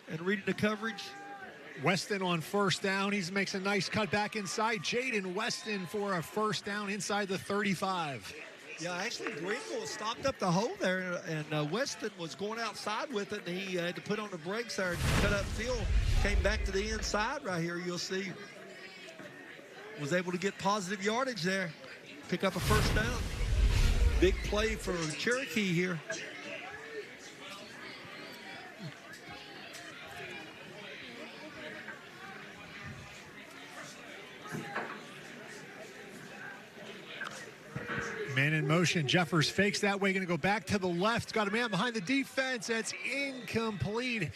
and reading the coverage.
Weston on first down. He makes a nice cut back inside. Jaden Weston for a first down inside the 35.
Yeah, actually, Greenville stopped up the hole there, and Weston was going outside with it, and he had to put on the brakes there and cut up field. Came back to the inside right here, you'll see. Was able to get positive yardage there. Pick up a first down. Big play for Cherokee here.
Man in motion. Jeffers fakes that way. Going to go back to the left. Got a man behind the defense. That's incomplete.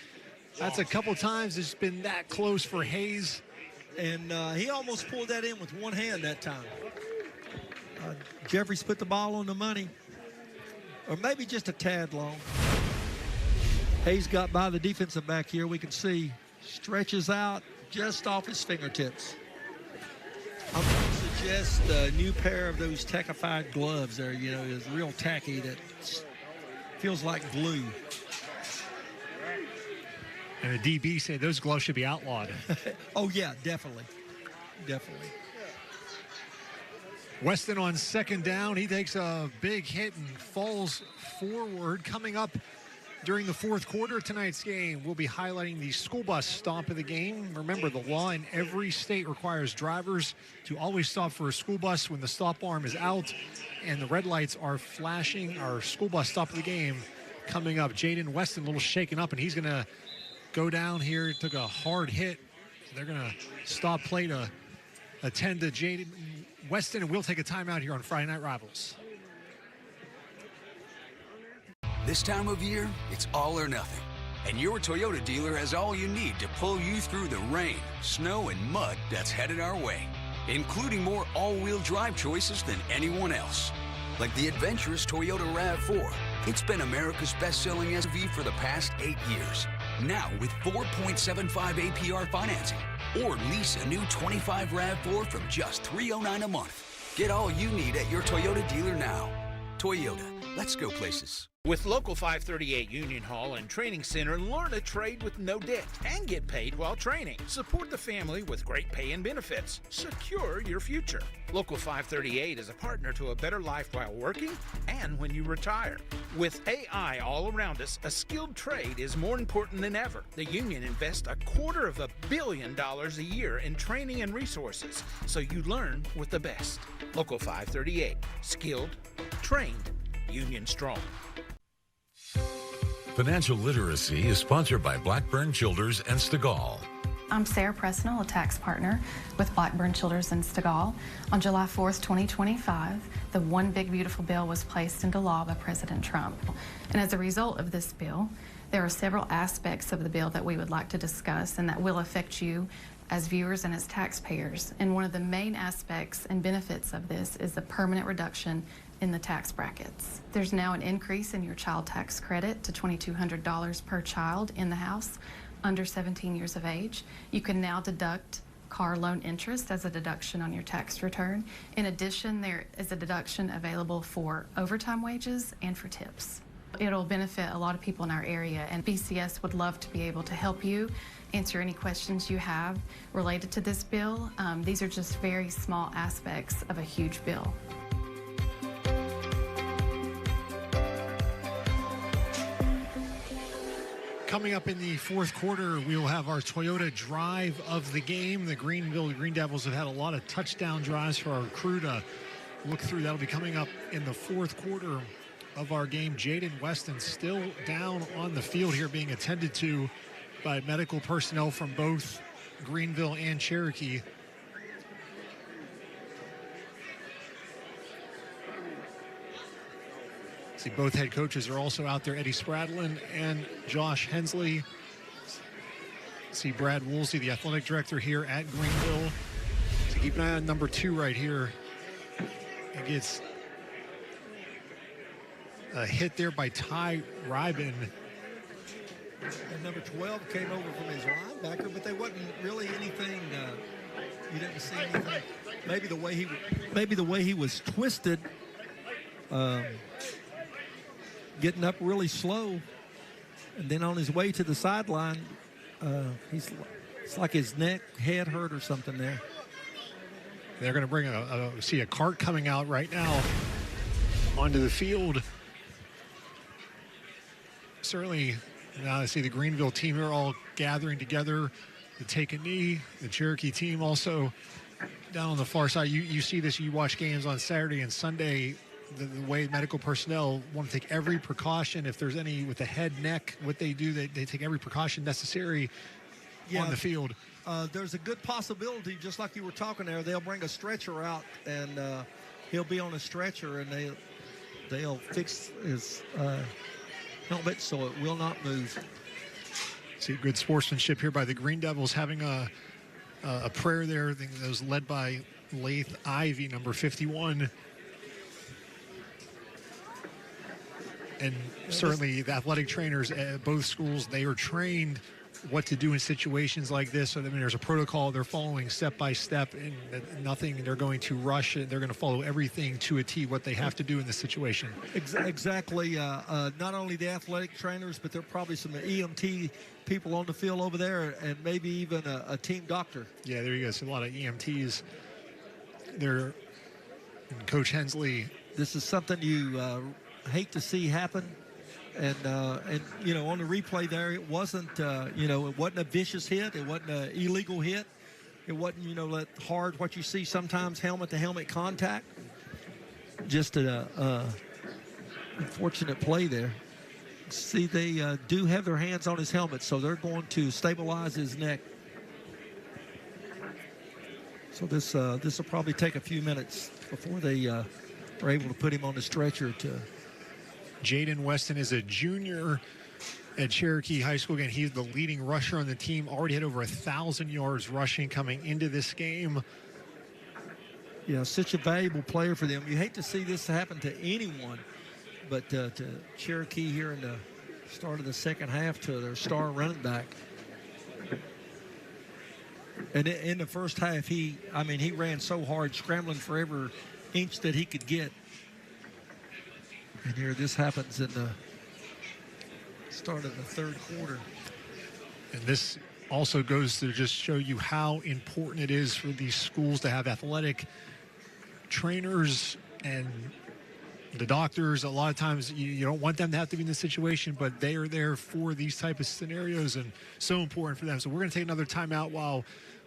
That's a couple times it's been that close for Hayes.
And he almost pulled that in with one hand that time. Jeffries put the ball on the money. Or maybe just a tad long. Hayes got by the defensive back here. We can see stretches out just off his fingertips. I'm going to suggest a new pair of those tackified gloves there, you know, is real tacky that feels like glue.
And the DB said those gloves should be outlawed.
Oh, yeah, definitely. Definitely.
Weston on second down. He takes a big hit and falls forward. Coming up during the fourth quarter of tonight's game, we'll be highlighting the school bus stop of the game. Remember, the law in every state requires drivers to always stop for a school bus when the stop arm is out and the red lights are flashing. Our school bus stop of the game coming up. Jaden Weston a little shaken up, and he's going to go down here. Took a hard hit. They're going to stop play to attend to Jaden Weston, and we'll take a timeout here on Friday Night Rivals.
This time of year, it's all or nothing. And your Toyota dealer has all you need to pull you through the rain, snow, and mud that's headed our way, including more all-wheel drive choices than anyone else. Like the adventurous Toyota RAV4. It's been America's best-selling SUV for the past 8 years. Now with 4.75 APR financing. Or lease a new 25 RAV4 from just $309 a month. Get all you need at your Toyota dealer now. Toyota, let's go places.
With Local 538 Union Hall and Training Center, learn a trade with no debt and get paid while training. Support the family with great pay and benefits. Secure your future. Local 538 is a partner to a better life while working and when you retire. With AI all around us, a skilled trade is more important than ever. The union invests $250 million a year in training and resources, so you learn with the best. Local 538, skilled, trained, union strong.
Financial Literacy is sponsored by Blackburn Childers and Stegall.
I'm Sarah Presnell, a tax partner with Blackburn Childers and Stegall. On July 4th, 2025, the One Big Beautiful Bill was placed into law by President Trump. And as a result of this bill, there are several aspects of the bill that we would like to discuss and that will affect you as viewers and as taxpayers. And one of the main aspects and benefits of this is the permanent reduction in the tax brackets. There's now an increase in your child tax credit to $2,200 per child in the house under 17 years of age. You can now deduct car loan interest as a deduction on your tax return. In addition, there is a deduction available for overtime wages and for tips. It'll benefit a lot of people in our area, and BCS would love to be able to help you answer any questions you have related to this bill. These are just very small aspects of a huge bill.
Coming up in the fourth quarter, we will have our Toyota drive of the game. The Greenville Green Devils have had a lot of touchdown drives for our crew to look through. That'll be coming up in the fourth quarter of our game. Jaden Weston still down on the field here, being attended to by medical personnel from both Greenville and Cherokee. See, both head coaches are also out there, Eddie Spradlin and Josh Hensley. See Brad Woolsey, the athletic director here at Greenville. So keep an eye on number 2 right here. He gets a hit there by Ty Rybin.
And number 12 came over from his linebacker, but there wasn't really anything. You didn't see anything. Maybe the way he was twisted. Getting up really slow, and then on his way to the sideline, he's It's like his neck, head hurt or something there.
They're going to bring see a cart coming out right now onto the field. Certainly, now I see the Greeneville team here all gathering together to take a knee. The Cherokee team also down on the far side. You see this, you watch games on Saturday and Sunday, the way medical personnel want to take every precaution. If there's any with the head, neck, what they do, they take every precaution necessary on the field.
There's a good possibility, just like you were talking there, they'll bring a stretcher out, and he'll be on a stretcher, and they'll fix his helmet so it will not move.
See good sportsmanship here by the Green Devils, having a prayer there. I think that was led by Lath Ivy, number 51. And certainly the athletic trainers at both schools, they are trained what to do in situations like this. So, I mean, there's a protocol they're following step by step, and nothing they're going to rush. They're going to follow everything to a T, what they have to do in this situation.
Exactly. Not only the athletic trainers, but there are probably some EMT people on the field over there, and maybe even a team doctor.
Yeah, there you go. So a lot of EMTs there. And Coach Hensley.
This is something you hate to see happen. And you know, on the replay there, it wasn't, you know, it wasn't a vicious hit. It wasn't an illegal hit. It wasn't, you know, that hard, what you see sometimes, helmet-to-helmet contact. Just an unfortunate play there. See, they do have their hands on his helmet, so they're going to stabilize his neck. So this will probably take a few minutes before they are able to put him on the stretcher to...
Jaden Weston is a junior at Cherokee High School. Again, he's the leading rusher on the team. Already had over 1,000 yards rushing coming into this game.
Yeah, such a valuable player for them. You hate to see this happen to anyone, but to Cherokee here in the start of the second half, to their star running back. And in the first half, he ran so hard, scrambling for every inch that he could get. And here this happens in the start of the third quarter.
And this also goes to just show you how important it is for these schools to have athletic trainers and the doctors. A lot of times you don't want them to have to be in this situation, but they are there for these type of scenarios and so important for them. So we're going to take another timeout while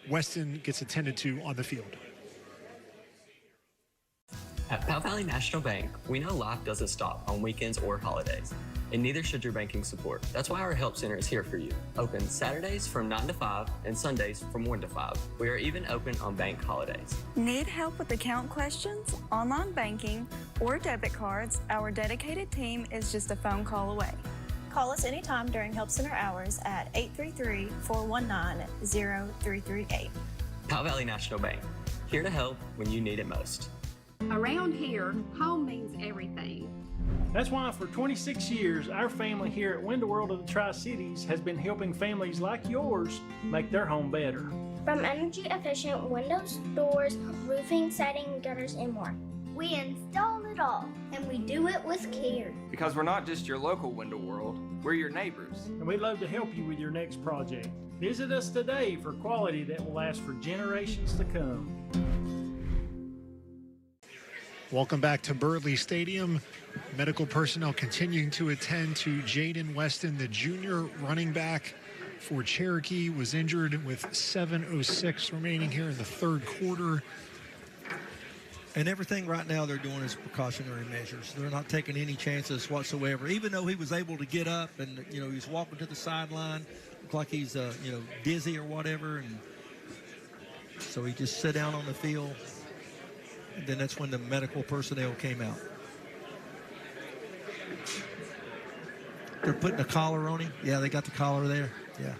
Weston gets attended to on the field.
At Powell Valley National Bank, we know life doesn't stop on weekends or holidays, and neither should your banking support. That's why our Help Center is here for you. Open Saturdays from 9 to 5 and Sundays from 1 to 5. We are even open on bank holidays.
Need help with account questions, online banking, or debit cards? Our dedicated team is just a phone call away.
Call us anytime during Help Center hours at 833-419-0338.
Powell Valley National Bank, here to help when you need it most.
Around here, home means everything.
That's why for 26 years, our family here at Window World of the Tri-Cities has been helping families like yours make their home better.
From energy-efficient windows, doors, roofing, siding, gutters, and more. We install it all, and we do it with care.
Because we're not just your local Window World, we're your neighbors.
And we'd love to help you with your next project. Visit us today for quality that will last for generations to come.
Welcome back to Birdley Stadium. Medical personnel continuing to attend to Jaden Weston, the junior running back for Cherokee, was injured with 7:06 remaining here in the third quarter.
And everything right now they're doing is precautionary measures. They're not taking any chances whatsoever. Even though he was able to get up and, you know, he's walking to the sideline, looked like he's, you know, dizzy or whatever. And so he just sat down on the field. And then that's when the medical personnel came out. They're putting a collar on him. Yeah, they got the collar there. Yeah.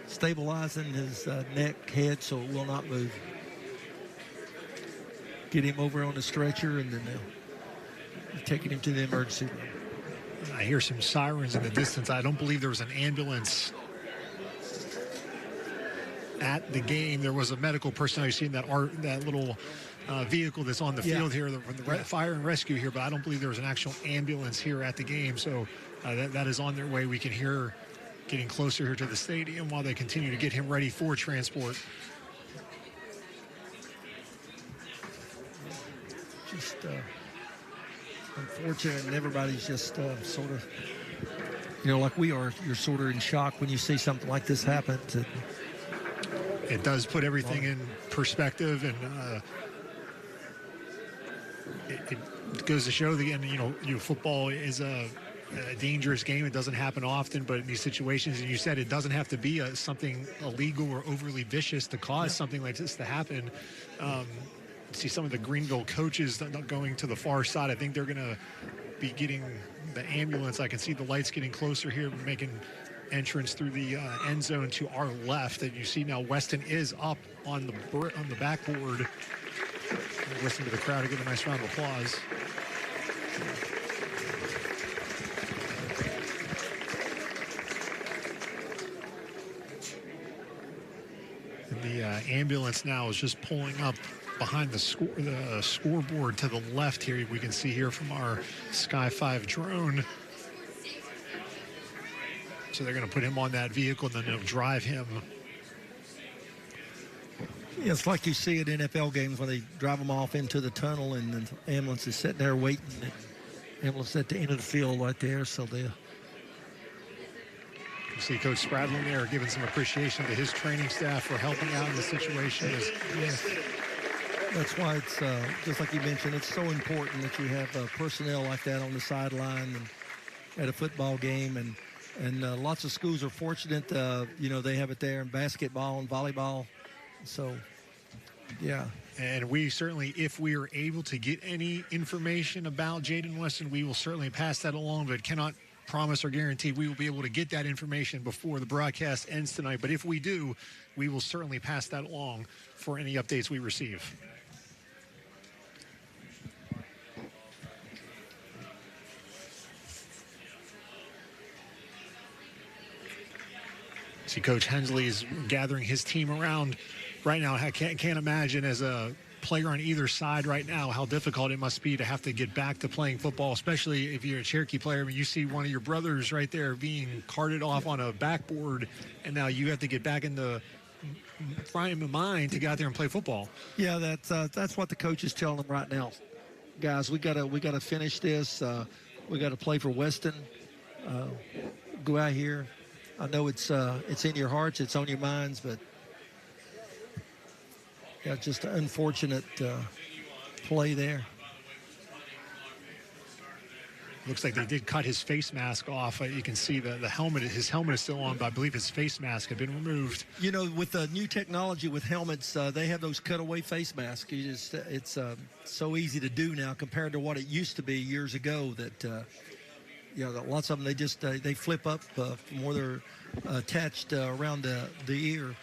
Stabilizing his neck, head, so it will not move. Get him over on the stretcher, and then they're taking him to the emergency room.
I hear some sirens in the distance. I don't believe there was an ambulance at the game. There was a medical personnel. You've seen that little vehicle that's on the field here, from the fire and rescue here, but I don't believe there was an actual ambulance here at the game. So that is on their way. We can hear getting closer here to the stadium while they continue to get him ready for transport.
Just unfortunate, and everybody's just sort of, like we are. You're sort of in shock when you see something like this happen.
It does put everything in perspective, and it goes to show that, football is a dangerous game. It doesn't happen often, but in these situations, and you said it doesn't have to be something illegal or overly vicious to cause something like this to happen. See some of the Greenville coaches going to the far side. I think they're going to be getting the ambulance. I can see the lights getting closer here, making entrance through the end zone to our left. And you see now Weston is up on the backboard. Listen to the crowd to give a nice round of applause. And the ambulance now is just pulling up behind the scoreboard to the left here. We can see here from our Sky 5 drone. So they're going to put him on that vehicle, and then they'll drive him.
Yeah, it's like you see at NFL games when they drive them off into the tunnel, and the ambulance is sitting there waiting. The ambulance at the end of the field right there, so they.
You see Coach Spradlin there giving some appreciation to his training staff for helping out in the situation.
Yes. That's why it's, just like you mentioned, it's so important that you have personnel like that on the sideline and at a football game. And lots of schools are fortunate, they have it there in basketball and volleyball. So, yeah.
And we certainly, if we are able to get any information about Jaden Weston, we will certainly pass that along, but cannot promise or guarantee we will be able to get that information before the broadcast ends tonight. But if we do, we will certainly pass that along for any updates we receive. See Coach Hensley is gathering his team around right now. I can't imagine as a player on either side right now how difficult it must be to have to get back to playing football, especially if you're a Cherokee player. I mean, you see one of your brothers right there being carted off on a backboard, and now you have to get back in the frame of mind to get out there and play football.
Yeah, that's what the coach is telling them right now. Guys, we gotta finish this. We got to play for Weston. Go out here. I know it's in your hearts, it's on your minds, but yeah, just an unfortunate play there.
Looks like they did cut his face mask off. You can see the helmet. His helmet is still on, but I believe his face mask had been removed.
With the new technology with helmets, they have those cutaway face masks. It's so easy to do now compared to what it used to be years ago. That lots of them they flip up from where they're attached around the ear.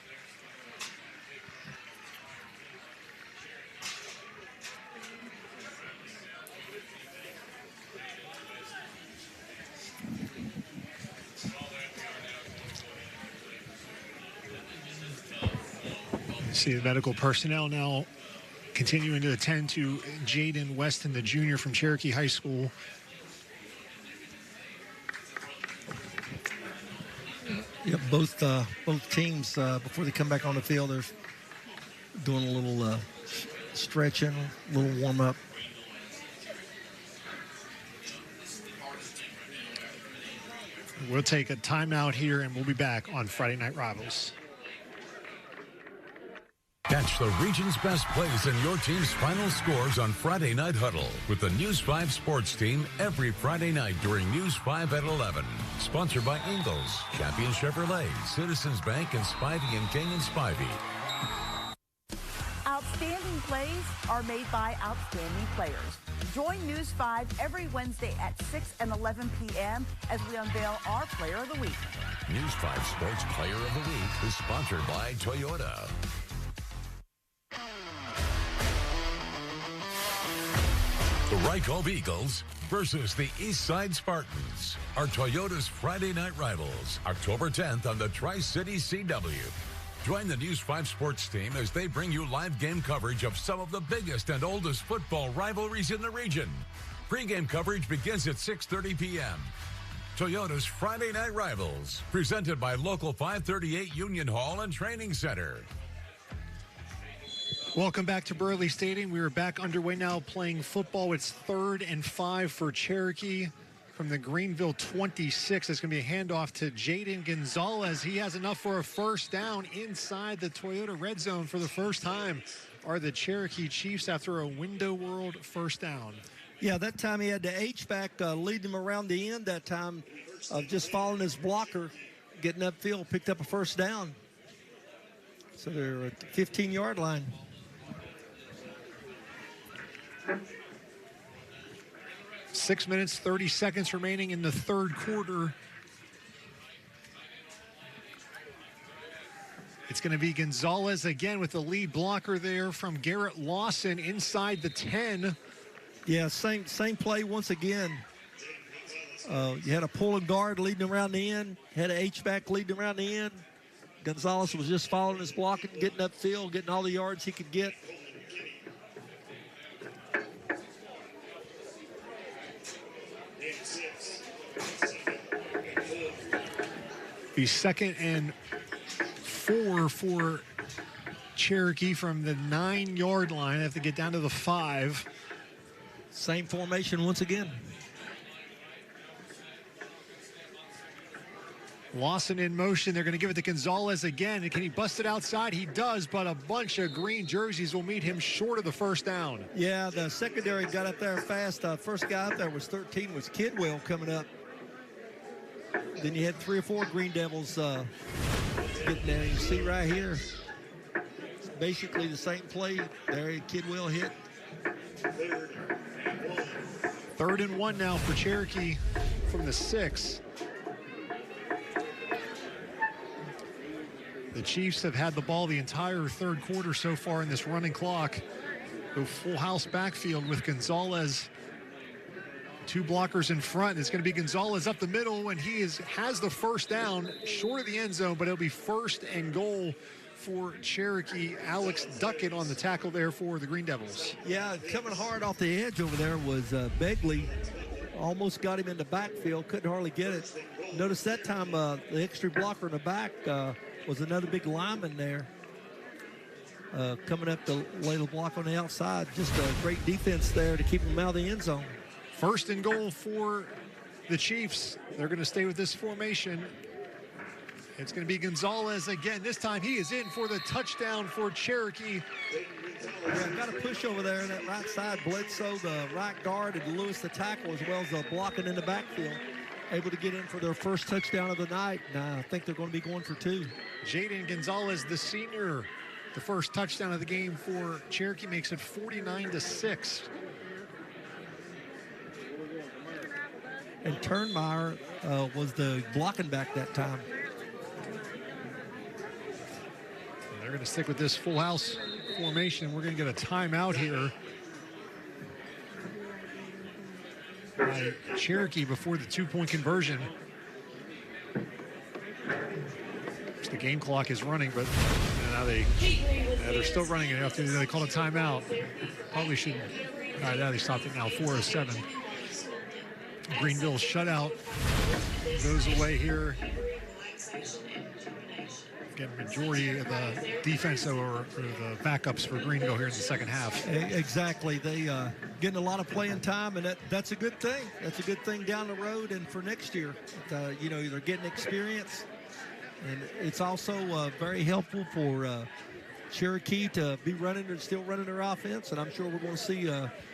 See the medical personnel now continuing to attend to Jaden Weston, the junior from Cherokee High School.
Yeah, both teams before they come back on the field, they're doing a little stretching, a little warm up.
We'll take a timeout here, and we'll be back on Friday Night Rivals.
Catch the region's best plays and your team's final scores on Friday Night Huddle with the News 5 sports team every Friday night during News 5 at 11. Sponsored by Ingalls, Champion Chevrolet, Citizens Bank, and Spivey and King and Spivey.
Outstanding plays are made by outstanding players. Join News 5 every Wednesday at 6 and 11 p.m. as we unveil our Player of the Week.
News 5 Sports Player of the Week is sponsored by Toyota. The Rycove Eagles versus the Eastside Spartans are Toyota's Friday night rivals, October 10th on the Tri-City CW. Join the News 5 sports team as they bring you live game coverage of some of the biggest and oldest football rivalries in the region. Pregame coverage begins at 6:30 p.m. Toyota's Friday Night Rivals, presented by Local 538 Union Hall and Training Center.
Welcome back to Burley Stadium. We are back underway now playing football. It's 3rd and 5 for Cherokee from the Greenville 26. It's going to be a handoff to Jaden Gonzalez. He has enough for a first down inside the Toyota red zone for the first time. Are the Cherokee Chiefs after a Window World first down?
Yeah, that time he had the H-back lead him around the end that time of just following his blocker, getting upfield, picked up a first down. So they're at the 15-yard line.
Six minutes, 30 seconds remaining in the third quarter. It's going to be Gonzalez again with the lead blocker there from Garrett Lawson inside the 10.
Yeah, same play once again. You had a pulling guard leading around the end, had an H-back leading around the end. Gonzalez was just following his blocking, getting upfield, getting all the yards he could get.
The 2nd and 4 for Cherokee from the 9-yard line. They have to get down to the 5.
Same formation once again.
Lawson in motion. They're going to give it to Gonzalez again. Can he bust it outside? He does, but a bunch of green jerseys will meet him short of the first down.
Yeah, the secondary got up there fast. First guy up there was 13, was Kidwell coming up. Then you had 3 or 4 Green Devils getting there. You see right here, it's basically the same play. There, Kidwell hit.
3rd and 1 now for Cherokee from the 6. The Chiefs have had the ball the entire third quarter so far in this running clock. Go full house backfield with Gonzalez. 2 blockers in front. It's going to be Gonzalez up the middle, and he has the first down short of the end zone, but it'll be 1st and goal for Cherokee. Alex Duckett on the tackle there for the Green Devils.
Yeah, coming hard off the edge over there was Begley. Almost got him in the backfield, couldn't hardly get it. Notice that time the extra blocker in the back was another big lineman there. Coming up to lay the block on the outside. Just a great defense there to keep him out of the end zone.
1st and goal for the Chiefs. They're going to stay with this formation. It's going to be Gonzalez again. This time he is in for the touchdown for Cherokee.
Yeah, got a push over there on that right side. Bledsoe, the right guard, and Lewis, the tackle, as well as the blocking in the backfield. Able to get in for their first touchdown of the night. And I think they're going to be going for 2.
Jaden Gonzalez, the senior, the first touchdown of the game for Cherokee, makes it 49-6.
And Turnmeyer was the blocking back that time.
They're going to stick with this full house formation. We're going to get a timeout here by Cherokee before the 2-point conversion. The game clock is running, but now they're still running it after they call a timeout. Probably shouldn't. All right, now they stopped it now. 4:07. Greenville shutout goes away here. Again, majority of the defense or the backups for Greenville here in the second half.
Exactly. They getting a lot of playing time, and that's a good thing. That's a good thing down the road and for next year. You know, they're getting experience, and it's also very helpful for Cherokee to be running and still running their offense, and I'm sure we're going to see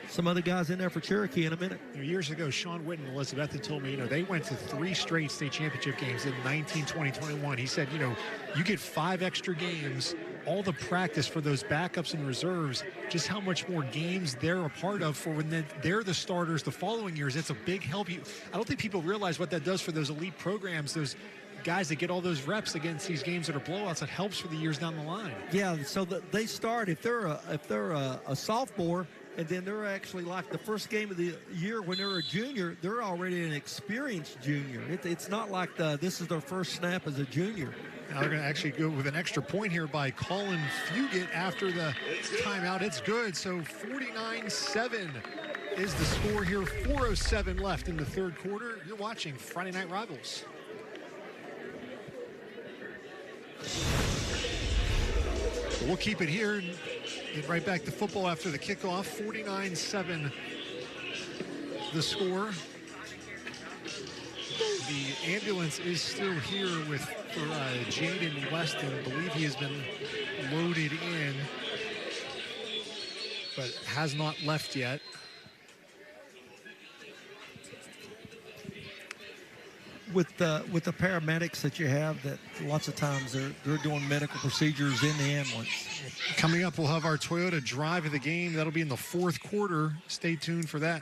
some other guys in there for Cherokee in a minute.
Years ago, Sean Witten and Elizabeth told me, they went to 3 straight state championship games in 19, 20, 21. He said, you get 5 extra games, all the practice for those backups and reserves, just how much more games they're a part of for when they're the starters the following years. It's a big help. I don't think people realize what that does for those elite programs, those guys that get all those reps against these games that are blowouts. It helps for the years down the line.
Yeah, so they start, if they're a sophomore, and then they're actually like the first game of the year when they're a junior, they're already an experienced junior. It's not like this is their first snap as a junior.
Now they're going to actually go with an extra point here by Colin Fugit after the timeout. It's good, so 49-7 is the score here. 4:07 left in the third quarter. You're watching Friday Night Rivals. We'll keep it here and get right back to football after the kickoff. 49-7 the score. The ambulance is still here for Jaden Weston. I believe he has been loaded in, but has not left yet.
With the paramedics that you have, that lots of times they're doing medical procedures in the ambulance.
Coming up, we'll have our Toyota drive of the game. That'll be in the fourth quarter. Stay tuned for that.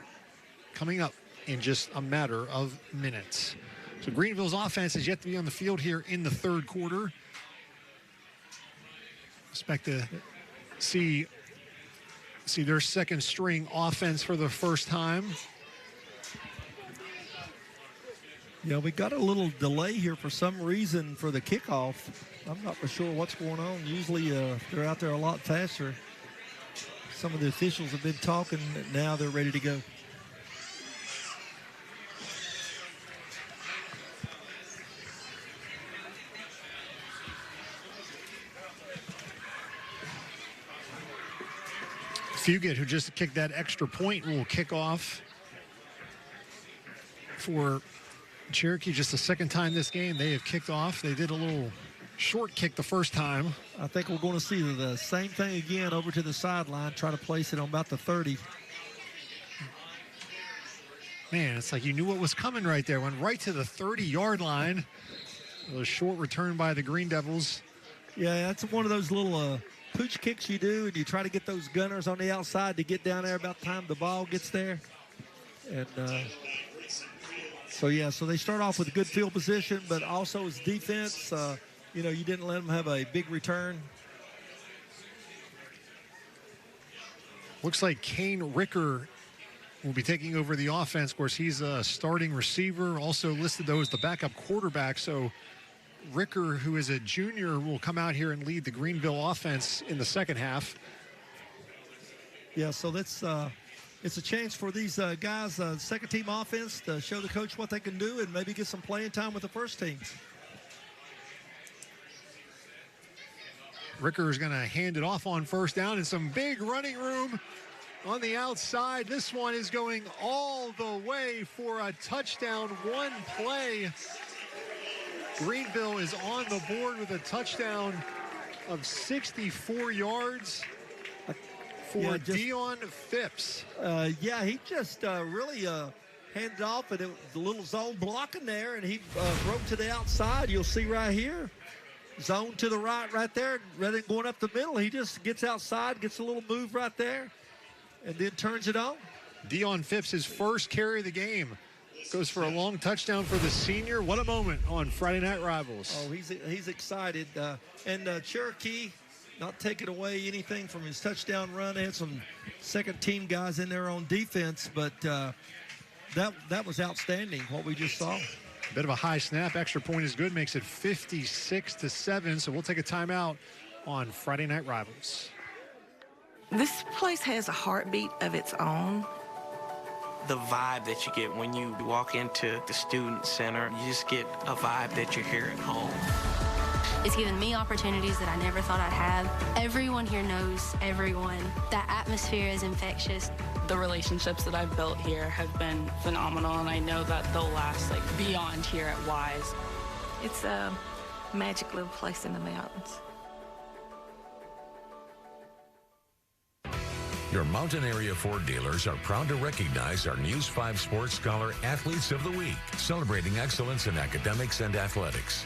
Coming up in just a matter of minutes. So Greenville's offense is yet to be on the field here in the third quarter. Expect to see their second string offense for the first time.
Yeah, we got a little delay here for some reason for the kickoff. I'm not for sure what's going on. Usually they're out there a lot faster. Some of the officials have been talking. Now they're ready to go.
Fugate, who just kicked that extra point, will kick off for Cherokee. Just the second time this game they have kicked off. They did a little short kick the first time.
I think we're going to see the same thing again over to the sideline, try to place it on about the 30.
Man, it's like you knew what was coming right there. Went right to the 30-yard line. A short return by the Green Devils.
Yeah, that's one of those little pooch kicks you do, and you try to get those gunners on the outside to get down there about the time the ball gets there. And so they start off with a good field position, but also as defense, you didn't let them have a big return.
Looks like Kane Ricker will be taking over the offense. Of course, he's a starting receiver, also listed though as the backup quarterback. So Ricker, who is a junior, will come out here and lead the Greenville offense in the second half.
Yeah, so that's it's a chance for these guys, second team offense, to show the coach what they can do and maybe get some playing time with the first team.
Ricker is going to hand it off on first down, and some big running room on the outside. This one is going all the way for a touchdown. One play. Greenville is on the board with a touchdown of 64 yards for Dion Phipps.
He just really handed off, and it was a little zone blocking there, and he broke to the outside. You'll see right here. Zone to the right there. Rather than going up the middle, he just gets outside, gets a little move right there, and then turns it on.
Dion Phipps, his first carry of the game. Goes for a long touchdown for the senior. What a moment on Friday Night Rivals.
Oh, he's excited. And Cherokee not taking away anything from his touchdown run. They had some second-team guys in there on defense, but that was outstanding, what we just saw.
Bit of a high snap. Extra point is good. Makes it 56-7. So we'll take a timeout on Friday Night Rivals.
This place has a heartbeat of its own.
The vibe that you get when you walk into the student center, you just get a vibe that you're here at home.
It's given me opportunities that I never thought I'd have. Everyone here knows everyone. That atmosphere is infectious.
The relationships that I've built here have been phenomenal, and I know that they'll last beyond here at Wise.
It's a magic little place in the mountains.
Your Mountain Area Ford dealers are proud to recognize our News 5 Sports Scholar Athletes of the Week, celebrating excellence in academics and athletics.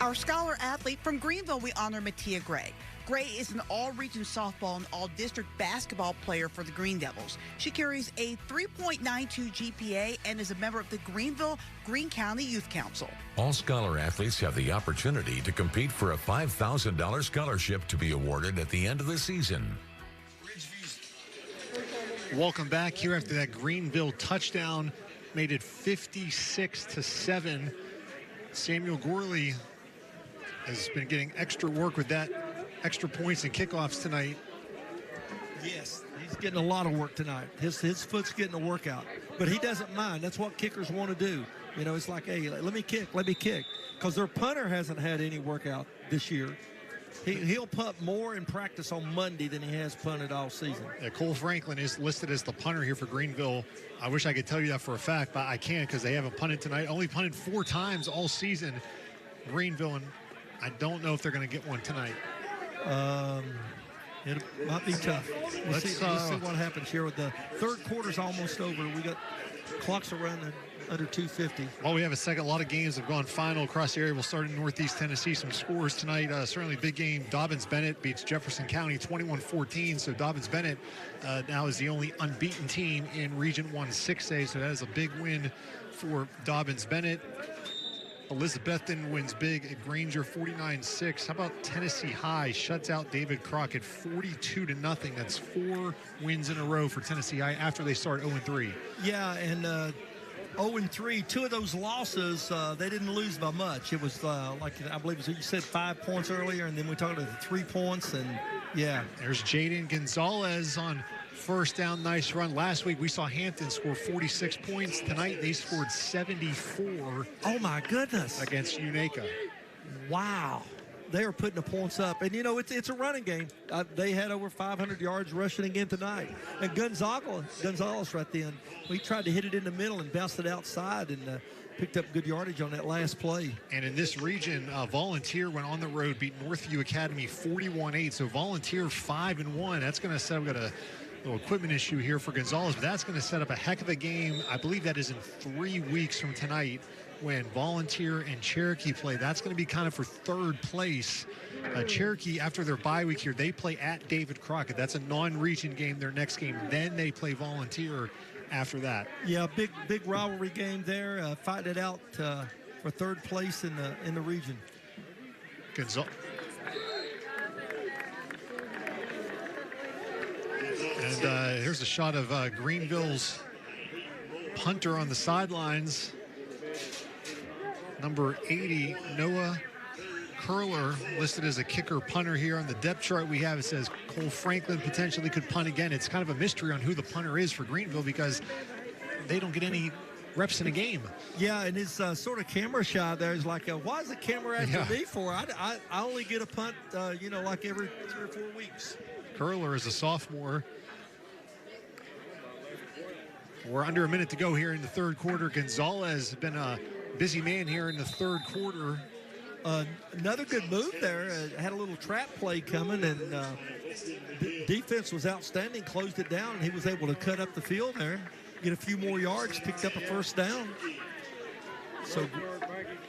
Our scholar athlete from Greenville, we honor Mattia Gray. Gray is an all-region softball and all-district basketball player for the Green Devils. She carries a 3.92 GPA and is a member of the Greenville-Greene County Youth Council.
All scholar athletes have the opportunity to compete for a $5,000 scholarship to be awarded at the end of the season.
Welcome back here after that Greenville touchdown. Made it 56-7. Samuel Gorley has been getting extra work with that extra points and kickoffs tonight.
Yes, he's getting a lot of work tonight. His foot's getting a workout, but he doesn't mind. That's what kickers want to do. You know, it's like, hey, let me kick, because their punter hasn't had any workout this year. He'll punt more in practice on Monday than he has punted all season.
Yeah, Cole Franklin is listed as the punter here for Greenville. I wish I could tell you that for a fact, but I can't because they haven't punted tonight. Only punted 4 times all season, Greenville, and I don't know if they're going to get one tonight.
It might be tough. We'll see what happens here. With the third quarter's almost over. We got clocks around under 2:50.
Well, we have a second. A lot of games have gone final across the area. We'll start in Northeast Tennessee. Some scores tonight. Certainly big game. Dobbins-Bennett beats Jefferson County 21-14. So Dobbins-Bennett now is the only unbeaten team in Region 1 6A. So that is a big win for Dobbins-Bennett. Elizabethton wins big at Granger 49-6. How about Tennessee High shuts out David Crockett 42-0. That's 4 wins in a row for Tennessee High after they start 0-3.
Yeah, and 0-3. 2 of those losses, they didn't lose by much. It was like, I believe it was, you said 5 points earlier, and then we talked about the 3 points, and yeah.
There's Jaden Gonzalez on first down. Nice run. Last week we saw Hampton score 46 points. Tonight they scored 74.
Oh my goodness.
Against Unaka.
Wow. They are putting the points up. And, you know, it's a running game. They had over 500 yards rushing again tonight. And Gonzalez right then, he tried to hit it in the middle and bounced it outside and picked up good yardage on that last play.
And in this region, Volunteer went on the road, beat Northview Academy 41-8. So Volunteer 5-1. That's going to set up, got a little equipment issue here for Gonzalez, but that's going to set up a heck of a game. I believe that is in 3 weeks from tonight when Volunteer and Cherokee play. That's going to be kind of for third place. Cherokee, after their bye week here, they play at David Crockett. That's a non-region game, their next game. Then they play Volunteer after that.
Yeah, big rivalry game there. Fighting it out for third place in the region.
And here's a shot of Greenville's punter on the sidelines. Number 80, Noah Curler, listed as a kicker punter here. On the depth chart we have, it says Cole Franklin potentially could punt again. It's kind of a mystery on who the punter is for Greenville because they don't get any reps in a game.
Yeah, and his sort of camera shot there is like, why is the camera after me for? I only get a punt, like every 3 or 4 weeks.
Curler is a sophomore. We're under a minute to go here in the third quarter. Gonzalez has been a busy man here in the third quarter.
Another good move there. Had a little trap play coming, and defense was outstanding, closed it down, and he was able to cut up the field there, get a few more yards, picked up a first down. So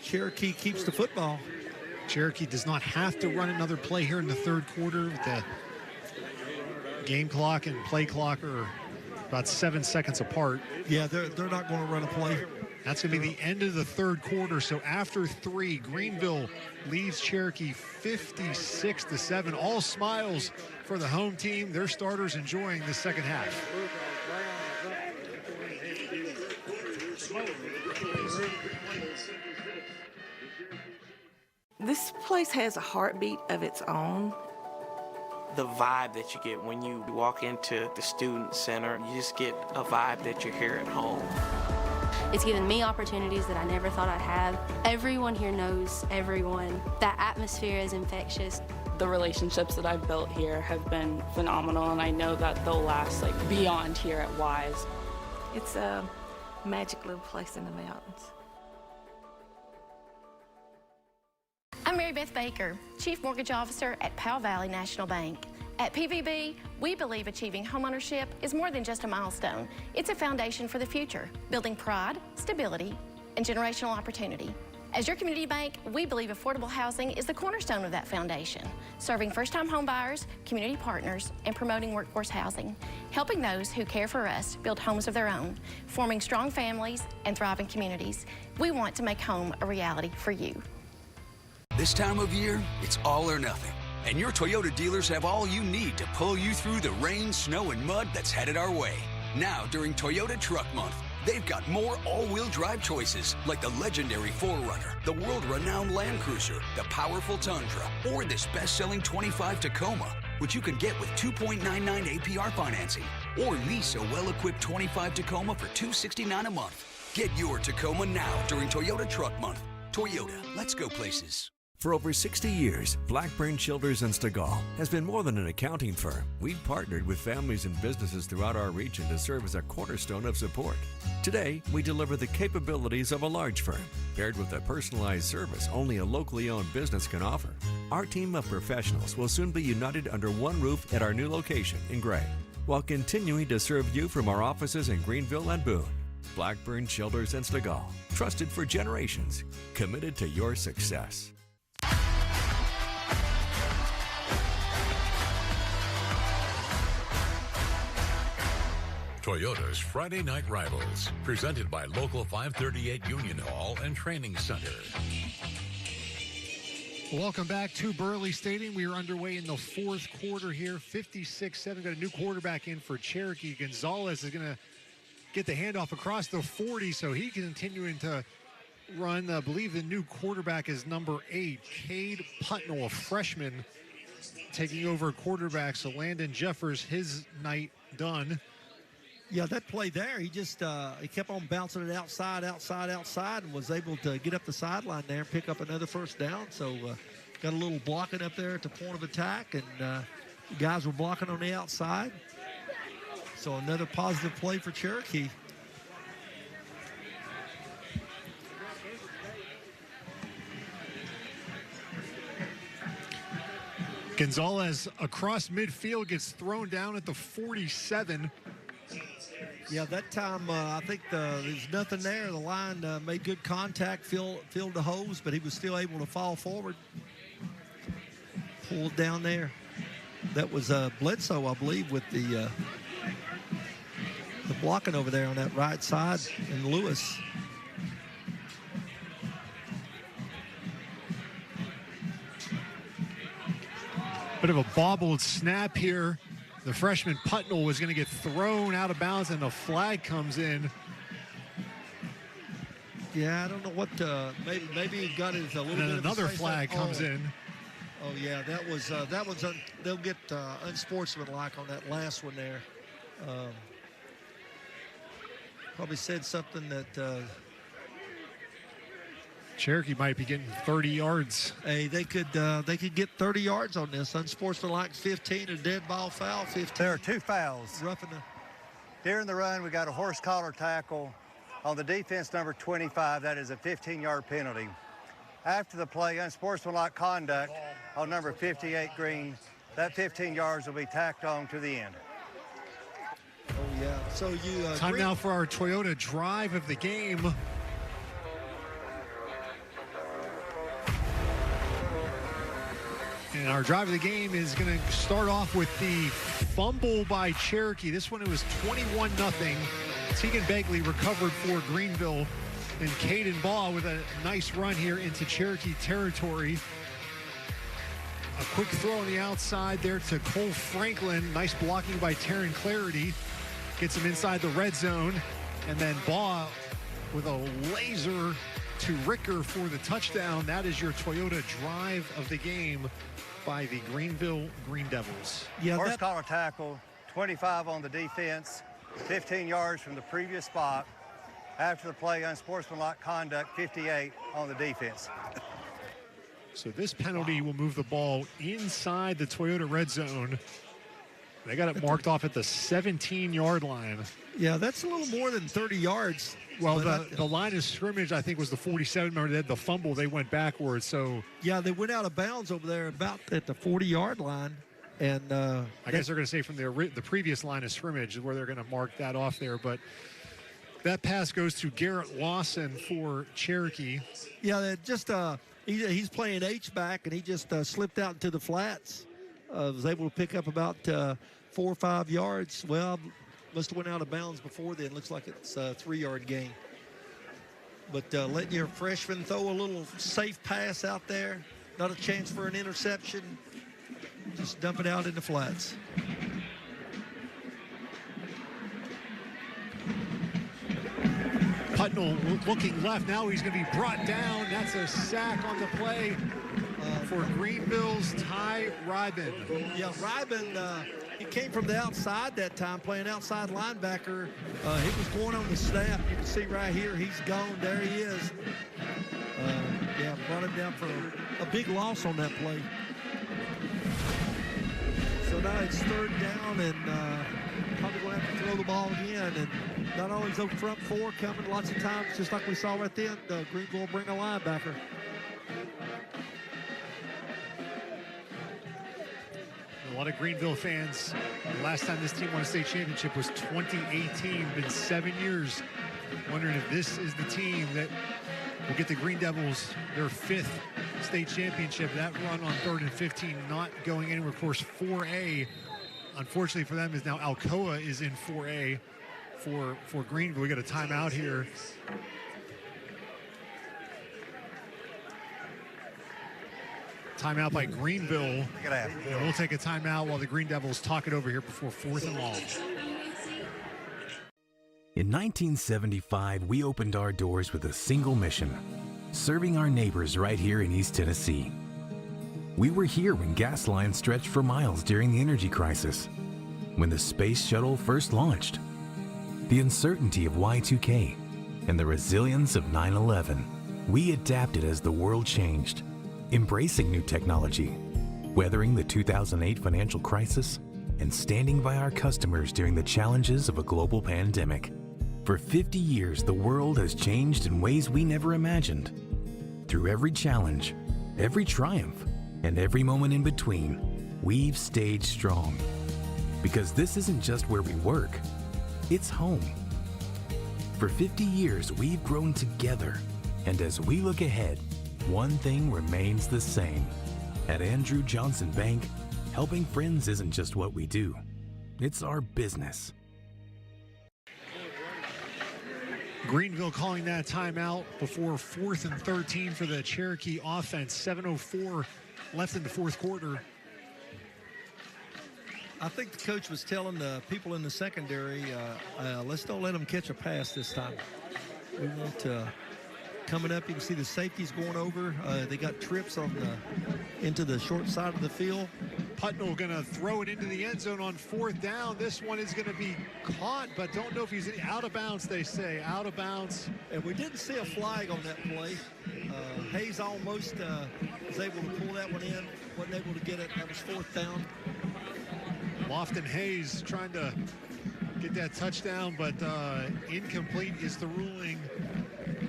Cherokee keeps the football.
Cherokee does not have to run another play here in the third quarter. The game clock and play clock are about 7 seconds apart.
Yeah, they're not going to run a play.
That's going to be the end of the third quarter. So after 3, Greenville leads Cherokee 56-7. All smiles for the home team. Their starters enjoying the second half.
This place has a heartbeat of its own.
The vibe that you get when you walk into the student center, you just get a vibe that you're here at home.
It's given me opportunities that I never thought I'd have. Everyone here knows everyone. That atmosphere is infectious.
The relationships that I've built here have been phenomenal, and I know that they'll last beyond here at Wise.
It's a magic little place in the mountains.
I'm Mary Beth Baker, Chief Mortgage Officer at Powell Valley National Bank. At PVB, we believe achieving homeownership is more than just a milestone. It's a foundation for the future, building pride, stability, and generational opportunity. As your community bank, we believe affordable housing is the cornerstone of that foundation, serving first-time home buyers, community partners, and promoting workforce housing, helping those who care for us build homes of their own, forming strong families and thriving communities. We want to make home a reality for you.
This time of year, it's all or nothing. And your Toyota dealers have all you need to pull you through the rain, snow, and mud that's headed our way. Now, during Toyota Truck Month, they've got more all-wheel drive choices, like the legendary 4Runner, the world-renowned Land Cruiser, the powerful Tundra, or this best-selling 25 Tacoma. which you can get with 2.99 APR financing. Or lease a well-equipped 25 Tacoma for $269 a month. Get your Tacoma now during Toyota Truck Month. Toyota, let's go places.
For over 60 years, Blackburn Childers in Stegall has been more than an accounting firm. We've partnered with families and businesses throughout our region to serve as a cornerstone of support. Today, we deliver the capabilities of a large firm, paired with a personalized service only a locally owned business can offer. Our team of professionals will soon be united under one roof at our new location in Gray, while continuing to serve you from our offices in Greenville and Boone. Blackburn Childers in Stegall, trusted for generations, committed to your success.
Toyota's Friday Night Rivals, presented by Local 538 Union Hall and Training Center.
Welcome back to Burley Stadium. We are underway in the fourth quarter here. 56-7. Got a new quarterback in for Cherokee. Gonzalez is going to get the handoff across the 40, so he continuing to run. I believe the new quarterback is number 8, Cade Putnell, a freshman, taking over quarterback. So Landon Jeffers, his night done.
Yeah, that play there, he just he kept on bouncing it outside, and was able to get up the sideline there and pick up another first down. So got a little blocking up there at the point of attack, and the guys were blocking on the outside. So another positive play for Cherokee.
Gonzalez across midfield gets thrown down at the 47.
Yeah, that time I think there's nothing there. The line made good contact, filled the hose, but he was still able to fall forward. Pulled down there. That was Bledsoe, I believe, with the blocking over there on that right side, and Lewis.
Bit of a bobbled snap here. The freshman Putnell was going to get thrown out of bounds, and the flag comes in.
Yeah, I don't know what. Maybe he got it a little bit.
And another flag comes in.
Oh yeah, that was they'll get unsportsmanlike on that last one there. Probably said something that.
Cherokee might be getting 30 yards.
Hey, they could get 30 yards on this. Unsportsmanlike 15, a dead ball foul 15.
There are 2 fouls.
Roughing the.
During the run, we got a horse collar tackle on the defense number 25. That is a 15-yard penalty. After the play, unsportsmanlike conduct on number 58 Green. That 15 yards will be tacked on to the end.
Oh yeah. So you.
Time now for our Toyota drive of the game. And our drive of the game is going to start off with the fumble by Cherokee. This one, it was 21-0. Tegan Begley recovered for Greenville. And Caden Baugh with a nice run here into Cherokee territory. A quick throw on the outside there to Cole Franklin. Nice blocking by Taryn Clarity. Gets him inside the red zone. And then Baugh with a laser to Ricker for the touchdown. That is your Toyota drive of the game by the Greenville Green Devils.
Yeah, horse collar tackle, 25 on the defense, 15 yards from the previous spot. After the play, unsportsmanlike conduct, 58 on the defense.
So this penalty will move the ball inside the Toyota red zone. They got it marked off at the 17-yard line.
Yeah, that's a little more than 30 yards.
Well, the line of scrimmage, I think, was the 47. Remember, they had the fumble. They went backwards. So
yeah, they went out of bounds over there about at the 40-yard line. And
I guess they're going to say from the previous line of scrimmage where they're going to mark that off there. But that pass goes to Garrett Lawson for Cherokee.
Yeah, just he's playing H-back, and he just slipped out into the flats. Was able to pick up about 4 or 5 yards. Well, must have went out of bounds before then. Looks like it's a 3-yard gain. But letting your freshman throw a little safe pass out there, not a chance for an interception, just dump it out in the flats.
Putnell looking left. Now he's going to be brought down. That's a sack on the play. for Greenville's Ty Ryben.
Yeah, Ryben, he came from the outside that time, playing outside linebacker. He was going on the snap. You can see right here, he's gone. There he is. Yeah, brought him down for a big loss on that play. So now it's 3rd down, and probably going to have to throw the ball again. And not only is the front 4 coming, lots of times, just like we saw right then, Greenville bring a linebacker.
A lot of Greenville fans, the last time this team won a state championship was 2018, been 7 years, wondering if this is the team that will get the Green Devils their 5th state championship. That run on 3rd and 15 not going anywhere. Of course, 4A, unfortunately for them, is now Alcoa is in 4A for Greenville. We got a timeout here. Timeout by Greenville. And we'll take a timeout while the Green Devils talk it over here before 4th and long.
In 1975, we opened our doors with a single mission, serving our neighbors right here in East Tennessee. We were here when gas lines stretched for miles during the energy crisis, when the space shuttle first launched, the uncertainty of Y2K, and the resilience of 9/11. We adapted as the world changed, embracing new technology, weathering the 2008 financial crisis, and standing by our customers during the challenges of a global pandemic. For 50 years, the world has changed in ways we never imagined. Through every challenge, every triumph, and every moment in between, we've stayed strong. Because this isn't just where we work, it's home. For 50 years, we've grown together. And as we look ahead, one thing remains the same. At Andrew Johnson Bank, helping friends isn't just what we do, it's our business.
Greenville calling that timeout before 4th and 13 for the Cherokee offense. 7:04 left in the 4th quarter.
I think the coach was telling the people in the secondary, let's don't let them catch a pass this time. We want coming up, you can see the safeties going over. They got trips on into the short side of the field.
Putnell going to throw it into the end zone on 4th down. This one is going to be caught, but don't know if he's out of bounds, they say. Out of bounds.
And we didn't see a flag on that play. Hayes almost was able to pull that one in. Wasn't able to get it. That was 4th down.
Lofton Hayes trying to get that touchdown, but incomplete is the ruling.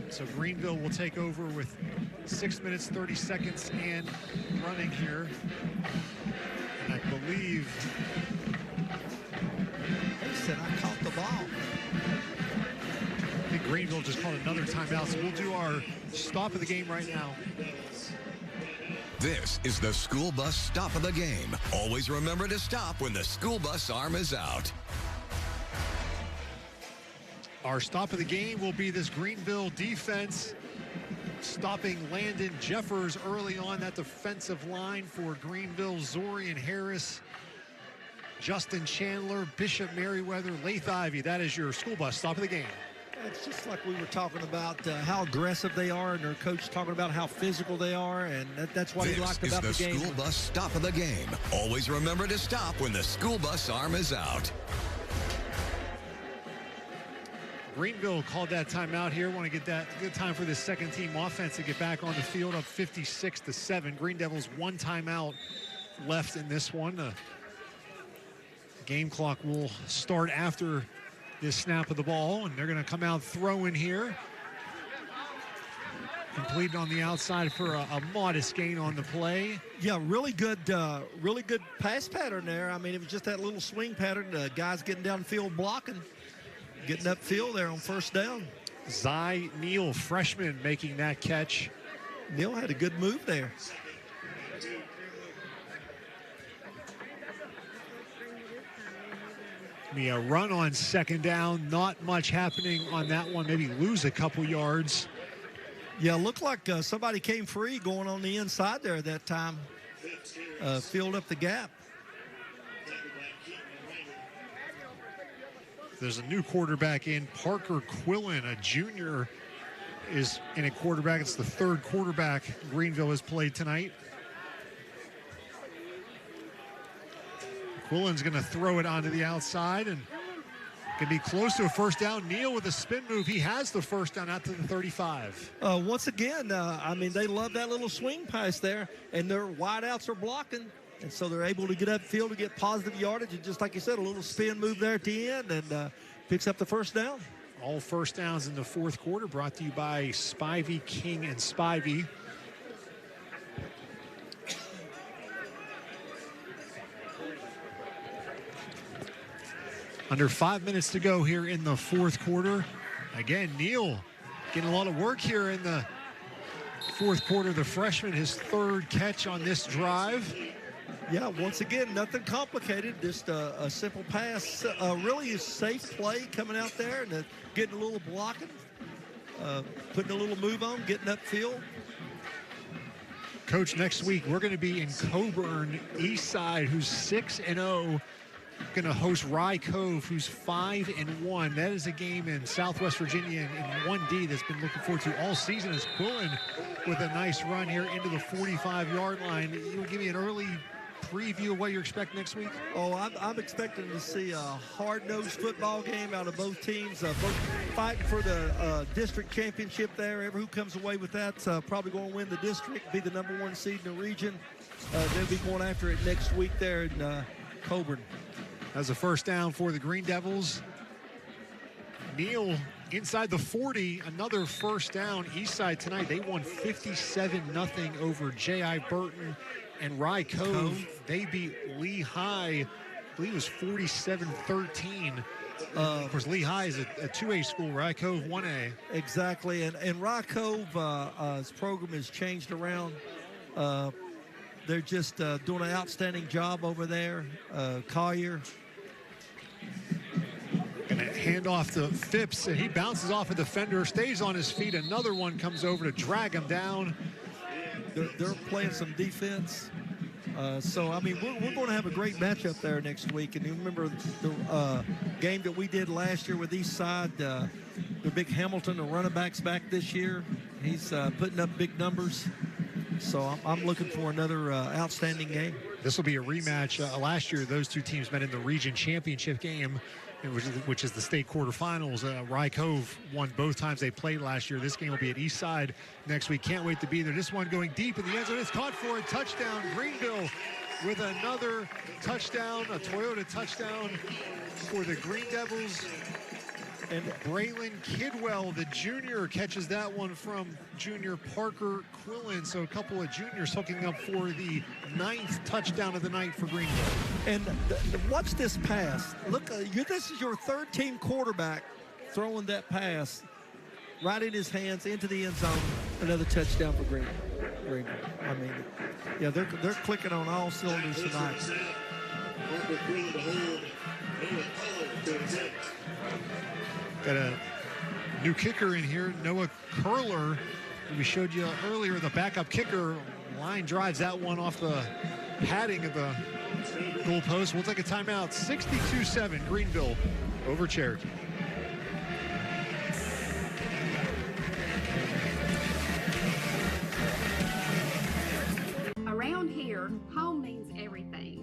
So Greenville will take over with 6 minutes, 30 seconds and running here. And I believe
he said, I caught the ball.
I think Greenville just called another timeout, so we'll do our stop of the game right now.
This is the school bus stop of the game. Always remember to stop when the school bus arm is out.
Our stop of the game will be this Greenville defense stopping Landon Jeffers early on that defensive line for Greenville. Zorian Harris, Justin Chandler, Bishop Merriweather, Lath Ivy. That is your school bus stop of the game.
It's just like we were talking about how aggressive they are, and their coach talking about how physical they are, and that's what he liked about the game.
This is the school bus stop of the game. Always remember to stop when the school bus arm is out.
Greenville called that timeout here. Want to get that good time for the second team offense to get back on the field, up 56-7. Green Devils one timeout left in this one. The game clock will start after this snap of the ball, and they're going to come out throwing here. Completed on the outside for a modest gain on the play.
Yeah, really good pass pattern there. I mean, it was just that little swing pattern. The guys getting downfield blocking, getting upfield there on 1st down.
Zy Neal, freshman, making that catch.
Neal had a good move there.
A run on 2nd down, not much happening on that one. Maybe lose a couple yards.
Yeah, looked like somebody came free going on the inside there at that time. Filled up the gap.
There's a new quarterback in. Parker Quillen, a junior, is in a quarterback. It's the 3rd quarterback Greenville has played tonight Quillen's going to throw it onto the outside and can be close to a first down. Neal with a spin move. He has the first down out to the 35.
Once again, I mean, they love that little swing pass there, and their wideouts are blocking, and so they're able to get upfield to get positive yardage. And just like you said, a little spin move there at the end, and picks up the first down.
All first downs in the fourth quarter brought to you by Spivey, King, and Spivey. Under 5 minutes to go here in the fourth quarter. Again, Neal getting a lot of work here in the fourth quarter. The freshman, his third catch on this drive.
Yeah, once again, nothing complicated, just a simple pass. Really a safe play coming out there and getting a little blocking, putting a little move on, getting upfield.
Coach, next week we're going to be in Coburn, Eastside, who's 6-0. Going to host Rye Cove, who's 5-1. That is a game in Southwest Virginia in 1D that's been looking forward to all season. As Quillen with a nice run here into the 45-yard line. You will give me an early preview of what you're expecting next week?
Oh, I'm expecting to see a hard-nosed football game out of both teams, both fighting for the district championship there. Who comes away with that's probably going to win the district, be the #1 seed in the region. They'll be going after it next week there in Coburn.
As a first down for the Green Devils. Neal inside the 40, another first down. Eastside tonight, they won 57-0 over J.I. Burton and Rye Cove. They beat Lehigh, I believe it was 47-13. Of course, Lehigh is a 2A school, Rye Cove 1A.
Exactly, and Rye Cove's program has changed around. They're just doing an outstanding job over there. Collier.
Gonna hand off to Phipps, and he bounces off a defender, stays on his feet. Another one comes over to drag him down.
They're playing some defense. So, I mean, we're going to have a great matchup there next week. And you remember the game that we did last year with Eastside, the big Hamilton, the running backs back this year. He's putting up big numbers. So I'm looking for another outstanding game.
This will be a rematch. Last year, those two teams met in the region championship game, which is the state quarterfinals. Rye Cove won both times they played last year. This game will be at Eastside next week. Can't wait to be there. This one going deep in the end zone. It's caught for a touchdown. Greenville with another touchdown, a Toyota touchdown for the Green Devils. And Braylon Kidwell, the junior, catches that one from junior Parker Quillen. So a couple of juniors hooking up for the 9th touchdown of the night for Greenville.
And watch this pass. Look, this is your third-team quarterback throwing that pass right in his hands into the end zone. Another touchdown for Greenville. I mean, yeah, they're clicking on all cylinders tonight.
Got a new kicker in here, Noah Curler. We showed you earlier, the backup kicker. Line drives that one off the padding of the goalpost. We'll take a timeout. 62-7, Greenville over Cherokee.
Around here, home means everything.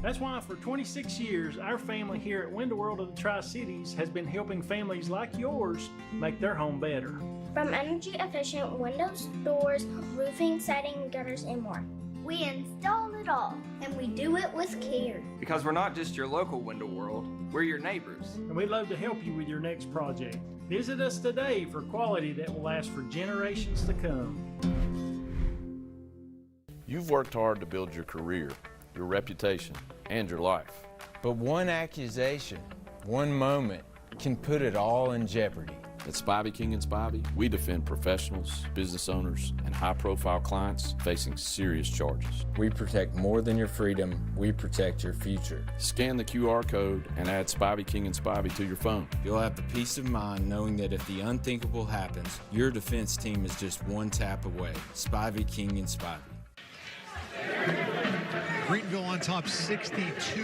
That's why for 26 years, our family here at Window World of the Tri-Cities has been helping families like yours make their home better.
From energy efficient windows, doors, roofing, siding, gutters, and more. We install it all, and we do it with care.
Because we're not just your local Window World, we're your neighbors.
And we'd love to help you with your next project. Visit us today for quality that will last for generations to come.
You've worked hard to build your career, your reputation, and your life.
But one accusation, one moment, can put it all in jeopardy.
At Spivey, King & Spivey, we defend professionals, business owners, and high-profile clients facing serious charges.
We protect more than your freedom, we protect your future.
Scan the QR code and add Spivey, King & Spivey to your phone.
You'll have the peace of mind knowing that if the unthinkable happens, your defense team is just one tap away. Spivey, King & Spivey.
Greenville on top 62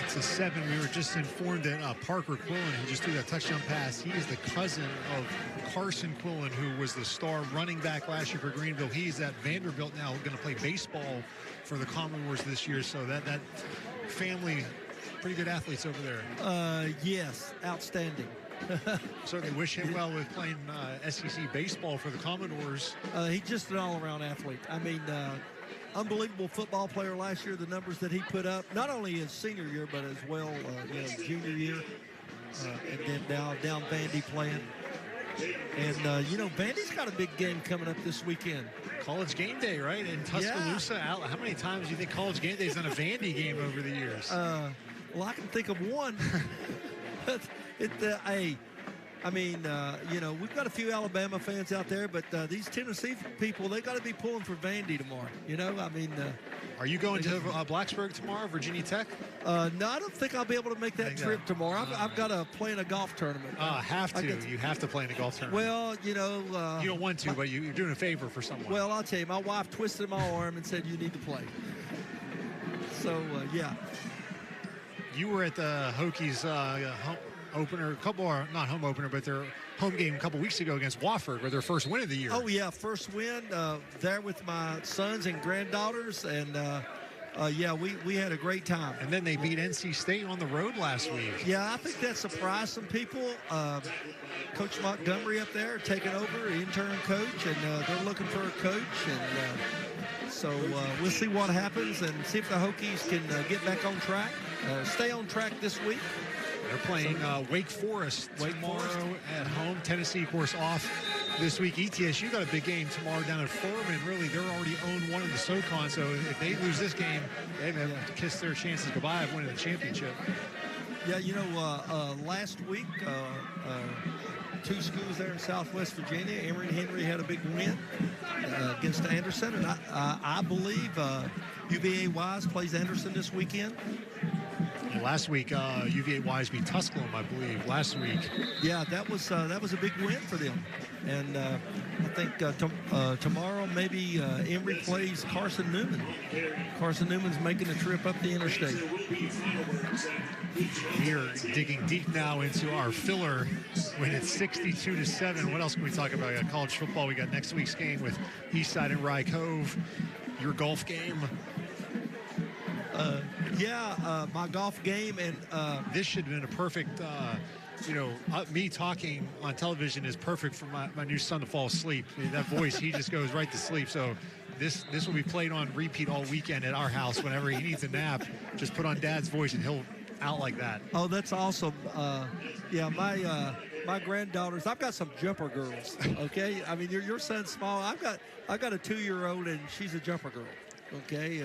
to 7. We were just informed that Parker Quillen, who just threw that touchdown pass, he is the cousin of Carson Quillen, who was the star running back last year for Greenville. He's at Vanderbilt now, going to play baseball for the Commodores this year. So that
family, pretty good athletes over there.
Yes, outstanding.
Certainly wish him well with playing SEC baseball for the Commodores.
He's just an all-around athlete. I mean, unbelievable football player last year, the numbers that he put up, not only his senior year, but as well, junior year. And then now down Vandy playing. And, Vandy's got a big game coming up this weekend.
College game day, right? In Tuscaloosa.
Yeah.
How many times do you think college game day's done a Vandy game over the years?
Well, I can think of one. We've got a few Alabama fans out there, but these Tennessee people, they got to be pulling for Vandy tomorrow.
Are you going to Blacksburg tomorrow, Virginia Tech?
No, I don't think I'll be able to make that trip tomorrow. I've got to play in a golf tournament.
You have to play in a golf tournament.
Well, you
don't want to, but you're doing a favor for someone.
Well, I'll tell you, my wife twisted my arm and said, you need to play. So, yeah.
You were at the Hokies home opener, not home opener, but their home game a couple weeks ago against Wofford, with their first win of the year.
Oh, yeah, first win there with my sons and granddaughters, and we had a great time.
And then they beat NC State on the road last week.
Yeah, I think that surprised some people. Coach Montgomery up there taking over, intern coach, and they're looking for a coach, and so we'll see what happens and see if the Hokies can get back on track, stay on track this week.
They're playing Wake Forest tomorrow at home. Tennessee, of course, off this week. ETSU got a big game tomorrow down at Furman. Really, they're already owned one in the SoCon, so if they lose this game, they have to kiss their chances goodbye of winning the championship.
Yeah, last week, two schools there in Southwest Virginia, Emory and Henry had a big win against Anderson, and I believe UVA-Wise plays Anderson this weekend.
Last week, UVA-Wise beat Tusculum, I believe, last week.
Yeah, that was a big win for them. And I think tomorrow maybe Emory plays Carson Newman. Carson Newman's making a trip up the interstate.
We are digging deep now into our filler when it's 62-7. What else can we talk about? We got college football. We got next week's game with Eastside and Rye Cove. Your golf game.
My golf game, and
this should have been a perfect, me talking on television is perfect for my new son to fall asleep. That voice, he just goes right to sleep. So this will be played on repeat all weekend at our house. Whenever he needs a nap, just put on Dad's voice and he'll out like that.
Oh, that's awesome. My granddaughters, I've got some jumper girls, okay? I mean, your son's small. I've got a 2-year-old, and she's a jumper girl, okay?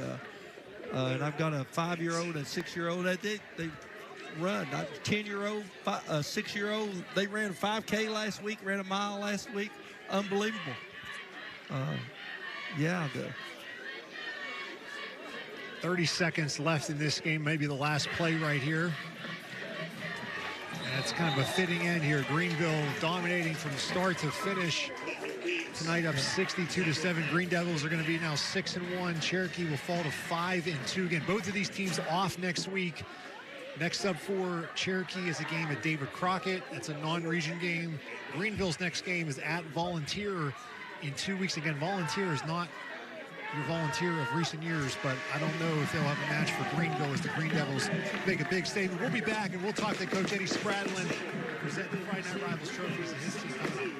And I've got a 5-year-old and a 6-year-old. They run. 10-year-old, 6-year-old. They ran a 5K last week, ran a mile last week. Unbelievable.
30 seconds left in this game, maybe the last play right here. And it's kind of a fitting end here. Greenville dominating from start to finish. Tonight up 62-7. Green Devils are going to be now 6-1. Cherokee will fall to 5-2. Again, both of these teams off next week. Next up for Cherokee is a game at David Crockett. That's a non-region game. Greenville's next game is at Volunteer in 2 weeks. Again, Volunteer is not your Volunteer of recent years, but I don't know if they'll have a match for Greenville as the Green Devils make a big statement. We'll be back, and we'll talk to Coach Eddie Spradlin, present the Friday Night Rivals trophies and his team coming up.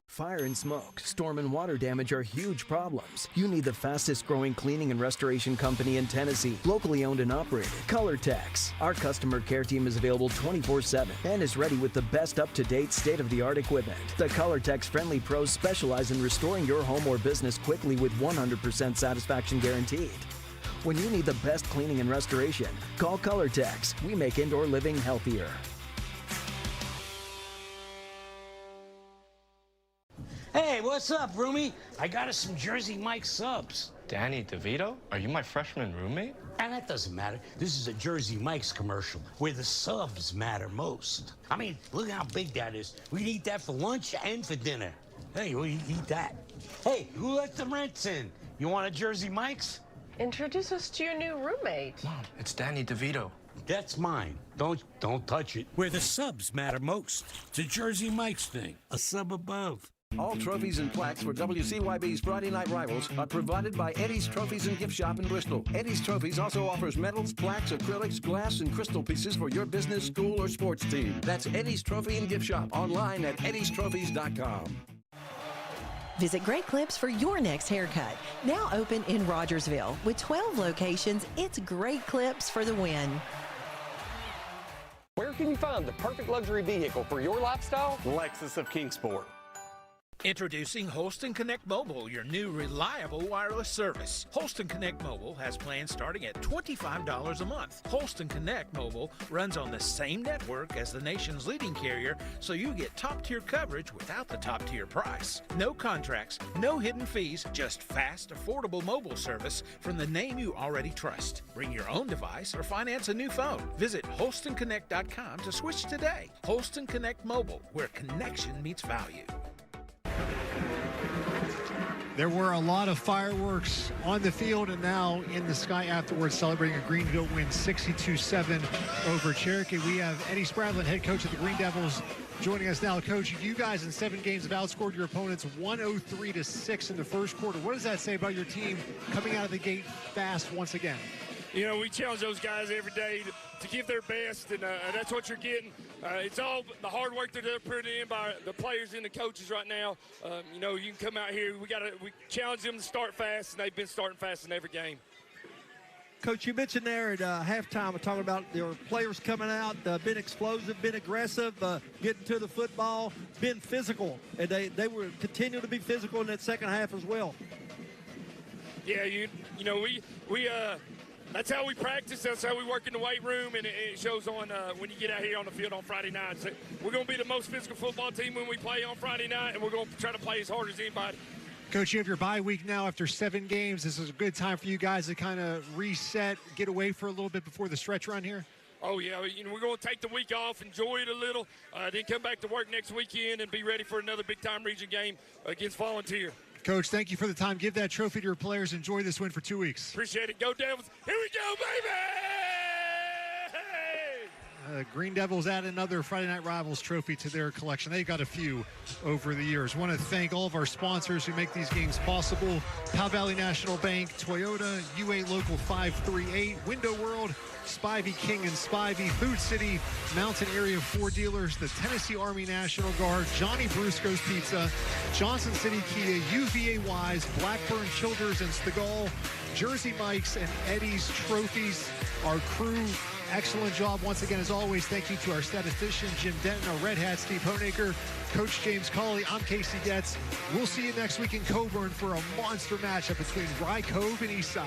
Fire and smoke, storm and water damage are huge problems. You need the fastest growing cleaning and restoration company in Tennessee, locally owned and operated, ColorTex. Our customer care team is available 24/7 and is ready with the best up-to-date state-of-the-art equipment. The ColorTex friendly pros specialize in restoring your home or business quickly with 100% satisfaction guaranteed. When you need the best cleaning and restoration, call ColorTex. We make indoor living healthier.
Hey, what's up, roomie? I got us some Jersey Mike subs.
Danny DeVito? Are you my freshman roommate?
And that doesn't matter. This is a Jersey Mike's commercial where the subs matter most. I mean, look how big that is. We'd eat that for lunch and for dinner. Hey, we eat that. Hey, who let the rents in? You want a Jersey Mike's?
Introduce us to your new roommate.
Mom, it's Danny DeVito.
That's mine. Don't touch it.
Where the subs matter most. It's a Jersey Mike's thing. A sub above.
All trophies and plaques for WCYB's Friday Night Rivals are provided by Eddie's Trophies and Gift Shop in Bristol. Eddie's Trophies also offers medals, plaques, acrylics, glass, and crystal pieces for your business, school, or sports team. That's Eddie's Trophy and Gift Shop online at eddiestrophies.com.
Visit Great Clips for your next haircut. Now open in Rogersville. With 12 locations, it's Great Clips for the win.
Where can you find the perfect luxury vehicle for your lifestyle?
Lexus of Kingsport.
Introducing Holston Connect Mobile, your new reliable wireless service. Holston Connect Mobile has plans starting at $25 a month. Holston Connect Mobile runs on the same network as the nation's leading carrier, so you get top-tier coverage without the top-tier price. No contracts, no hidden fees, just fast, affordable mobile service from the name you already trust. Bring your own device or finance a new phone. Visit HolstonConnect.com to switch today. Holston Connect Mobile, where connection meets value.
There were a lot of fireworks on the field and now in the sky afterwards, celebrating a Greenville win 62-7 over Cherokee. We have Eddie Spradlin, head coach of the Green Devils, joining us now. Coach, you guys in 7 games have outscored your opponents 103-6 in the first quarter. What does that say about your team coming out of the gate fast once again?
You know, we challenge those guys every day to give their best, and that's what you're getting. It's all the hard work that they're putting in by the players and the coaches right now. You know, you can come out here. We challenge them to start fast, and they've been starting fast in every game.
Coach, you mentioned there at halftime, talking about your players coming out, been explosive, been aggressive, getting to the football, been physical, and they were continue to be physical in that second half as well.
Yeah, you know, we that's how we practice. That's how we work in the weight room, and it shows on when you get out here on the field on Friday nights. We're going to be the most physical football team when we play on Friday night, and we're going to try to play as hard as anybody.
Coach, you have your bye week now after 7 games. This is a good time for you guys to kind of reset, get away for a little bit before the stretch run here?
Oh, yeah. You know, we're going to take the week off, enjoy it a little, then come back to work next weekend and be ready for another big-time region game against Volunteer.
Coach, thank you for the time. Give that trophy to your players. Enjoy this win for 2 weeks.
Appreciate it. Go Devils. Here we go, baby!
Green Devils add another Friday Night Rivals trophy to their collection. They've got a few over the years. Want to thank all of our sponsors who make these games possible. Powell Valley National Bank, Toyota, UA Local 538, Window World, Spivey King and Spivey, Food City, Mountain Area Ford Dealers, the Tennessee Army National Guard, Johnny Brusco's Pizza, Johnson City Kia, UVA Wise, Blackburn Childers and Stegall, Jersey Mike's and Eddie's Trophies. Our crew, excellent job once again as always. Thank you to our statistician Jim Denton, our Red Hat Steve Honaker, Coach James Cawley. I'm Casey Getz. We'll see you next week in Coburn for a monster matchup between Rye Cove and Eastside.